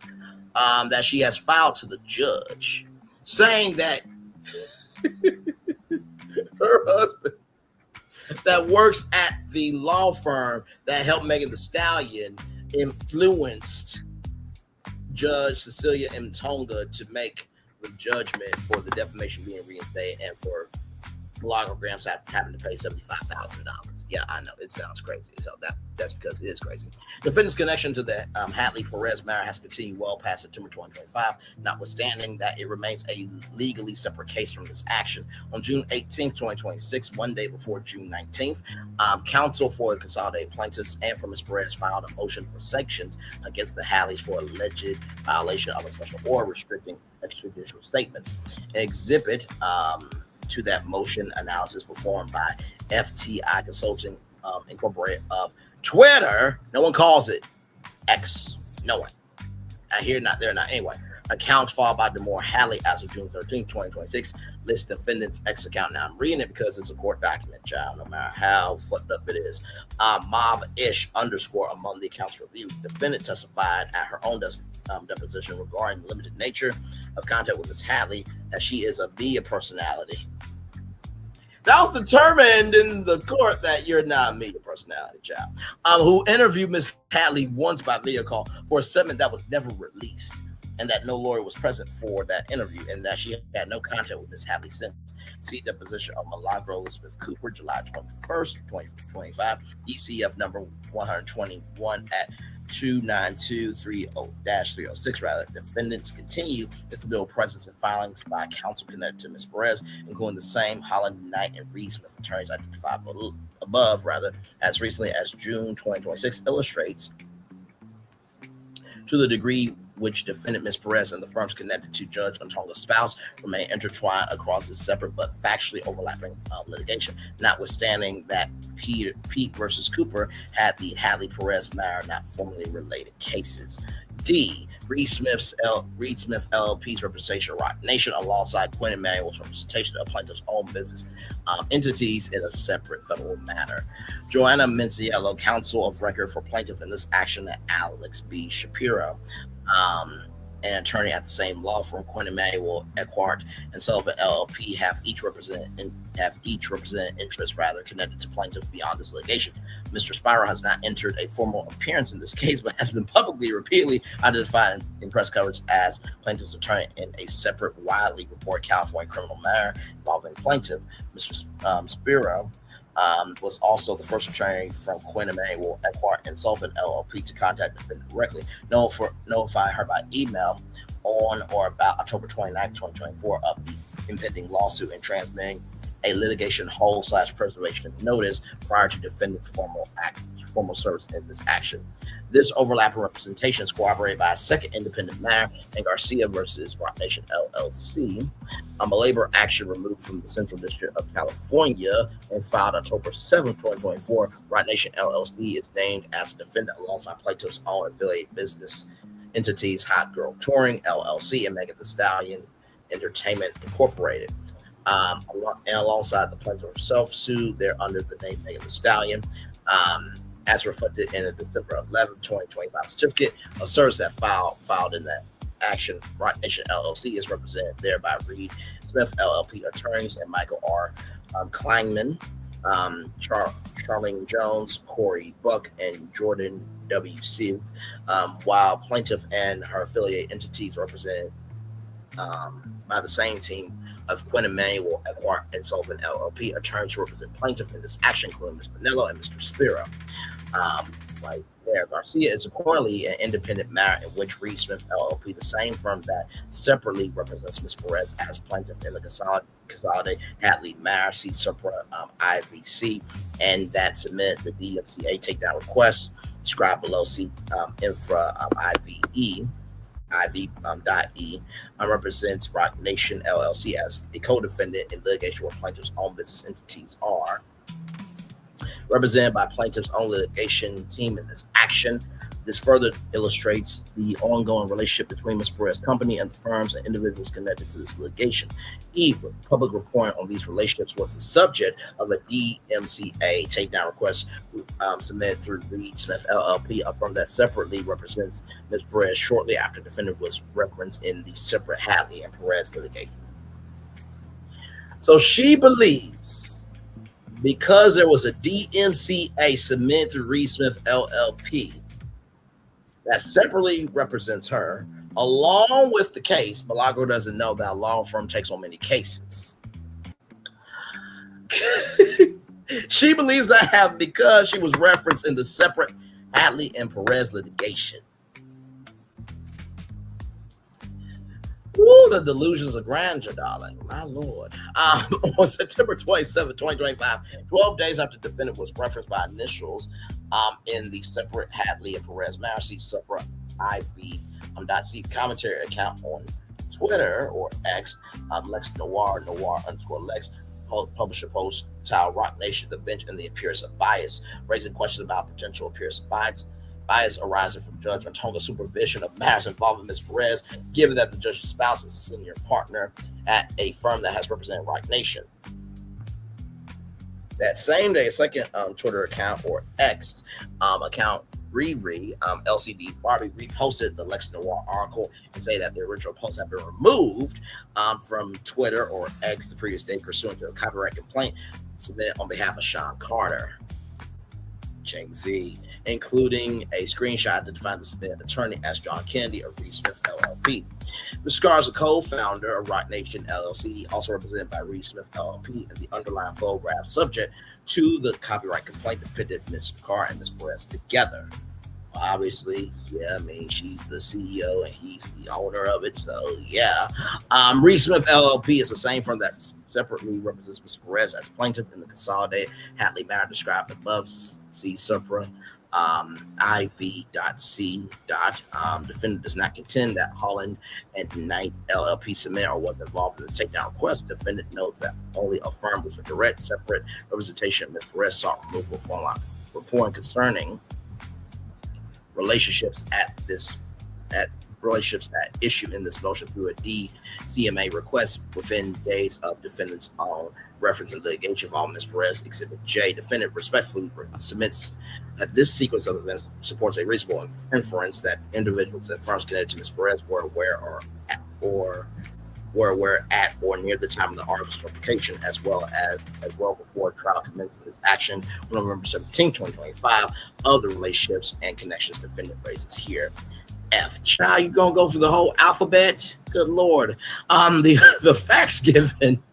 that she has filed to the judge, saying that her husband that works at the law firm that helped Megan Thee Stallion influenced Judge Cecilia M. Tonga to make the judgment for the defamation being reinstated and for Milagro Gramz having to pay $75,000. Yeah, I know, it sounds crazy. So that's because it is crazy. Defendant's connection to the Hadley Perez matter has continued well past September 2025, notwithstanding that it remains a legally separate case from this action. On June 18th, 2026, one day before June 19th, counsel for the consolidated plaintiffs and for Ms. Perez filed a motion for sanctions against the Hadleys for alleged violation of a special order restricting extrajudicial statements. An exhibit to that motion analysis performed by FTI Consulting Incorporated of Twitter. No one calls it X. No one. I hear not. They're not. Anyway, accounts filed by Demore Hadley as of June 13, 2026 list defendant's X account. Now I'm reading it because it's a court document, child, no matter how fucked up it is. Mob-ish underscore among the accounts reviewed. Defendant testified at her own deposition regarding the limited nature of contact with Ms. Hadley, that she is a media personality. That was determined in the court that you're not a media personality, child, who interviewed Ms. Hadley once by video call for a segment that was never released. and that no lawyer was present for that interview, and that she had no contact with Ms. Hadley since. See deposition of Milagro Elizabeth Cooper, July 21st, 2025, ECF number 121 at 29230-306 rather. Defendants continue with no presence and filings by counsel connected to Ms. Perez, including the same Holland, Knight, and Reed Smith attorneys identified above, rather, as recently as June 2026, illustrates to the degree which defendant Ms. Perez and the firms connected to Judge Antonga's spouse remain intertwined across this separate but factually overlapping litigation, notwithstanding that Pete versus Cooper had the Hadley Perez matter not formally related cases. D. Reed Smith LLP's representation of Rock Nation alongside Quinn Emanuel's representation of plaintiff's own business entities in a separate federal matter. Joanna Menciello, counsel of record for plaintiff in this action, and Alex B. Shapiro, an attorney at the same law firm, Quinn Emanuel, Eckhart, and Sullivan LLP, have each represented interests connected to plaintiff beyond this litigation. Mr. Spiro has not entered a formal appearance in this case, but has been publicly repeatedly identified in press coverage as plaintiff's attorney in a separate, widely reported California criminal matter involving plaintiff. Mr. Spiro was also the first attorney from Quinn Emanuel, Eckhart, and Sullivan LLP to contact the defendant directly, notify her by email on or about October 29, 2024 of the impending lawsuit and transmitting a litigation hold/preservation notice prior to defendant's formal service in this action. This overlapping representation is corroborated by a second independent matter in Garcia versus Rock Nation LLC, a labor action removed from the Central District of California and filed October 7, 2024. Rock Nation LLC is named as a defendant alongside plaintiff's own affiliate business entities, Hot Girl Touring LLC and Megan Thee Stallion Entertainment Incorporated. And alongside the plaintiff herself sued, they're under the name Megan Thee Stallion, as reflected in a December 11, 2025 certificate of service that filed in that action. Rock Nation LLC is represented there by Reed Smith LLP attorneys and Michael R. Kleinman, Charlene Jones, Corey Buck, and Jordan W. Sieve, while plaintiff and her affiliate entities represented by the same team of Quinn Emanuel, Eckhart, and Sullivan LLP attorneys who represent plaintiff in this action, including Ms. Manello and Mr. Spiro. Right there, Garcia is accordingly an independent matter in which Reed Smith LLP, the same firm that separately represents Ms. Perez as plaintiff in the Casade Hadley matter, see separate IVC, and that submit the DMCA takedown request described below, see infra IVE. IV.E represents Rock Nation LLC as a co-defendant in litigation where plaintiff's own business entities are represented by plaintiff's own litigation team in this action. This further illustrates the ongoing relationship between Ms. Perez's company and the firms and individuals connected to this litigation. Public reporting on these relationships was the subject of a DMCA takedown request submitted through Reed Smith LLP, a firm that separately represents Ms. Perez shortly after the defendant was referenced in the separate Hadley and Perez litigation. So she believes because there was a DMCA submitted through Reed Smith LLP that separately represents her, along with the case. Milagro doesn't know that a law firm takes on many cases. She believes that because she was referenced in the separate Hadley and Perez litigation. Ooh, the delusions of grandeur, darling. My Lord. On September 27, 2025, 12 days after the defendant was referenced by initials in the separate Hadley and Perez matter, see separate IV.C commentary account on Twitter or X, Lex Noir _ Lex, published a post titled Rock Nation, the bench and the appearance of bias, raising questions about potential appearance of bias arising from Judge Antonga's supervision of matters involving Ms. Perez, given that the judge's spouse is a senior partner at a firm that has represented Rock Nation. That same day, a second Twitter account or X account, Riri LCD Barbie, reposted the Lex Noir article and say that the original post had been removed from Twitter or X the previous day pursuant to a copyright complaint submitted on behalf of Sean Carter. Tingz including a screenshot that defined the attorney as John Kennedy of Reed Smith LLP. Mr. Carr is a co-founder of Rock Nation LLC, also represented by Reed Smith LLP, and the underlying photograph subject to the copyright complaint that pitted Mr. Carr and Ms. Perez together. Obviously, yeah, I mean, she's the CEO and he's the owner of it, so yeah. Reed Smith LLP is the same firm that separately represents Ms. Perez as plaintiff in the consolidated Hatley matter described above. See Supra IV.C. Defendant does not contend that Holland and Knight LLP submit or was involved in this takedown request. Defendant notes that only a firm with a direct separate representation of Ms. Perez sought removal from online reporting concerning relationships at issue in this motion through a DCMA request within days of defendant's own reference and litigation involving Ms. Perez. Exhibit J. Defendant respectfully submits that this sequence of events supports a reasonable inference that individuals and firms connected to Ms. Perez were aware at or near the time of the article's publication, as well before trial commenced this action on November 17, 2025, of the relationships and connections defendant raises here. F. Child, you gonna go through the whole alphabet? Good Lord. The facts given,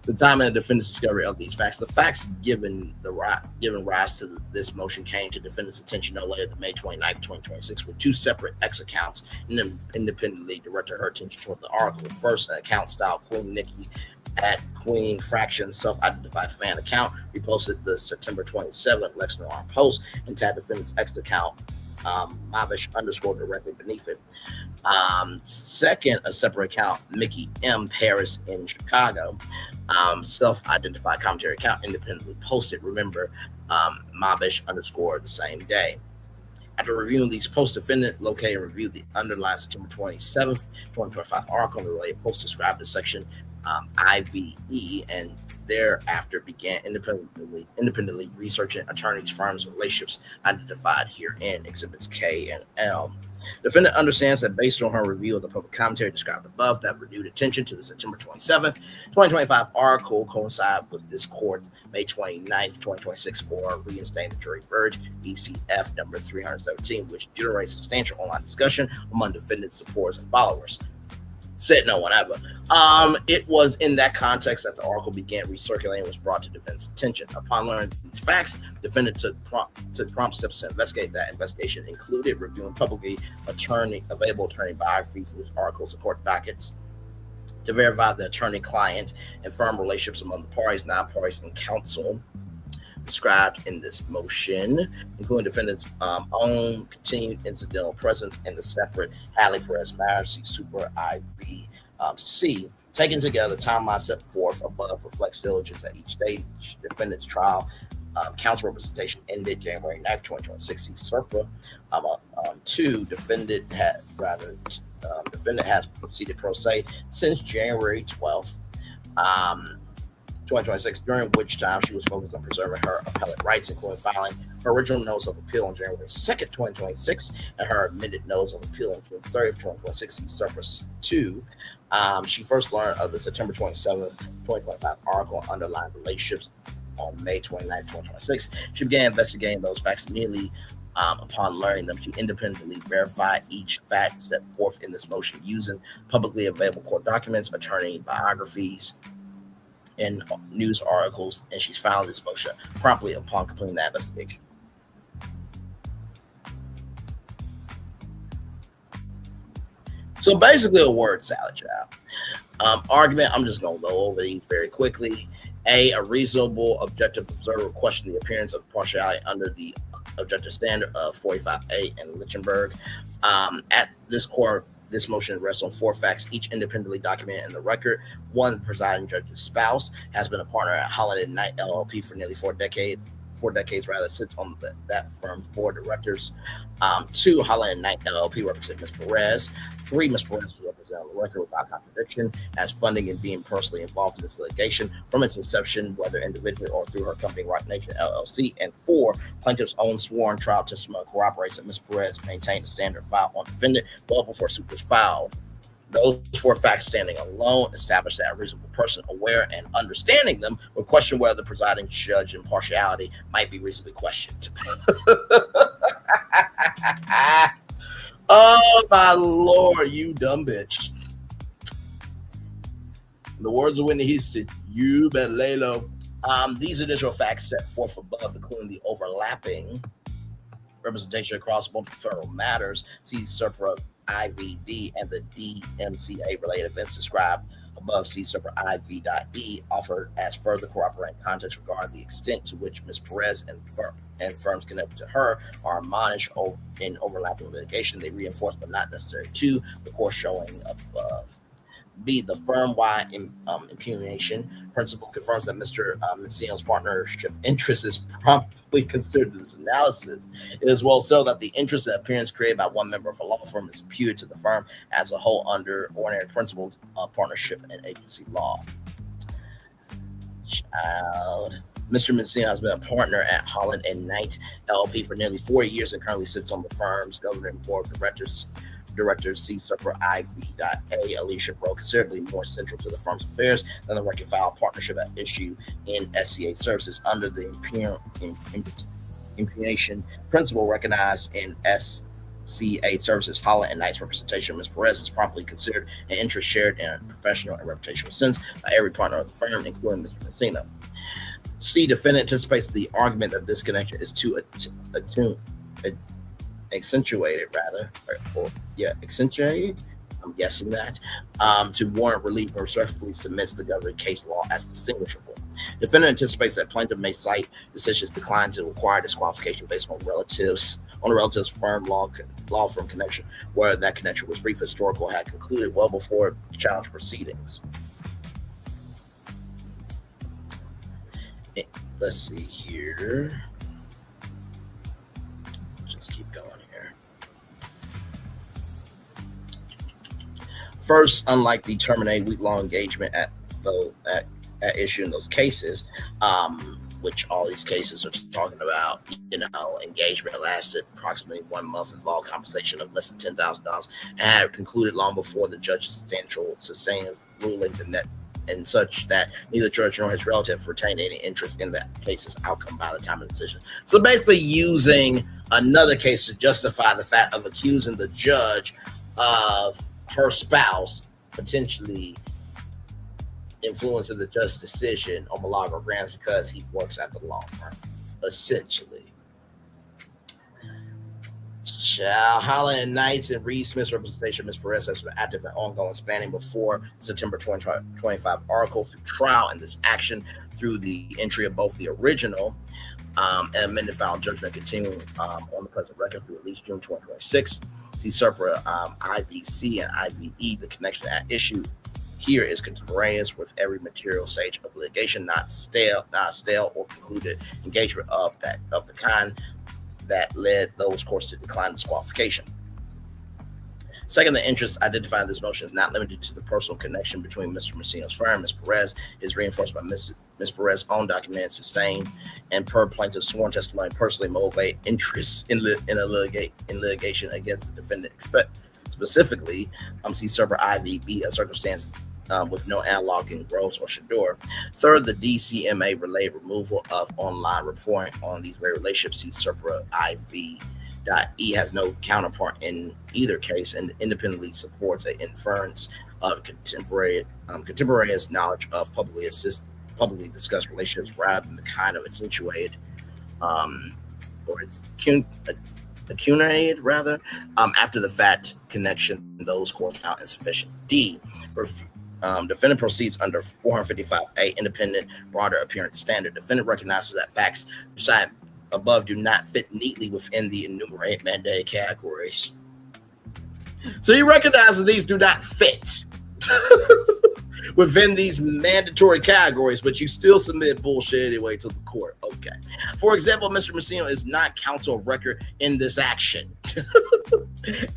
the time and the defendant's discovery of these facts. The facts given rise to this motion came to defendant's attention no later than May 29, 2026, with two separate X accounts independently directed her attention toward the article. First, an account styled Queen Nikki at Queen Fraction self-identified fan account reposted the September 27th Lex Noir post and tagged defendant's X account Mavish _ directly beneath it. Second, a separate account, Mickey M. Paris in Chicago, self-identified commentary account independently posted, remember, Mavish _ the same day. After reviewing these posts, defendant located and reviewed the underlying September 27th, 2025 article in the related post described in section IVE, and thereafter began independently researching attorneys, firms, and relationships identified herein, exhibits K and L. Defendant understands that based on her review of the public commentary described above, that renewed attention to the September 27th, 2025 article coincide with this court's May 29th, 2026 order reinstating the jury verdict, ECF number 317, which generates substantial online discussion among defendant's supporters and followers. Said no one ever. It was in that context that the article began recirculating and was brought to defendant's attention. Upon learning these facts, defendant took prompt steps to investigate. That investigation included reviewing publicly available attorney biographies in articles and court dockets to verify the attorney-client and firm relationships among the parties, non-parties, and counsel described in this motion, including defendant's own continued incidental presence in the separate Hatley Perez matter, see Super IV C. Taken together, the timeline set forth above reflects diligence at each stage. Defendant's trial counsel representation ended January 9th, 2026. See SERPA. Defendant has proceeded pro se since January 12th. 2026, during which time she was focused on preserving her appellate rights, including filing her original notice of appeal on January 2nd, 2026, and her amended notice of appeal on June 30th, 2026, Surface 2. She first learned of the September 27th, 2025 article on underlying relationships on May 29th, 2026. She began investigating those facts immediately. Upon learning them, she independently verified each fact set forth in this motion using publicly available court documents, attorney biographies, and news articles, and she's filed this motion promptly upon completing that investigation. So basically a word salad, child. Argument, I'm just going to go over these very quickly. A reasonable objective observer question the appearance of partiality under the objective standard of 45A and Lichtenberg. At this court, this motion rests on four facts, each independently documented in the record. One, the presiding judge's spouse has been a partner at Holland and Knight LLP for nearly 4 decades. Sits on that firm's board of directors. 2, Holland and Knight LLP represent Ms. Perez. 3, Ms. Perez was represented on the record without contradiction as funding and being personally involved in this litigation from its inception, whether individually or through her company, Rock Nation LLC. And 4, plaintiff's own sworn trial testimony corroborates that Ms. Perez maintained a standard file on defendant well before suit was filed. Those four facts standing alone establish that a reasonable person aware and understanding them would question whether the presiding judge's impartiality might be reasonably questioned. Oh my Lord, you dumb bitch. In the words of Whitney Houston, you better lay low. These additional facts set forth above, including the overlapping representation across multiple federal matters, see SERPRA IVD and the DMCA related events described above, see SERPRA IV.E, offered as further corroborating context regarding the extent to which Ms. Perez and firms connected to her are admonished in overlapping litigation. They reinforce, but not necessary to, the course showing above. B, the firm-wide impugnation principle confirms that Mr. Mencino's partnership interest is promptly considered in this analysis. It is well so that the interest and appearance created by one member of a law firm is imputed to the firm as a whole under ordinary principles of partnership and agency law. Child. Mr. Mencino has been a partner at Holland & Knight LLP for nearly 4 years and currently sits on the firm's governing board of directors. See SERPRA IV.A. Alicia Bro, considerably more central to the firm's affairs than the reconciled partnership at issue in SCA services under the impugnation principle recognized in SCA services. Holland and Knight's representation of Ms. Perez is properly considered an interest shared in a professional and reputational sense by every partner of the firm, including Mr. Mencino. C, defendant anticipates the argument that this connection is too accentuated, I'm guessing that, to warrant relief, and respectfully submits the governing case law as distinguishable. Defendant anticipates that plaintiff may cite decisions declined to require disqualification based on a relative's firm law firm connection, where that connection was brief, historical, had concluded well before challenge proceedings. Let's see here. Just keep going here. First, unlike the terminated week-long engagement at issue in those cases, which all these cases are talking about, engagement lasted approximately 1 month, involved compensation of less than $10,000, and had concluded long before the judge's sustained rulings and such that neither judge nor his relative retained any interest in that case's outcome by the time of the decision. So basically using another case to justify the fact of accusing the judge of her spouse potentially influencing the judge's decision on Milagro Gramz because he works at the law firm, essentially. Holland & Knight's and Reed Smith's representation of Ms. Perez has been active and ongoing, spanning before September 2025 article through trial in this action through the entry of both the original and amended final judgment continuing on the present record through at least June 2026. See SERPRA IVC and IVE. The connection at issue here is contemporaneous with every material stage of litigation, not stale or concluded engagement of the kind that led those courts to decline disqualification. Second, the interest identified in this motion is not limited to the personal connection between Mr. Mencino's firm. Ms. Perez is reinforced by Ms. Perez's own documents sustained and per plaintiff's sworn testimony personally motivate interest in litigation against the defendant. Specifically, see SERPRA IVB, a circumstance with no analog in Groves or Shador. Third, the DCMA related removal of online reporting on these very relationships. See SERPRA IV.E has no counterpart in either case and independently supports an inference of contemporaneous knowledge of publicly discussed relationships rather than the kind of accentuated or it's accumulated rather after the fact connection those courts found insufficient. D, defendant proceeds under 455A, independent broader appearance standard. Defendant recognizes that facts cited above do not fit neatly within the enumerated mandated categories. So you recognize that these do not fit within these mandatory categories, but you still submit bullshit anyway to the court. Okay. For example, Mr. Mencino is not counsel of record in this action.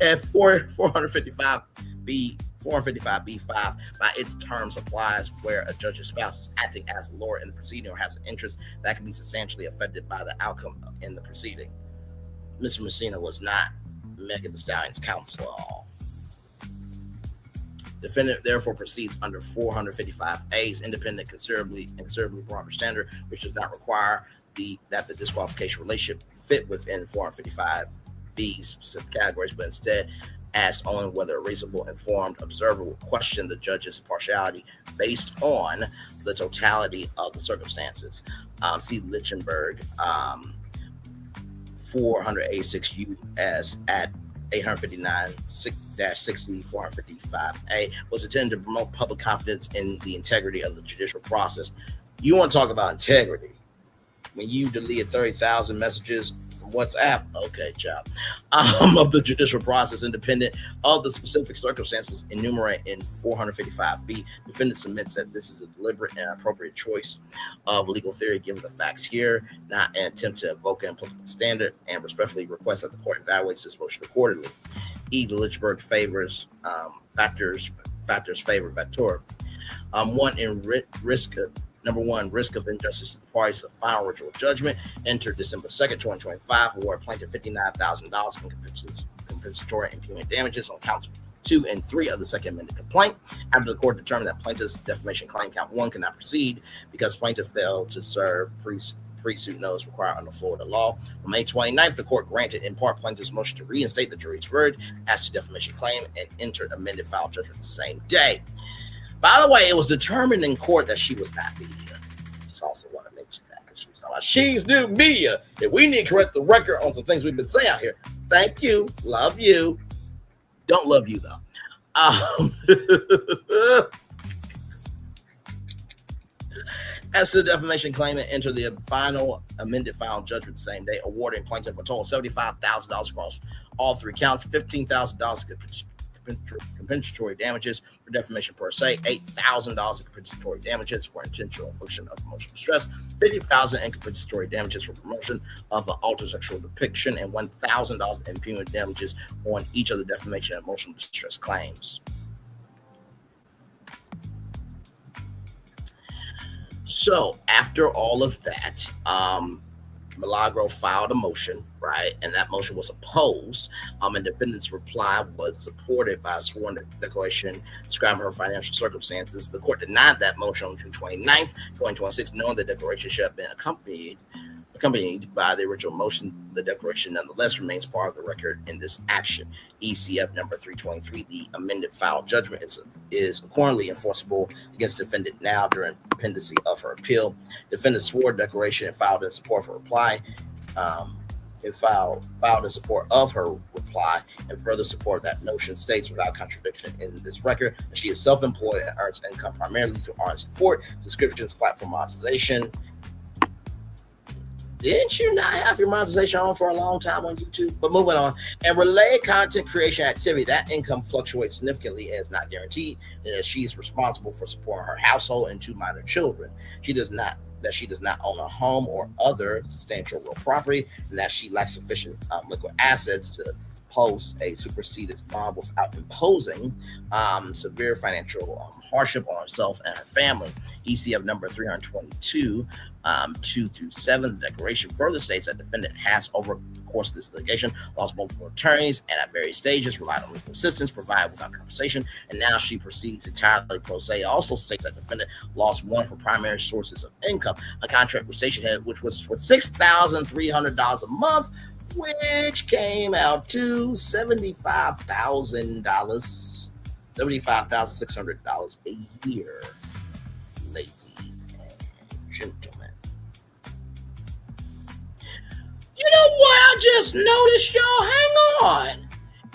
At 455B5 by its terms applies where a judge's spouse is acting as a lawyer in the proceeding or has an interest that can be substantially affected by the outcome in the proceeding. Mr. Mencino was not Megan Thee Stallion's counsel at all. Defendant therefore proceeds under 455A's independent, considerably broader standard, which does not require that the disqualification relationship fit within 455B's specific categories, but instead asks only whether a reasonable, informed observer will question the judge's impartiality based on the totality of the circumstances. See Lichtenberg, 486 U.S. at 859-60 455A, was intended to promote public confidence in the integrity of the judicial process. You want to talk about integrity? When you deleted 30,000 messages from WhatsApp, okay, child, of the judicial process, independent of the specific circumstances enumerated in 455B, defendant submits that this is a deliberate and appropriate choice of legal theory given the facts here, not an attempt to invoke an applicable standard, and respectfully request that the court evaluates this motion accordingly. E. The Lichtenberg factors favor Vector. One in risk. Number one, risk of injustice to the parties of the final original judgment entered December 2nd, 2025, award plaintiff $59,000 in compensatory and punitive damages on counts 2 and 3 of the second amended complaint. After the court determined that plaintiff's defamation claim count 1 cannot proceed because plaintiff failed to serve pre-suit notice required under Florida law. On May 29th, the court granted in part plaintiff's motion to reinstate the jury's verdict as to defamation claim and entered amended final judgment the same day. By the way, it was determined in court that she was not media. Just also want to mention that because she was talking about she's new media. And we need to correct the record on some things we've been saying out here. Thank you. Love you. Don't love you, though. As to the defamation claim, it entered the final amended final judgment the same day, awarding plaintiff a total of $75,000 across all 3 counts, $15,000 compensatory damages for defamation per se, $8,000 in compensatory damages for intentional infliction of emotional distress, $50,000 in compensatory damages for promotion of an altersexual depiction, and $1,000 in punitive damages on each of the defamation and emotional distress claims. So after all of that, Milagro filed a motion, right? And that motion was opposed. And defendant's reply was supported by a sworn declaration describing her financial circumstances. The court denied that motion on June 29th, 2026, knowing the declaration should have been accompanied by the original motion. The declaration nonetheless remains part of the record in this action. ECF number 323, the amended final judgment is accordingly enforceable against defendant now during pendency of her appeal. Defendant swore declaration and filed in support of her reply. Filed in support of her reply and further support that notion states without contradiction in this record that she is self-employed and earns income primarily through art support, subscriptions, platform monetization. Didn't you not have your monetization on for a long time on YouTube? But moving on. And related content creation activity, that income fluctuates significantly and is not guaranteed. And she is responsible for supporting her household and 2 minor children. She does not own a home or other substantial real property, and that she lacks sufficient liquid assets to post a superseded bond without imposing severe financial hardship on herself and her family. ECF number 322, 2 through 7. The declaration further states that defendant has, over the course of this litigation, lost multiple attorneys and at various stages relied on legal assistance provided without compensation, and now she proceeds entirely pro se. It also states that defendant lost one of her primary sources of income, a contract with Stationhead, which was for $6,300 a month, which came out to $75,600 a year, ladies and gentlemen. You know what I just noticed, y'all? Hang on.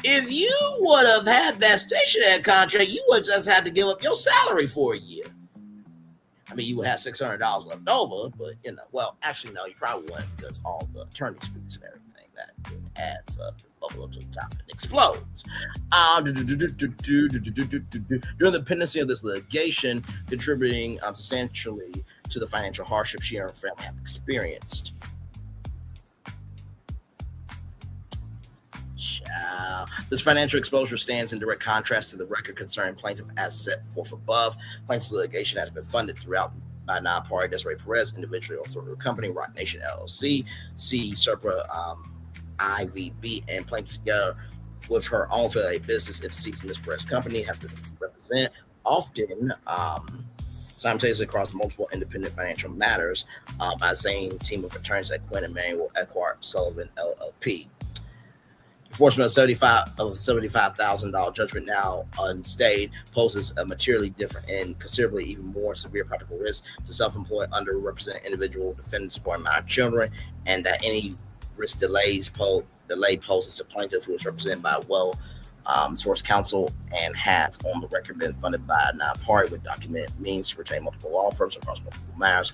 If you would have had that Stationhead contract, you would just had to give up your salary for a year. I mean, you would have $600 left over, but, well, actually, no, you probably wouldn't because all the attorney's fees and everything that adds up and bubble up to the top and explodes. During the pendency of this litigation, contributing substantially to the financial hardship she and her family have experienced. This financial exposure stands in direct contrast to the record concerning plaintiff as set forth above. Plaintiff's litigation has been funded throughout by non-party Desiree Perez, individually or through a company, Rock Nation LLC, C. Serpa IVB, and plaintiff together with her own affiliate business entities in this press company have been represented represent, often simultaneously across multiple independent financial matters by the same team of attorneys at Quinn Emanuel Eckhart Sullivan LLP. Enforcement of $75,000 judgment now unstayed poses a materially different and considerably even more severe practical risk to self-employed underrepresented individual defendants supporting minor children, and that any risk delay poses to plaintiff who is represented by source counsel and has on the record been funded by a non-party with documented means to retain multiple law firms across multiple matters.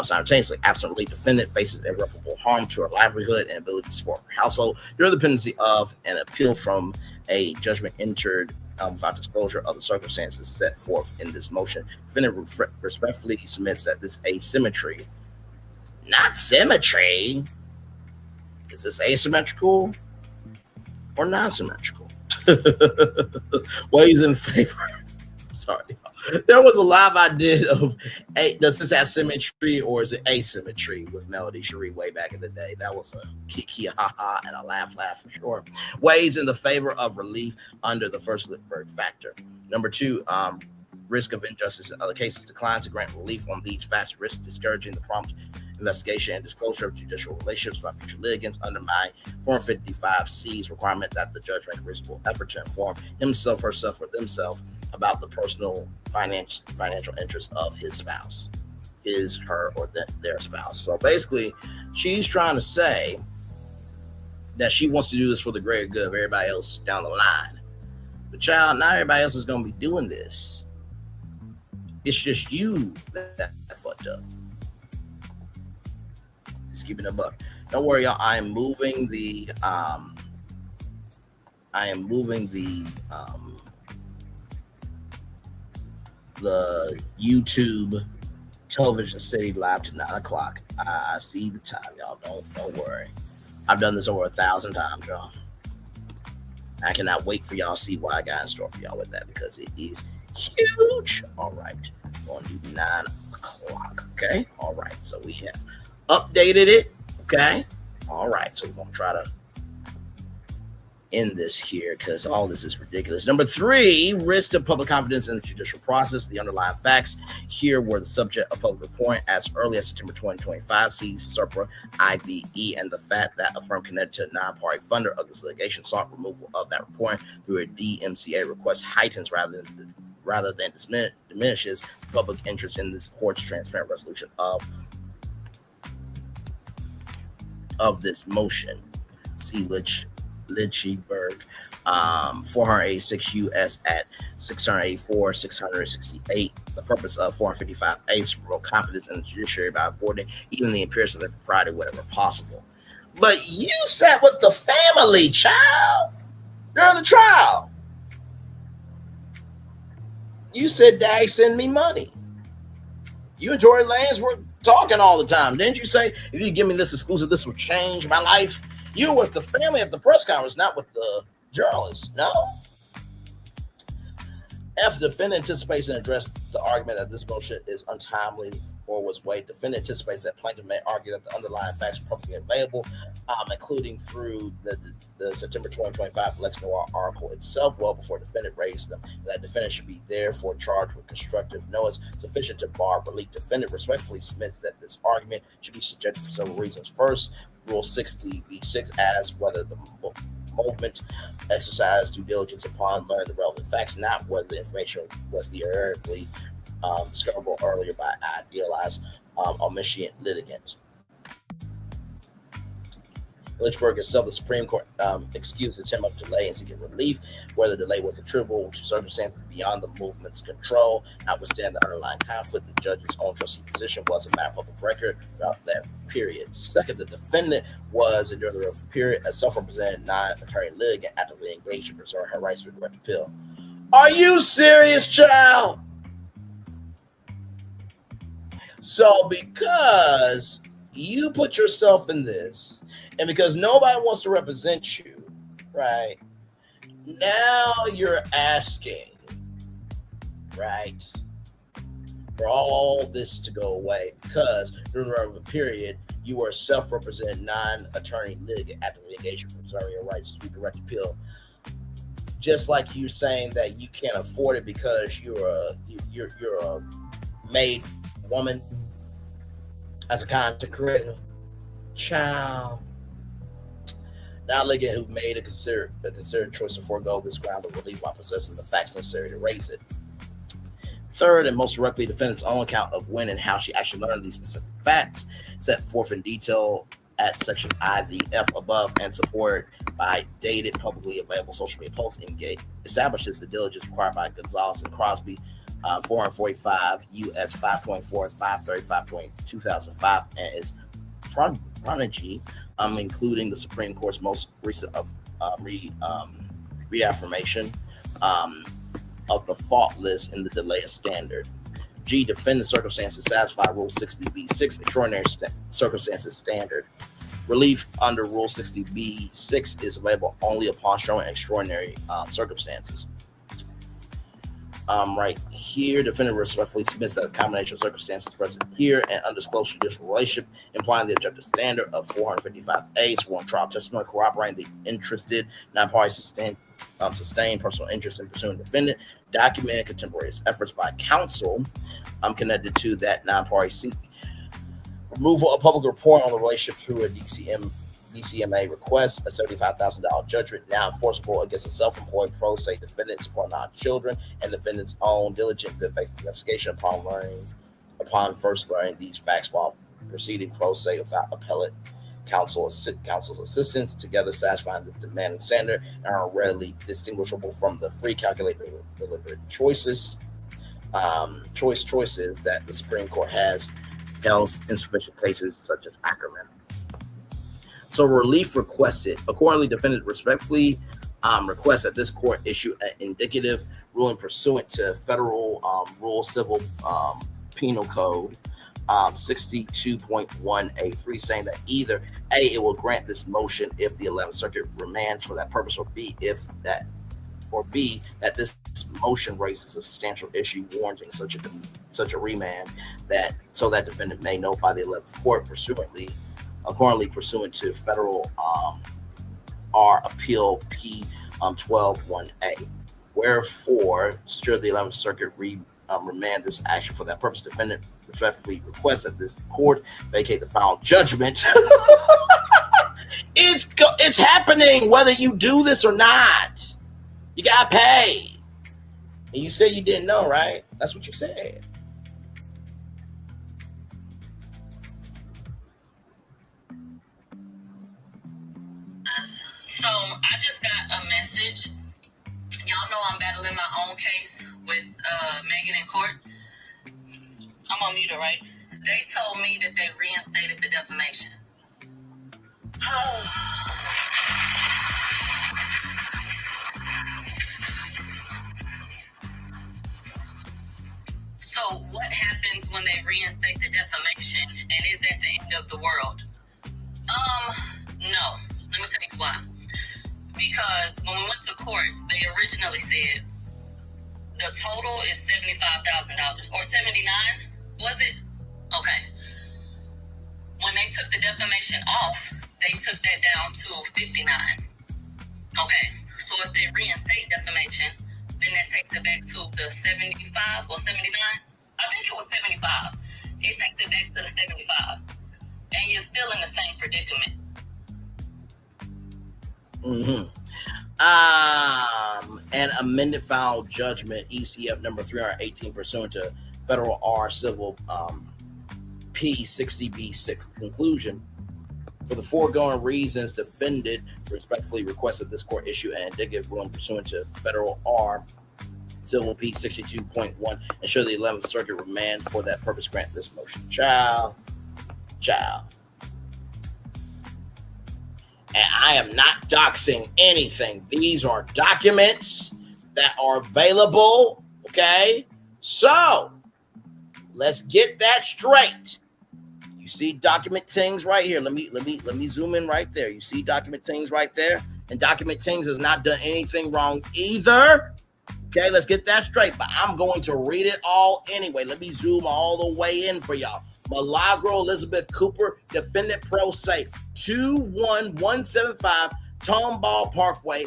Simultaneously, absent relief defendant faces irreparable harm to her livelihood and ability to support her household during the pendency of an appeal from a judgment entered without disclosure of the circumstances set forth in this motion. Defendant respectfully submits that this asymmetry, not symmetry, is this asymmetrical or non-symmetrical? Ways in favor. Sorry. There was a live I did of, does this have symmetry or is it asymmetry with Melody Cherie way back in the day. That was a kiki, ha-ha, and a laugh for sure. Ways in the favor of relief under the first Lipberg factor. Number 2, risk of injustice in other cases. Decline to grant relief on these facts risks discouraging the prompt investigation and disclosure of judicial relationships by future litigants, undermine 455C's requirement that the judge make a reasonable effort to inform himself, herself, or themselves about the personal financial interests of his spouse, his, her, or their spouse. So basically, she's trying to say that she wants to do this for the greater good of everybody else down the line. But child, not everybody else is going to be doing this. It's just you that fucked up. Just keeping it a buck. Don't worry, y'all. I am moving the YouTube Television City live to 9 o'clock. I see the time, y'all. Don't worry. I've done this over 1,000 times, y'all. I cannot wait for y'all to see what I got in store for y'all with that, because it is huge. All right. Going to do 9 o'clock. Okay. All right. So we have updated it. Okay. All right. So we're going to try to end this here because all this is ridiculous. Number 3, risk to public confidence in the judicial process. The underlying facts here were the subject of public reporting as early as September 2025. See SERPA IVE, and the fact that a firm connected to a non-party funder of this litigation sought removal of that reporting through a DMCA request heightens rather than diminishes public interest in this court's transparent resolution of this motion. See Lichtenberg, 486 U.S. at 684, 668. The purpose of 455A is to promote confidence in the judiciary by avoiding even the appearance of impropriety whenever possible. But you sat with the family, child, during the trial. You said, "Dad, send me money." You and Jory Lanez were talking all the time. Didn't you say, if you give me this exclusive, this will change my life? You were with the family at the press conference, not with the journalists. No. If the defendant anticipates and addressed the argument that this motion is untimely or was waived, the defendant anticipates that plaintiff may argue that the underlying facts are perfectly available, including through the September 2025 Lex Noir article itself, well before the defendant raised them. That defendant should be therefore charged with constructive notice sufficient to bar relief. Defendant respectfully submits that this argument should be subjected for several reasons. First, Rule 60B6 asks whether the movement exercised due diligence upon learning the relevant facts, not whether the information was theoretically discoverable earlier by idealized omniscient litigants. Lynchburg itself, the Supreme Court excused the attempt of delay in seeking relief, whether the delay was attributable to circumstances beyond the movement's control. Notwithstanding the underlying conflict, the judge's own trustee position was a matter of public record throughout that period. Second, the defendant was, during the period, a self-represented non-attorney litigant actively engaged in preserving her rights to direct appeal. Are you serious, child? So because you put yourself in this, and because nobody wants to represent you, right? Now you're asking, right, for all this to go away because during the relevant period, you were a self-represented non-attorney litigant actively engaged in preserving your rights to direct appeal. just like you saying that you can't afford it because you're a made woman as a content creator. Child. Now look at who made a considered choice to forego this ground of relief while possessing the facts necessary to raise it. Third, and most directly, defendant's own account of when and how she actually learned these specific facts, set forth in detail at section I, the F above, and supported by dated, publicly available social media posts, establishes the diligence required by Gonzalez and Crosby, 445 U.S. 524 535 2005, and its prodigy, including the Supreme Court's most recent reaffirmation of the faultless in the delay standard. G, defendant circumstances satisfy Rule 60B6 extraordinary circumstances standard. Relief under Rule 60B6 is available only upon showing extraordinary circumstances. Right here, defendant respectfully submits that a combination of circumstances present here and undisclosed judicial relationship, implying the objective standard of 455A, sworn trial testimony corroborating the interested non-party sustained personal interest in pursuing defendant, documented contemporaneous efforts by counsel connected to that non-party seek removal of public report on the relationship through a DCMA request, a $75,000 judgment now enforceable against a self-employed pro se defendant supporting non-children, and defendant's own diligent good faith investigation upon first learning these facts while proceeding pro se without appellate counsel's assistance, together satisfying this demanding standard and are readily distinguishable from the free, calculated, deliberate choices that the Supreme Court has held in sufficient cases such as Ackerman. So relief requested. Accordingly, defendant respectfully requests that this court issue an indicative ruling pursuant to federal Rule Civil Penal Code 62.1A3, saying that either A, it will grant this motion if the 11th Circuit remands for that purpose, or B, that this motion raises a substantial issue warranting such a remand, that so that defendant may notify the 11th Court accordingly pursuant to federal R Appeal P 12.1A. Wherefore, should the 11th Circuit remand this action for that purpose, defendant respectfully requests that this court vacate the final judgment. It's happening whether you do this or not. You got paid. And you said you didn't know, right? That's what you said. So I just got a message. Y'all know I'm battling my own case with Megan in court. I'm on mute, right? They told me that they reinstated the defamation. So what happens when they reinstate the defamation, and is that the end of the world? No. Let me tell you why. Because when we went to court, they originally said the total is $75,000 or $79,000, was it? Okay. When they took the defamation off, they took that down to $59,000. Okay. So if they reinstate defamation, then that takes it back to the 75 or 79. I think it was 75. It takes it back to the 75, and you're still in the same predicament. An amended final judgment, ECF number 318, pursuant to Federal R Civil P60B6 conclusion. For the foregoing reasons, defendant respectfully requested this court issue an indicative ruling pursuant to Federal R Civil P62.1 and should the 11th Circuit remand for that purpose grant this motion. Child. And I am not doxing anything. These are documents that are available. Okay. So let's get that straight. You see document tingz right here. Let me zoom in right there. You see document tingz right there. And document tingz has not done anything wrong either. Okay, let's get that straight. But I'm going to read it all anyway. Let me zoom all the way in for y'all. Milagro Elizabeth Cooper, defendant pro se, 21175 Tomball Parkway,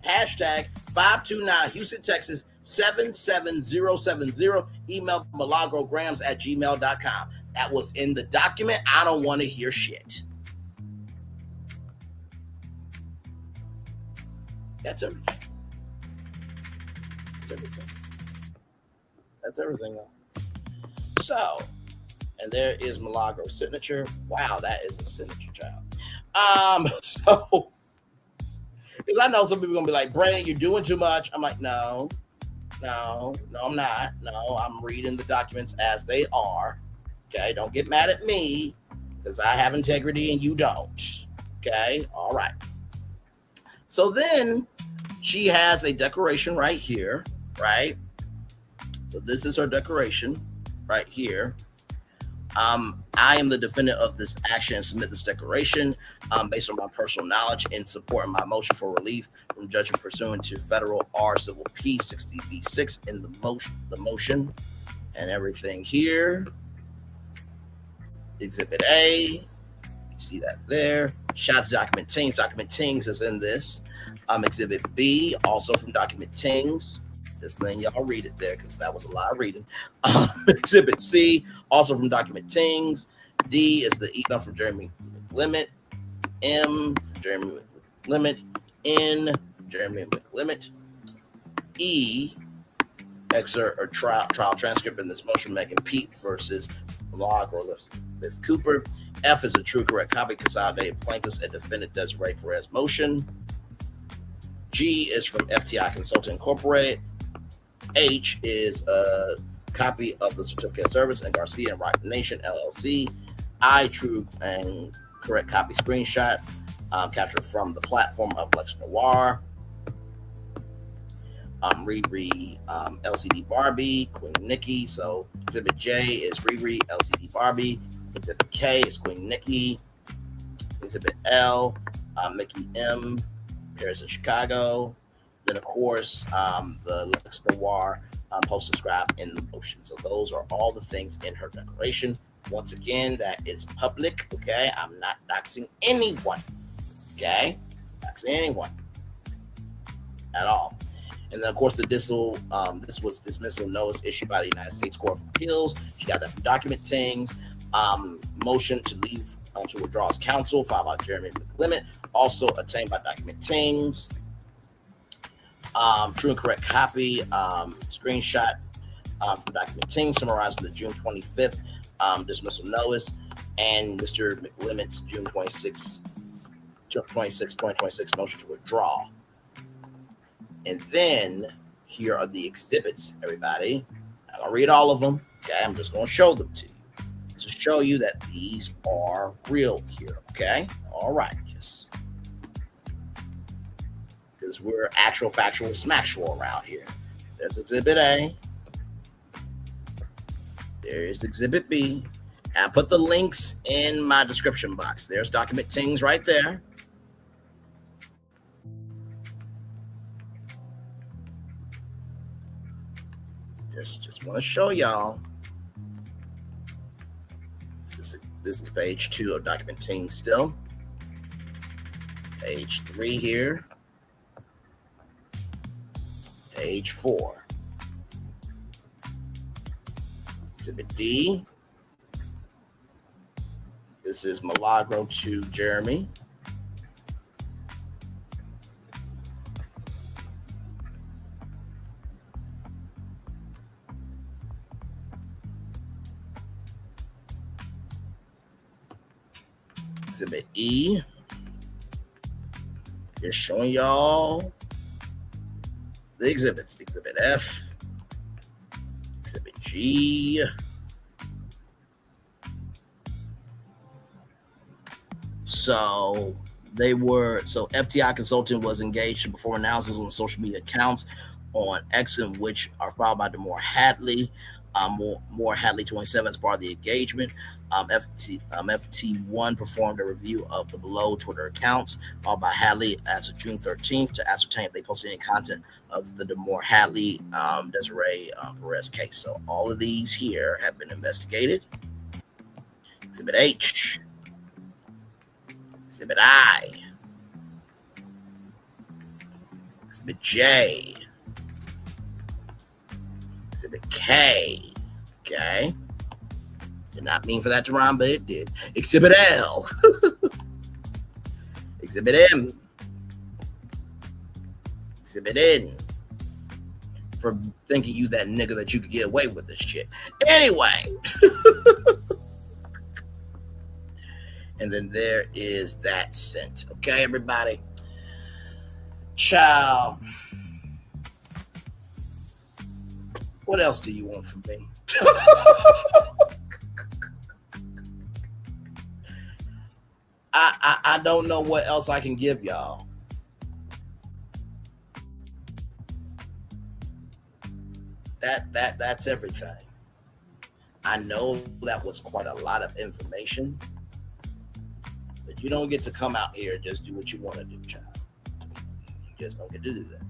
hashtag 529 Houston, Texas 77070. Email milagrograms@gmail.com. That was in the document. I don't want to hear shit. That's everything. That's everything. That's everything, though. So, and there is Milagro's signature. Wow, that is a signature, child. So, because I know some people are gonna be like, Bray, you're doing too much. I'm like, no, I'm not. No, I'm reading the documents as they are. Okay, don't get mad at me because I have integrity and you don't. Okay, all right. So then she has a declaration right here, right? So this is her declaration right here. I am the defendant of this action and submit this declaration based on my personal knowledge in supporting my motion for relief from judgment pursuant to Federal R Civil P 60B6 in the motion and everything here. Exhibit A, you see that there. Shout out to document tingz. Document tingz is in this. Exhibit B, also from document tingz. Just letting y'all read it there because that was a lot of reading. Exhibit C, also from document tingz. D is the email from Jeremy McLimit. M from Jeremy McLimit. N from Jeremy McLimit. E, excerpt or trial transcript in this motion, Megan Pete versus Milagro Liv Cooper. F is a true correct copy, consolidated plaintiffs and defendant Desiree Perez motion. G is from FTI Consulting Incorporated. H is a copy of the certificate of service and Garcia and Rock Nation LLC. I, true and correct copy screenshot captured from the platform of Lex Noir. Riri, LCD Barbie, Queen Nikki. So exhibit J is Riri, LCD Barbie. Exhibit K is Queen Nikki. Exhibit L, Mickey M, Paris in Chicago. Then, of course, the Lex Noir post-described in the motion. So those are all the things in her declaration. Once again, that is public, okay? I'm not doxing anyone, okay? Doxing anyone at all. And then, of course, this was dismissal notice issued by the United States Court of Appeals. She got that from document tingz. Motion to leave to withdraw as counsel filed by Jeremy McLimit, also obtained by document tingz. True and correct copy, screenshot from document tingz summarizing the June 25th dismissal notice and Mr. McLimit's June 26, 2026 motion to withdraw. And then here are the exhibits, everybody. I'm going to read all of them. Okay, I'm just going to show them to you to show you that these are real here. Okay, all right, just because we're actual, factual, smactual around here. There's exhibit A. There's exhibit B. I put the links in my description box. There's document tingz right there. Just want to show y'all. This is page 2 of document tingz still. Page 3 here. Page 4. Exhibit D. This is Milagro to Jeremy. Exhibit E. Just showing y'all the exhibits. Exhibit F. Exhibit G. So FTI Consulting was engaged to perform analysis on social media accounts on X, in which are filed by Demore Hadley. More Hadley 27 as part of the engagement. FT1 performed a review of the below Twitter accounts followed by Hadley as of June 13th to ascertain if they posted any content of the Demore Hadley Desiree Perez case. So all of these here have been investigated. Exhibit H. Exhibit I. Exhibit J. Exhibit K. Okay. Did not mean for that to rhyme, but it did. Exhibit L. Exhibit M. Exhibit N. For thinking you that nigga that you could get away with this shit. Anyway. And then there is that scent. Okay, everybody? Child. What else do you want from me? I don't know what else I can give y'all. That's everything. I know that was quite a lot of information, but you don't get to come out here and just do what you want to do, child. You just don't get to do that.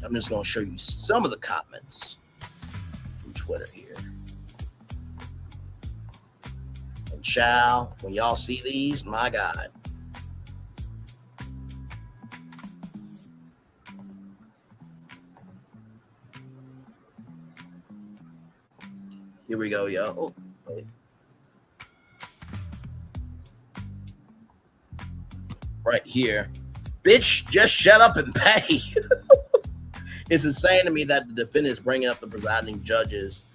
I'm just going to show you some of the comments from Twitter here. And child, when y'all see these, my God. Here we go, yo. Oh, wait. Right here. Bitch, just shut up and pay. It's insane to me that the defendant is bringing up the presiding judge's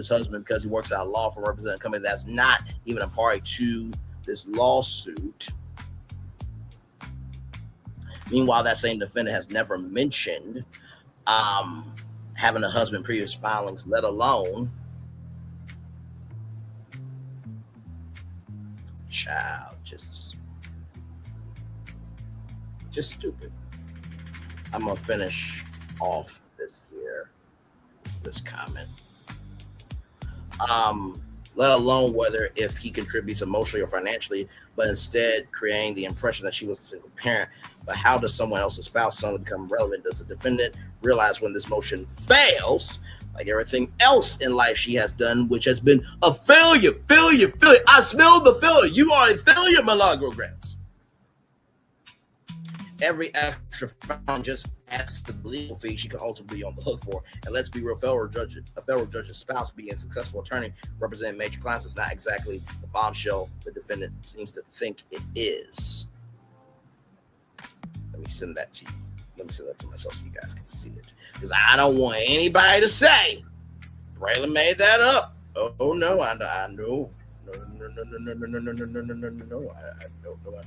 husband because he works at a law firm representing a company that's not even a party to this lawsuit. Meanwhile, that same defendant has never mentioned having a husband previous filings, let alone child. Just stupid. I'm gonna finish off this comment. Let alone whether if he contributes emotionally or financially, but instead creating the impression that she was a single parent. But how does someone else's spouse suddenly become relevant? Does the defendant realize when this motion fails, like everything else in life she has done, which has been a failure? I smelled the failure. You are a failure, Milagro Gramz. Every extra found just asks the legal fee she can ultimately be on the hook for. And let's be real, a federal judge's spouse being a successful attorney representing major clients is not exactly the bombshell the defendant seems to think it is. Let me send that to you. Let me send that to myself so you guys can see it. Because I don't want anybody to say Braylon made that up. Oh no, I know. No. I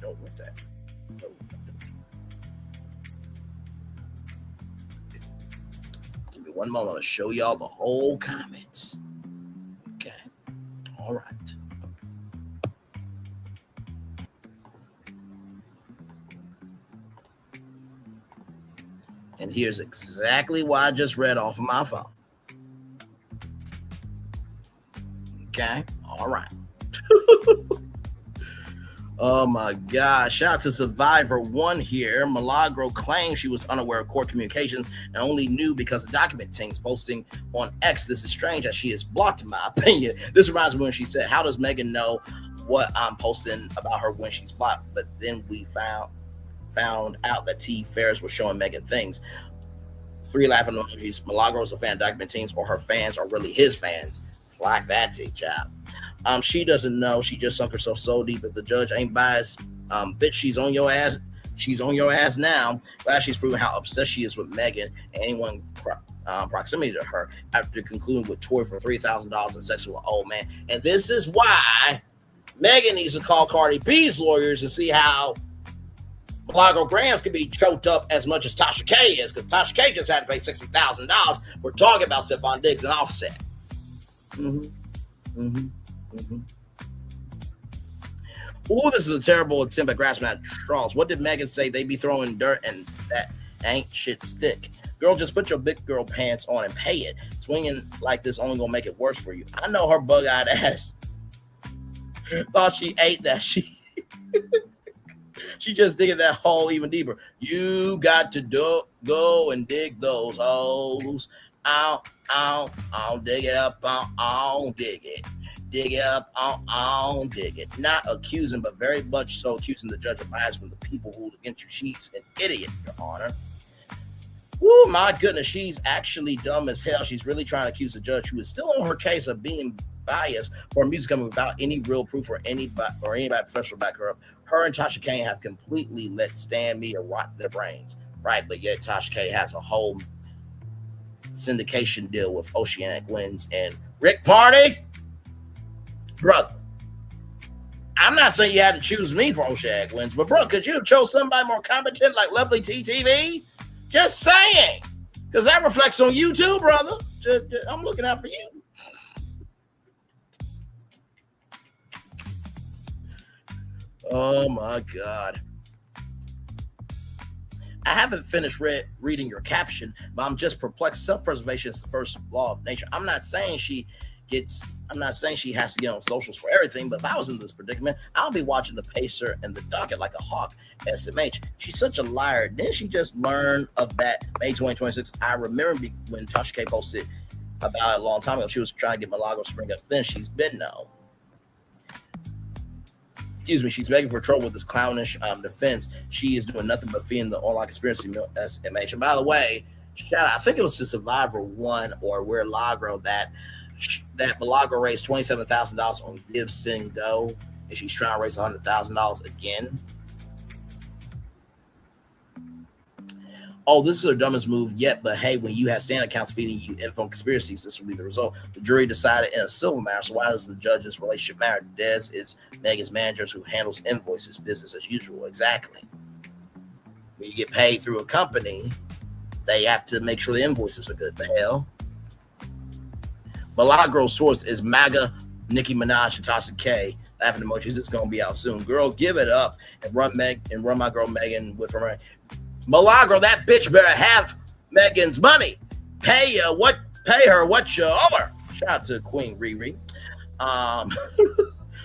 don't want that. No. One moment, I'm going to show y'all the whole comments. Okay. All right. And here's exactly what I just read off of my phone. Okay. All right. Oh my gosh. Shout out to Survivor 1 here. Milagro claims she was unaware of court communications and only knew because of document tingz posting on X. This is strange as she is blocked, in my opinion. This reminds me when she said, how does Megan know what I'm posting about her when she's blocked? But then we found out that T. Ferris was showing Megan things. 3 laughing emojis. Milagro is a fan of document tingz, or her fans are really his fans. Like that, T-Job. She doesn't know. She just sunk herself so deep that the judge ain't biased. Bitch, she's on your ass. She's on your ass now. Glad she's proven how obsessed she is with Megan and anyone proximity to her after concluding with Tory for $3,000 in sex with an old man. And this is why Megan needs to call Cardi B's lawyers and see how Milagro Gramz can be choked up as much as Tasha K is, because Tasha K just had to pay $60,000 for talking about Stephon Diggs and Offset. Oh, this is a terrible attempt at grasping at straws. What did Megan say? They be throwing dirt and that ain't shit stick. Girl, just put your big girl pants on and pay it. Swinging like this only gonna make it worse for you. I know her bug-eyed ass thought she ate that shit. She just digging that hole even deeper. You got to go and dig those holes. I'll dig it up. I'll dig it. dig it up, dig it. Not accusing, but very much so accusing the judge of bias when the people ruled against you. She's an idiot, Your Honor. Oh my goodness, she's actually dumb as hell. She's really trying to accuse the judge, who is still on her case, of being biased for music coming without any real proof or anybody professional back her up. Her and Tasha Kane have completely let Stan Media rot their brains, right? But yet Tasha Kane has a whole syndication deal with Oceanic Winds and Rick Party. Brother, I'm not saying you had to choose me for Oceanic Winds, but bro, could you have chose somebody more competent like Lovely TTV? Just saying, because that reflects on you too, brother. I'm looking out for you. Oh my God. I haven't finished reading your caption, but I'm just perplexed. Self-preservation is the first law of nature. I'm not saying she has to get on socials for everything, but if I was in this predicament, I'll be watching the pacer and the docket like a hawk. SMH. She's such a liar. Didn't she just learn of that May 2026? I remember when Tasha K posted about it a long time ago. She was trying to get Milagro to spring up. Then she's been known. Excuse me, she's begging for trouble with this clownish defense. She is doing nothing but feeding the online conspiracy SMH. And by the way, shout out, I think it was to Survivor 1 or Where Milagro that Milagro raised $27,000 on Give, Sing, Go, and she's trying to raise $100,000 again. Oh, this is her dumbest move yet, but hey, when you have stand accounts feeding you info conspiracies, this will be the result. The jury decided in a civil matter, so why does the judge's relationship matter? Des is Megan's manager who handles invoices, business as usual. Exactly. When you get paid through a company, they have to make sure the invoices are good. The hell? Milagro's source is MAGA, Nicki Minaj, and Tasha K. Laughing emojis. It's gonna be out soon. Girl, give it up and run my girl Megan with her. Milagro, that bitch better have Megan's money. Pay her what you owe her. Shout out to Queen Riri.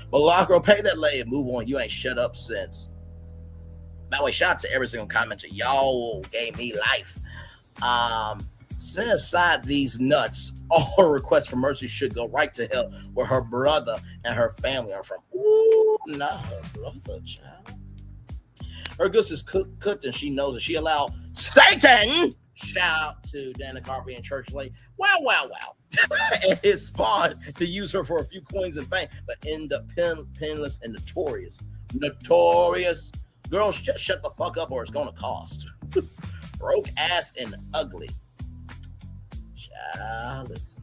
Milagro, pay that lady and move on. You ain't shut up since. By the way, shout out to every single commenter. Y'all gave me life. Set aside these nuts. All her requests for mercy should go right to hell where her brother and her family are from. Ooh, not her brother, child. Her goose is cooked and she knows it. She allowed Satan, shout out to Dana Carvey and Church Lake, wow, and his spawn to use her for a few coins and fame, but end up penniless and notorious. Girls, just shut the fuck up or it's gonna cost. Broke ass and ugly. Child, listen.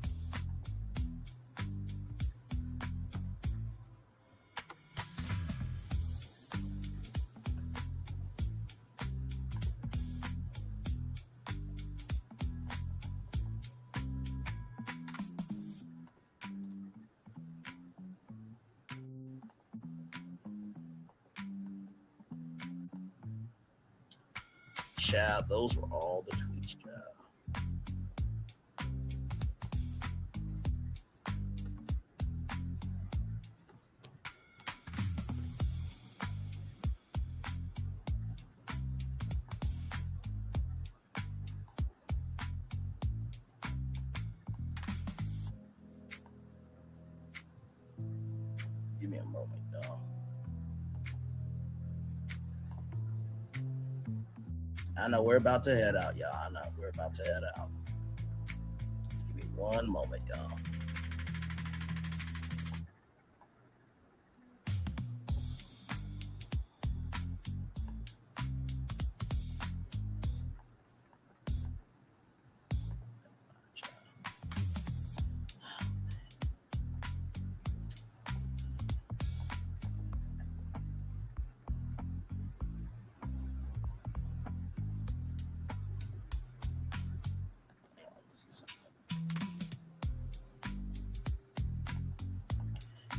Child, those were all the tweets, child. Give me a moment, y'all. I know we're about to head out, y'all. Just give me one moment, y'all.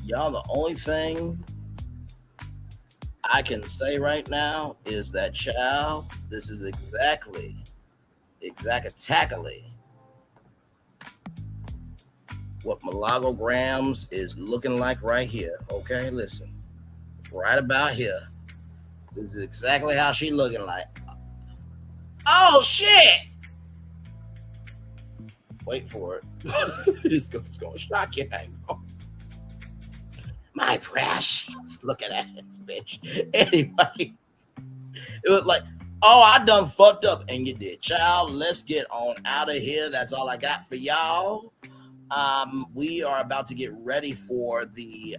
Y'all, the only thing I can say right now is that, child, this is exactly what Milagro Gramz is looking like right here. Okay, listen. Right about here. This is exactly how she looking like. Oh, shit! Wait for it. It's going to shock you. Hang on. My precious. Look at that bitch. Anyway, it was like, oh, I done fucked up, and you did, child. Let's get on out of here. That's all I got for y'all. We are about to get ready for the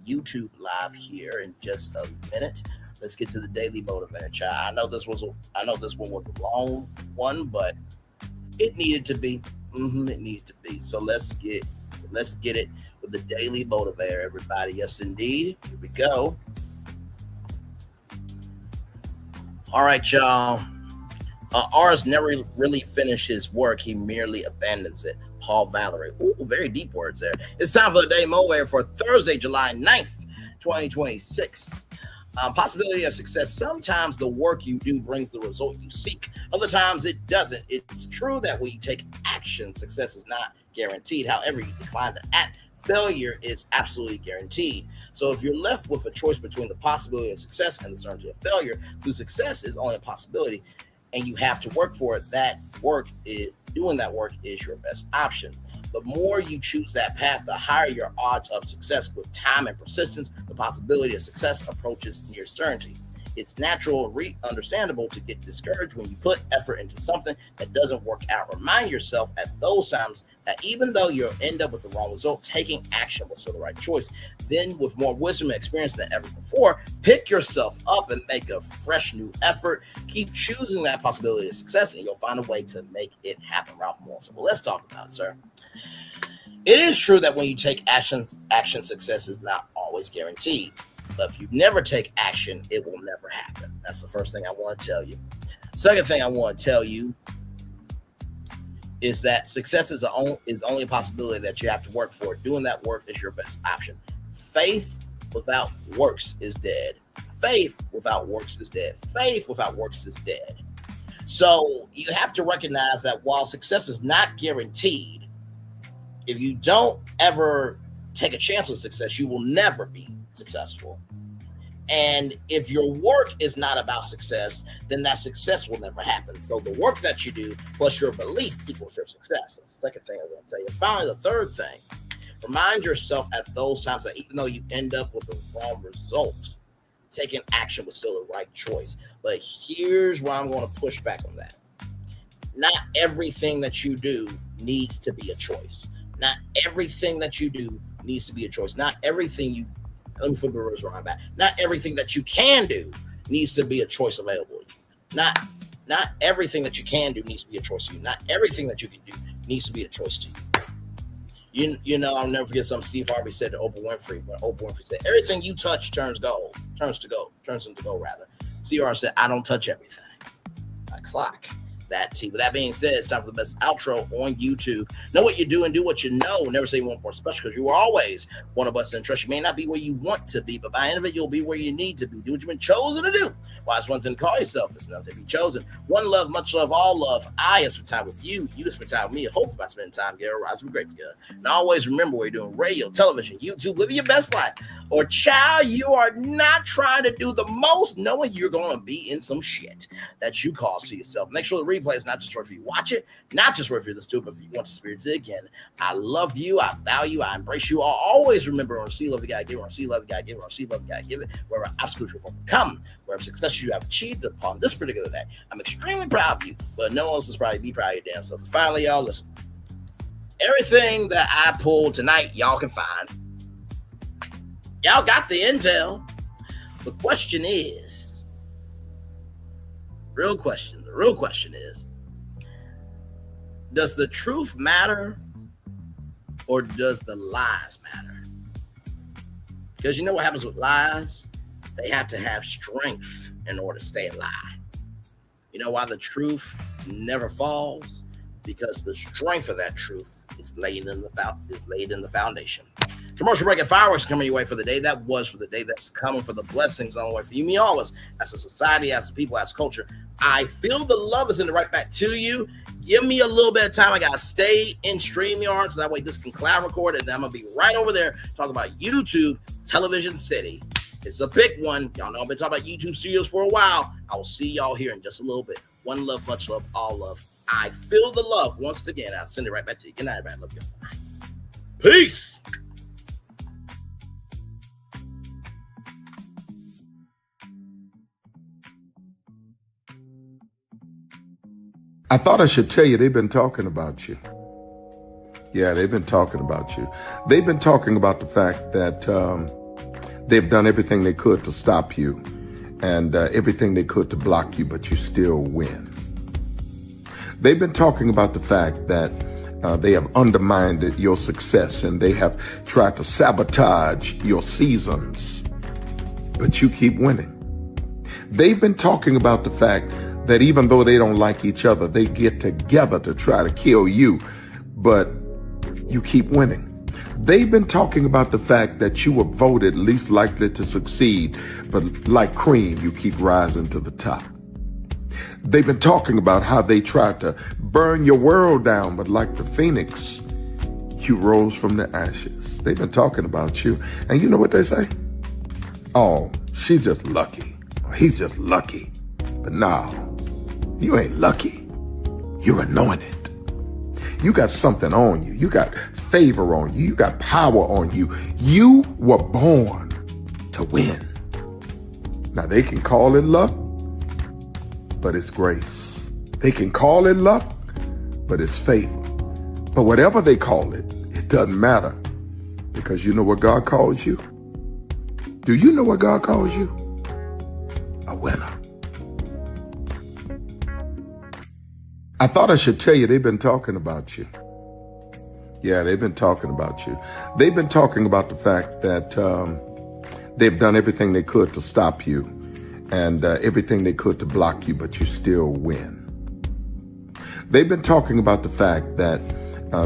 YouTube live here in just a minute. Let's get to the daily motivator, child. I know this one was a long one, but it needed to be. It needed to be. So let's get it with the daily motivator, everybody. Yes, indeed. Here we go. All right, y'all. Ours never really finished his work. He merely abandons it. Paul Valerie. Ooh, very deep words there. It's time for the daily motivator for Thursday, July 9th, 2026. Possibility of success. Sometimes the work you do brings the result you seek. Other times it doesn't. It's true that when you take action, success is not guaranteed. However, you decline to act, failure is absolutely guaranteed. So if you're left with a choice between the possibility of success and the certainty of failure, whose success is only a possibility and you have to work for it, doing that work is your best option. The more you choose that path, the higher your odds of success. With time and persistence, the possibility of success approaches near certainty. It's natural and understandable to get discouraged when you put effort into something that doesn't work out. Remind yourself at those times that even though you'll end up with the wrong result, taking action was still the right choice. Then, with more wisdom and experience than ever before, pick yourself up and make a fresh new effort. Keep choosing that possibility of success, and you'll find a way to make it happen. Ralph Morrison. Well, let's talk about it, sir. It is true that when you take action, success is not always guaranteed. But if you never take action, it will never happen. That's the first thing I want to tell you. Second thing I want to tell you is that success is only a possibility that you have to work for. Doing that work is your best option. Faith without works is dead. Faith without works is dead. Faith without works is dead. So you have to recognize that while success is not guaranteed, if you don't ever take a chance with success, you will never be successful. And if your work is not about success, then that success will never happen. So the work that you do plus your belief equals your success. That's the second thing I want to tell you. Finally, the third thing, remind yourself at those times that even though you end up with the wrong result, taking action was still the right choice. But here's where I'm going to push back on that. Not everything that you do needs to be a choice. Not everything that you do needs to be a choice. Not everything let me flip the words around back. Not everything that you can do needs to be a choice available to you. Not everything that you can do needs to be a choice to you. Not everything that you can do needs to be a choice to you. You know, I'll never forget something Steve Harvey said to Oprah Winfrey when Oprah Winfrey said, everything you touch turns into gold. CR said, I don't touch everything. I clock that T. With that being said, it's time for the best outro on YouTube. Know what you do and do what you know. Never say one more special, because you are always one of us and trust. You may not be where you want to be, but by the end of it, you'll be where you need to be. Do what you've been chosen to do. Why, it's one thing to call yourself, it's another to be chosen. One love, much love, all love. I have spent time with you. You have spent time with me. Hopefully by spending time together, rise be great together. And always remember, where you're doing radio, television, YouTube, living your best life, or child, you are not trying to do the most, knowing you're going to be in some shit that you cause to yourself. Make sure the replay is not just for you watch it, not just for you listen to it, but if you want to experience it again. I love you, I value, I embrace you. I'll always remember, on see love you gotta give it, on see love you gotta give it, on see love you gotta give it. Wherever obstacles you overcome, wherever success you have achieved upon this particular day, I'm extremely proud of you, but no one else is probably be proud of your damn self. Finally, y'all, listen. Everything that I pulled tonight, y'all can find. Y'all got the intel. The question is, the real question is, does the truth matter, or does the lies matter? Because you know what happens with lies? They have to have strength in order to stay alive. You know why the truth never falls? Because the strength of that truth is laid in the foundation. Commercial break and fireworks coming your way for the day. That was for the day that's coming, for the blessings on the way for you, me, always, as a society, as a people, as a culture. I feel the love is in the right back to you. Give me a little bit of time. I got to stay in StreamYard, so that way this can cloud record, and then I'm going to be right over there talking about YouTube Television City. It's a big one. Y'all know I've been talking about YouTube Studios for a while. I will see y'all here in just a little bit. One love, much love, all love. I feel the love once again. I'll send it right back to you. Good night, everybody. Love you. Peace. I thought I should tell you they've been talking about you. Yeah, they've been talking about you. They've been talking about the fact that they've done everything they could to stop you and everything they could to block you, but you still win. They've been talking about the fact that they have undermined your success and they have tried to sabotage your seasons, but you keep winning. They've been talking about the fact that even though they don't like each other, they get together to try to kill you, but you keep winning. They've been talking about the fact that you were voted least likely to succeed, but like cream, you keep rising to the top. They've been talking about how they tried to burn your world down, but like the phoenix, you rose from the ashes. They've been talking about you, and you know what they say? Oh, she's just lucky. He's just lucky. But no, you ain't lucky. You're anointed. You got something on you. You got favor on you. You got power on you. You were born to win. Now they can call it luck, but it's grace. They can call it luck, but it's favor. But whatever they call it, it doesn't matter, because you know what God calls you? Do you know what God calls you? A winner. I thought I should tell you they've been talking about you. Yeah, they've been talking about you. They've been talking about the fact that they've done everything they could to stop you and everything they could to block you, but you still win. They've been talking about the fact that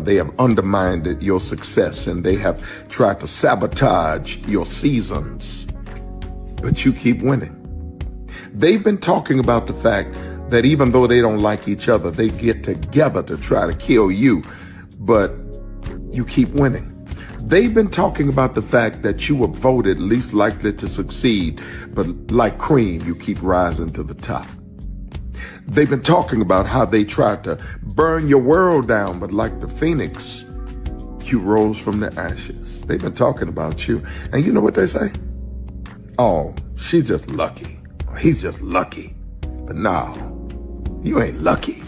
they have undermined your success and they have tried to sabotage your seasons, but you keep winning. They've been talking about the fact that even though they don't like each other, they get together to try to kill you, but you keep winning. They've been talking about the fact that you were voted least likely to succeed, but like cream, you keep rising to the top. They've been talking about how they tried to burn your world down, but like the phoenix, you rose from the ashes. They've been talking about you, and you know what they say? Oh, she's just lucky. He's just lucky. But no, you ain't lucky.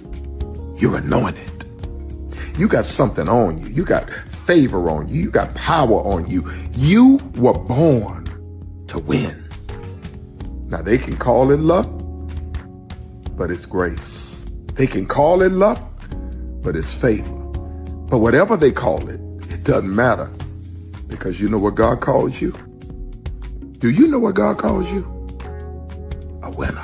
You're anointed. You got something on you. You got favor on you. You got power on you. You were born to win. Now they can call it luck, but it's grace. They can call it luck, but it's favor. But whatever they call it, it doesn't matter, because you know what God calls you? Do you know what God calls you? A winner.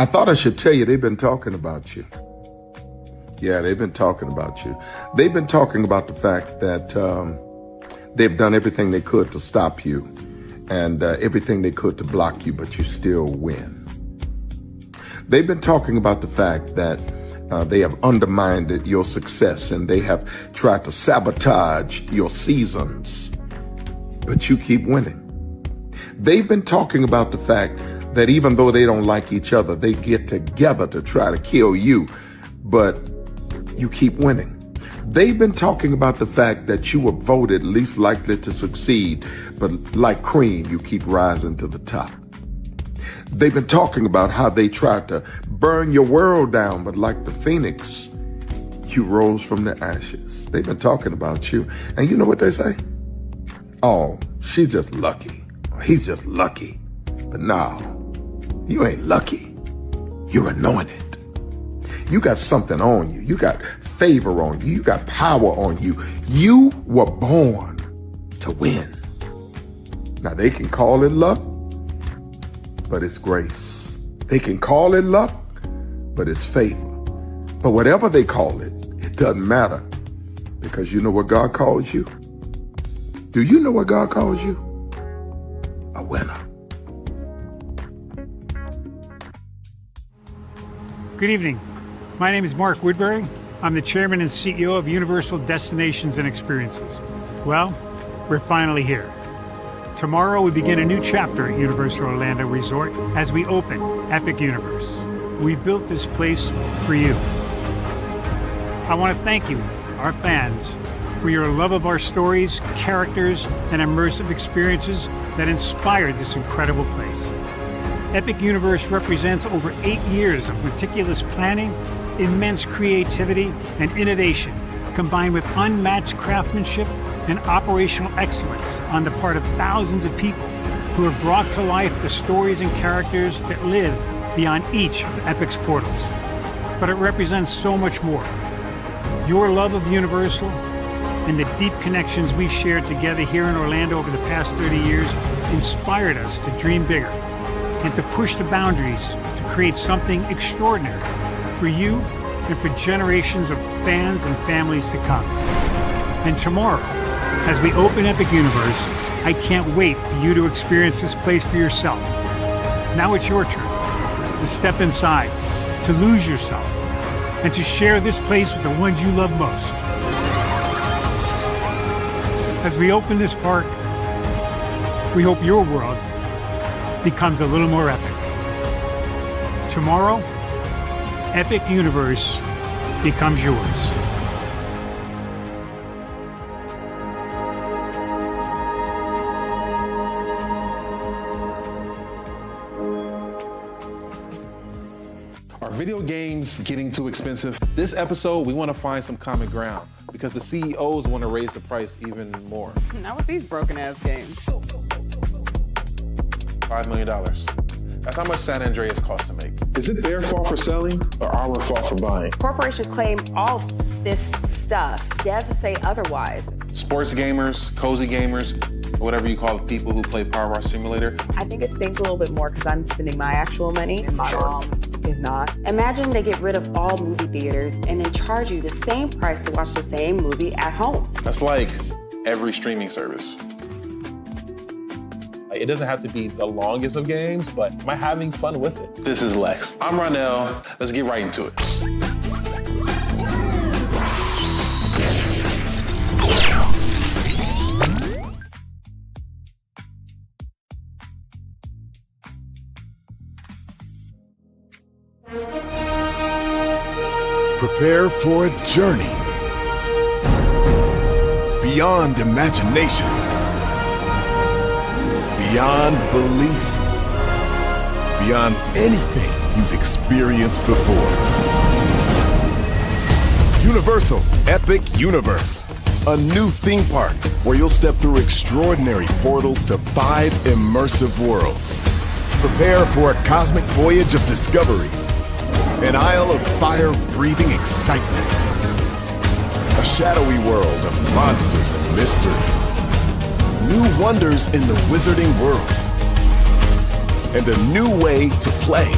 I thought I should tell you they've been talking about you. Yeah, they've been talking about you. They've been talking about the fact that they've done everything they could to stop you and everything they could to block you, but you still win. They've been talking about the fact that they have undermined your success and they have tried to sabotage your seasons, but you keep winning. They've been talking about the fact that even though they don't like each other, they get together to try to kill you, but you keep winning. They've been talking about the fact that you were voted least likely to succeed, but like cream, you keep rising to the top. They've been talking about how they tried to burn your world down, but like the phoenix, you rose from the ashes. They've been talking about you, and you know what they say? Oh, she's just lucky. He's just lucky. But no, you ain't lucky. You're anointed. You got something on you. You got favor on you. You got power on you. You were born to win. Now they can call it luck, but it's grace. They can call it luck, but it's favor. But whatever they call it, it doesn't matter, because you know what God calls you? Do you know what God calls you? A winner. Good evening. My name is Mark Woodbury. I'm the chairman and CEO of Universal Destinations and Experiences. Well, we're finally here. Tomorrow we begin a new chapter at Universal Orlando Resort as we open Epic Universe. We built this place for you. I want to thank you, our fans, for your love of our stories, characters, and immersive experiences that inspired this incredible place. Epic Universe represents over 8 years of meticulous planning, immense creativity, and innovation, combined with unmatched craftsmanship and operational excellence on the part of thousands of people who have brought to life the stories and characters that live beyond each of Epic's portals. But it represents so much more. Your love of Universal and the deep connections we've shared together here in Orlando over the past 30 years inspired us to dream bigger and to push the boundaries to create something extraordinary for you and for generations of fans and families to come. And tomorrow, as we open Epic Universe, I can't wait for you to experience this place for yourself. Now it's your turn to step inside, to lose yourself, and to share this place with the ones you love most. As we open this park, we hope your world becomes a little more epic. Tomorrow, Epic Universe becomes yours. Are video games getting too expensive? This episode, we want to find some common ground because the CEOs want to raise the price even more. Not with these broken-ass games. $5 million. That's how much San Andreas costs to make. Is it their fault for selling or our fault for buying? Corporations claim all this stuff. Devs say otherwise. Sports gamers, cozy gamers, whatever you call the people who play Power Wash Simulator. I think it stings a little bit more because I'm spending my actual money and my mom is not. Imagine they get rid of all movie theaters and then charge you the same price to watch the same movie at home. That's like every streaming service. It doesn't have to be the longest of games, but am I having fun with it? This is Lex. I'm Ronell. Let's get right into it. Prepare for a journey beyond imagination, beyond belief, beyond anything you've experienced before. Universal Epic Universe, a new theme park where you'll step through extraordinary portals to 5 immersive worlds. Prepare for a cosmic voyage of discovery, an isle of fire-breathing excitement, a shadowy world of monsters and mystery, new wonders in the wizarding world, and a new way to play.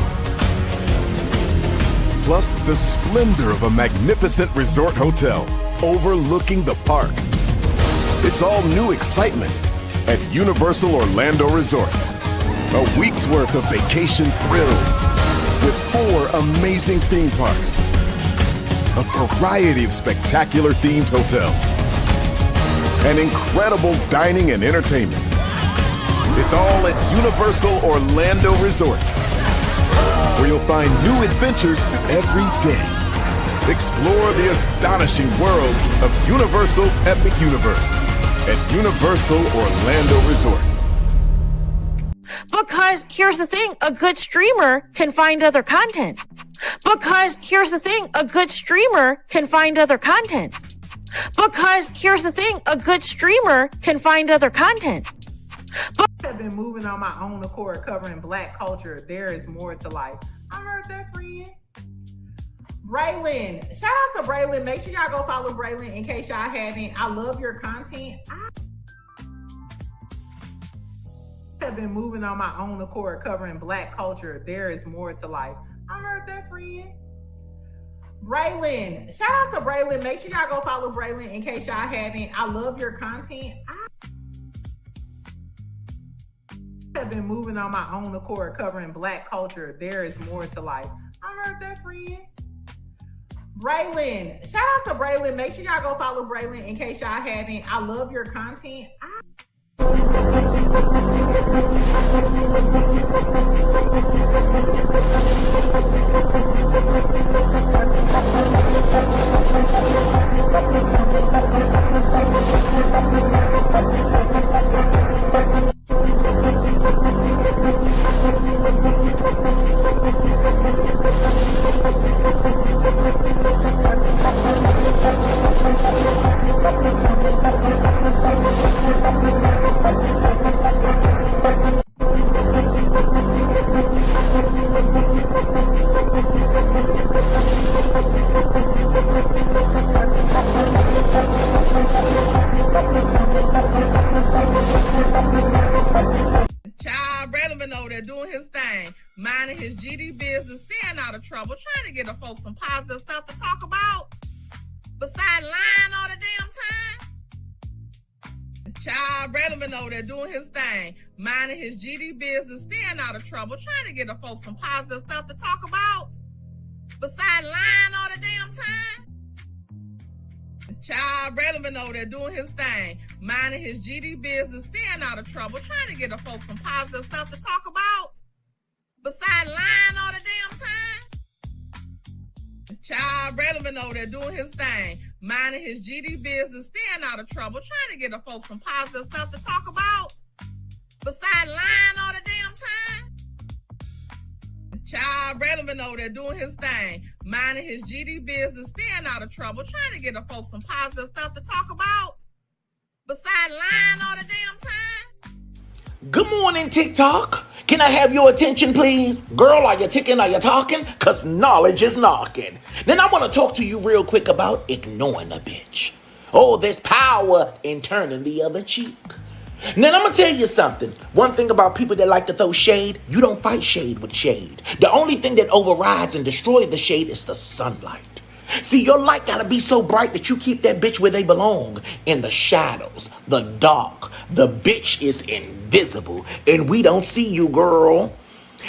Plus the splendor of a magnificent resort hotel overlooking the park. It's all new excitement at Universal Orlando Resort. A week's worth of vacation thrills with 4 amazing theme parks, a variety of spectacular themed hotels, and incredible dining and entertainment. It's all at Universal Orlando Resort, where you'll find new adventures every day. Explore the astonishing worlds of Universal Epic Universe at Universal Orlando Resort. Because here's the thing, a good streamer can find other content. Because here's the thing, a good streamer can find other content. Because here's the thing, a good streamer can find other content. I've been moving on my own accord, covering Black culture. There is more to life. I heard that, friend. Braylon, shout out to Braylon. Make sure y'all go follow Braylon in case y'all haven't. I love your content. I've been moving on my own accord, covering Black culture. There is more to life. I heard that, friend. Braylon, shout out to Braylon. Make sure y'all go follow Braylon in case y'all haven't. I love your content. I've been moving on my own accord, covering Black culture. There is more to life. I heard that, friend. Braylon, shout out to Braylon. Make sure y'all go follow Braylon in case y'all haven't. I love your content. there doing his thing, minding his GD business, staying out of trouble, trying to get the folks some positive stuff to talk about. Besides lying all the damn time. Child, Braylon been over there doing his thing, minding his GD business, staying out of trouble, trying to get the folks some positive stuff to talk about. Besides lying all the damn time. Child, Braylon been over there doing his thing, minding his GD business, staying out of trouble, trying to get the folks some positive stuff to talk about. Besides lying all the damn time. Child, Braylon been over there doing his thing, minding his GD business, staying out of trouble, trying to get the folks some positive stuff to talk about. Besides lying all the damn time. Child, Braylon been over there doing his thing, minding his GD business, staying out of trouble, trying to get the folks some positive stuff to talk about. Besides lying all the damn time. Good morning, TikTok. Can I have your attention, please? Girl, are you ticking? Are you talking? Because knowledge is knocking. Then I want to talk to you real quick about ignoring a bitch. Oh, there's power in turning the other cheek. Now, I'm going to tell you something. One thing about people that like to throw shade, you don't fight shade with shade. The only thing that overrides and destroys the shade is the sunlight. See, your light got to be so bright that you keep that bitch where they belong, in the shadows, the dark. The bitch is invisible, and we don't see you, girl.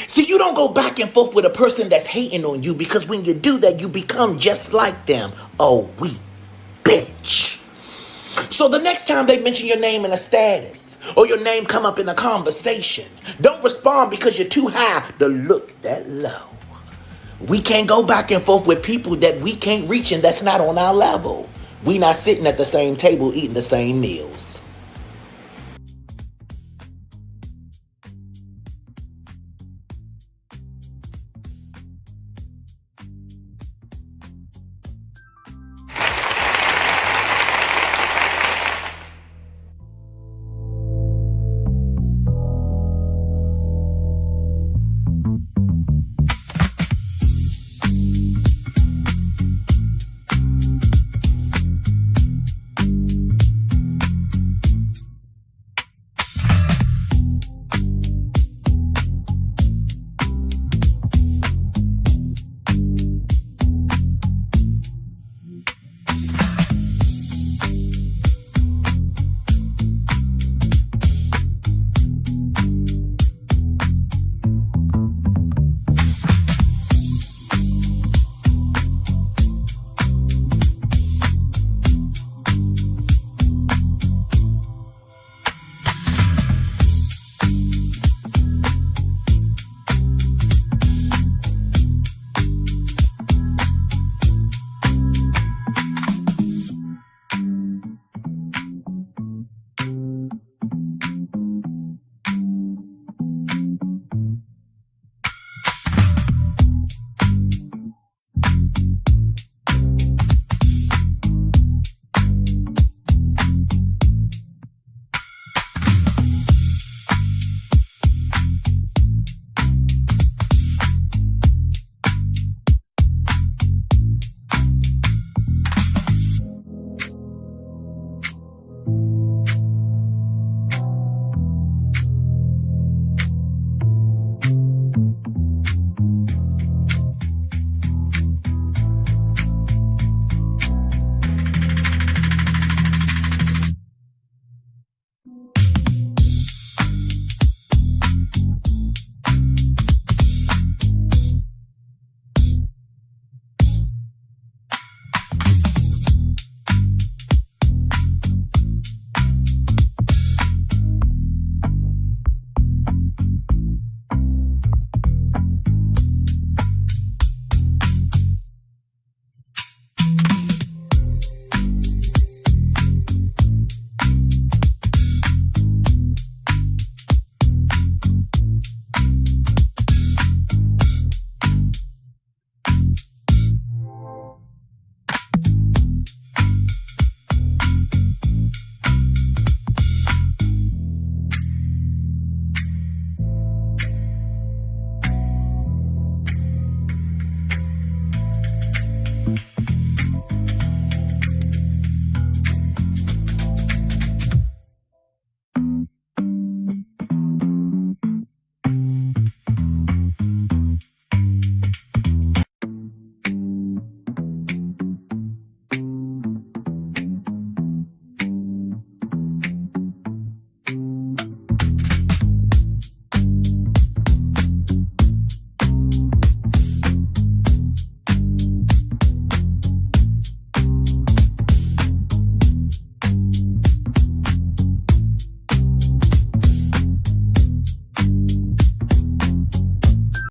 See, you don't go back and forth with a person that's hating on you, because when you do that, you become just like them, a weak bitch. So the next time they mention your name in a status, or your name come up in a conversation, don't respond because you're too high to look that low. We can't go back and forth with people that we can't reach and that's not on our level. We not sitting at the same table eating the same meals.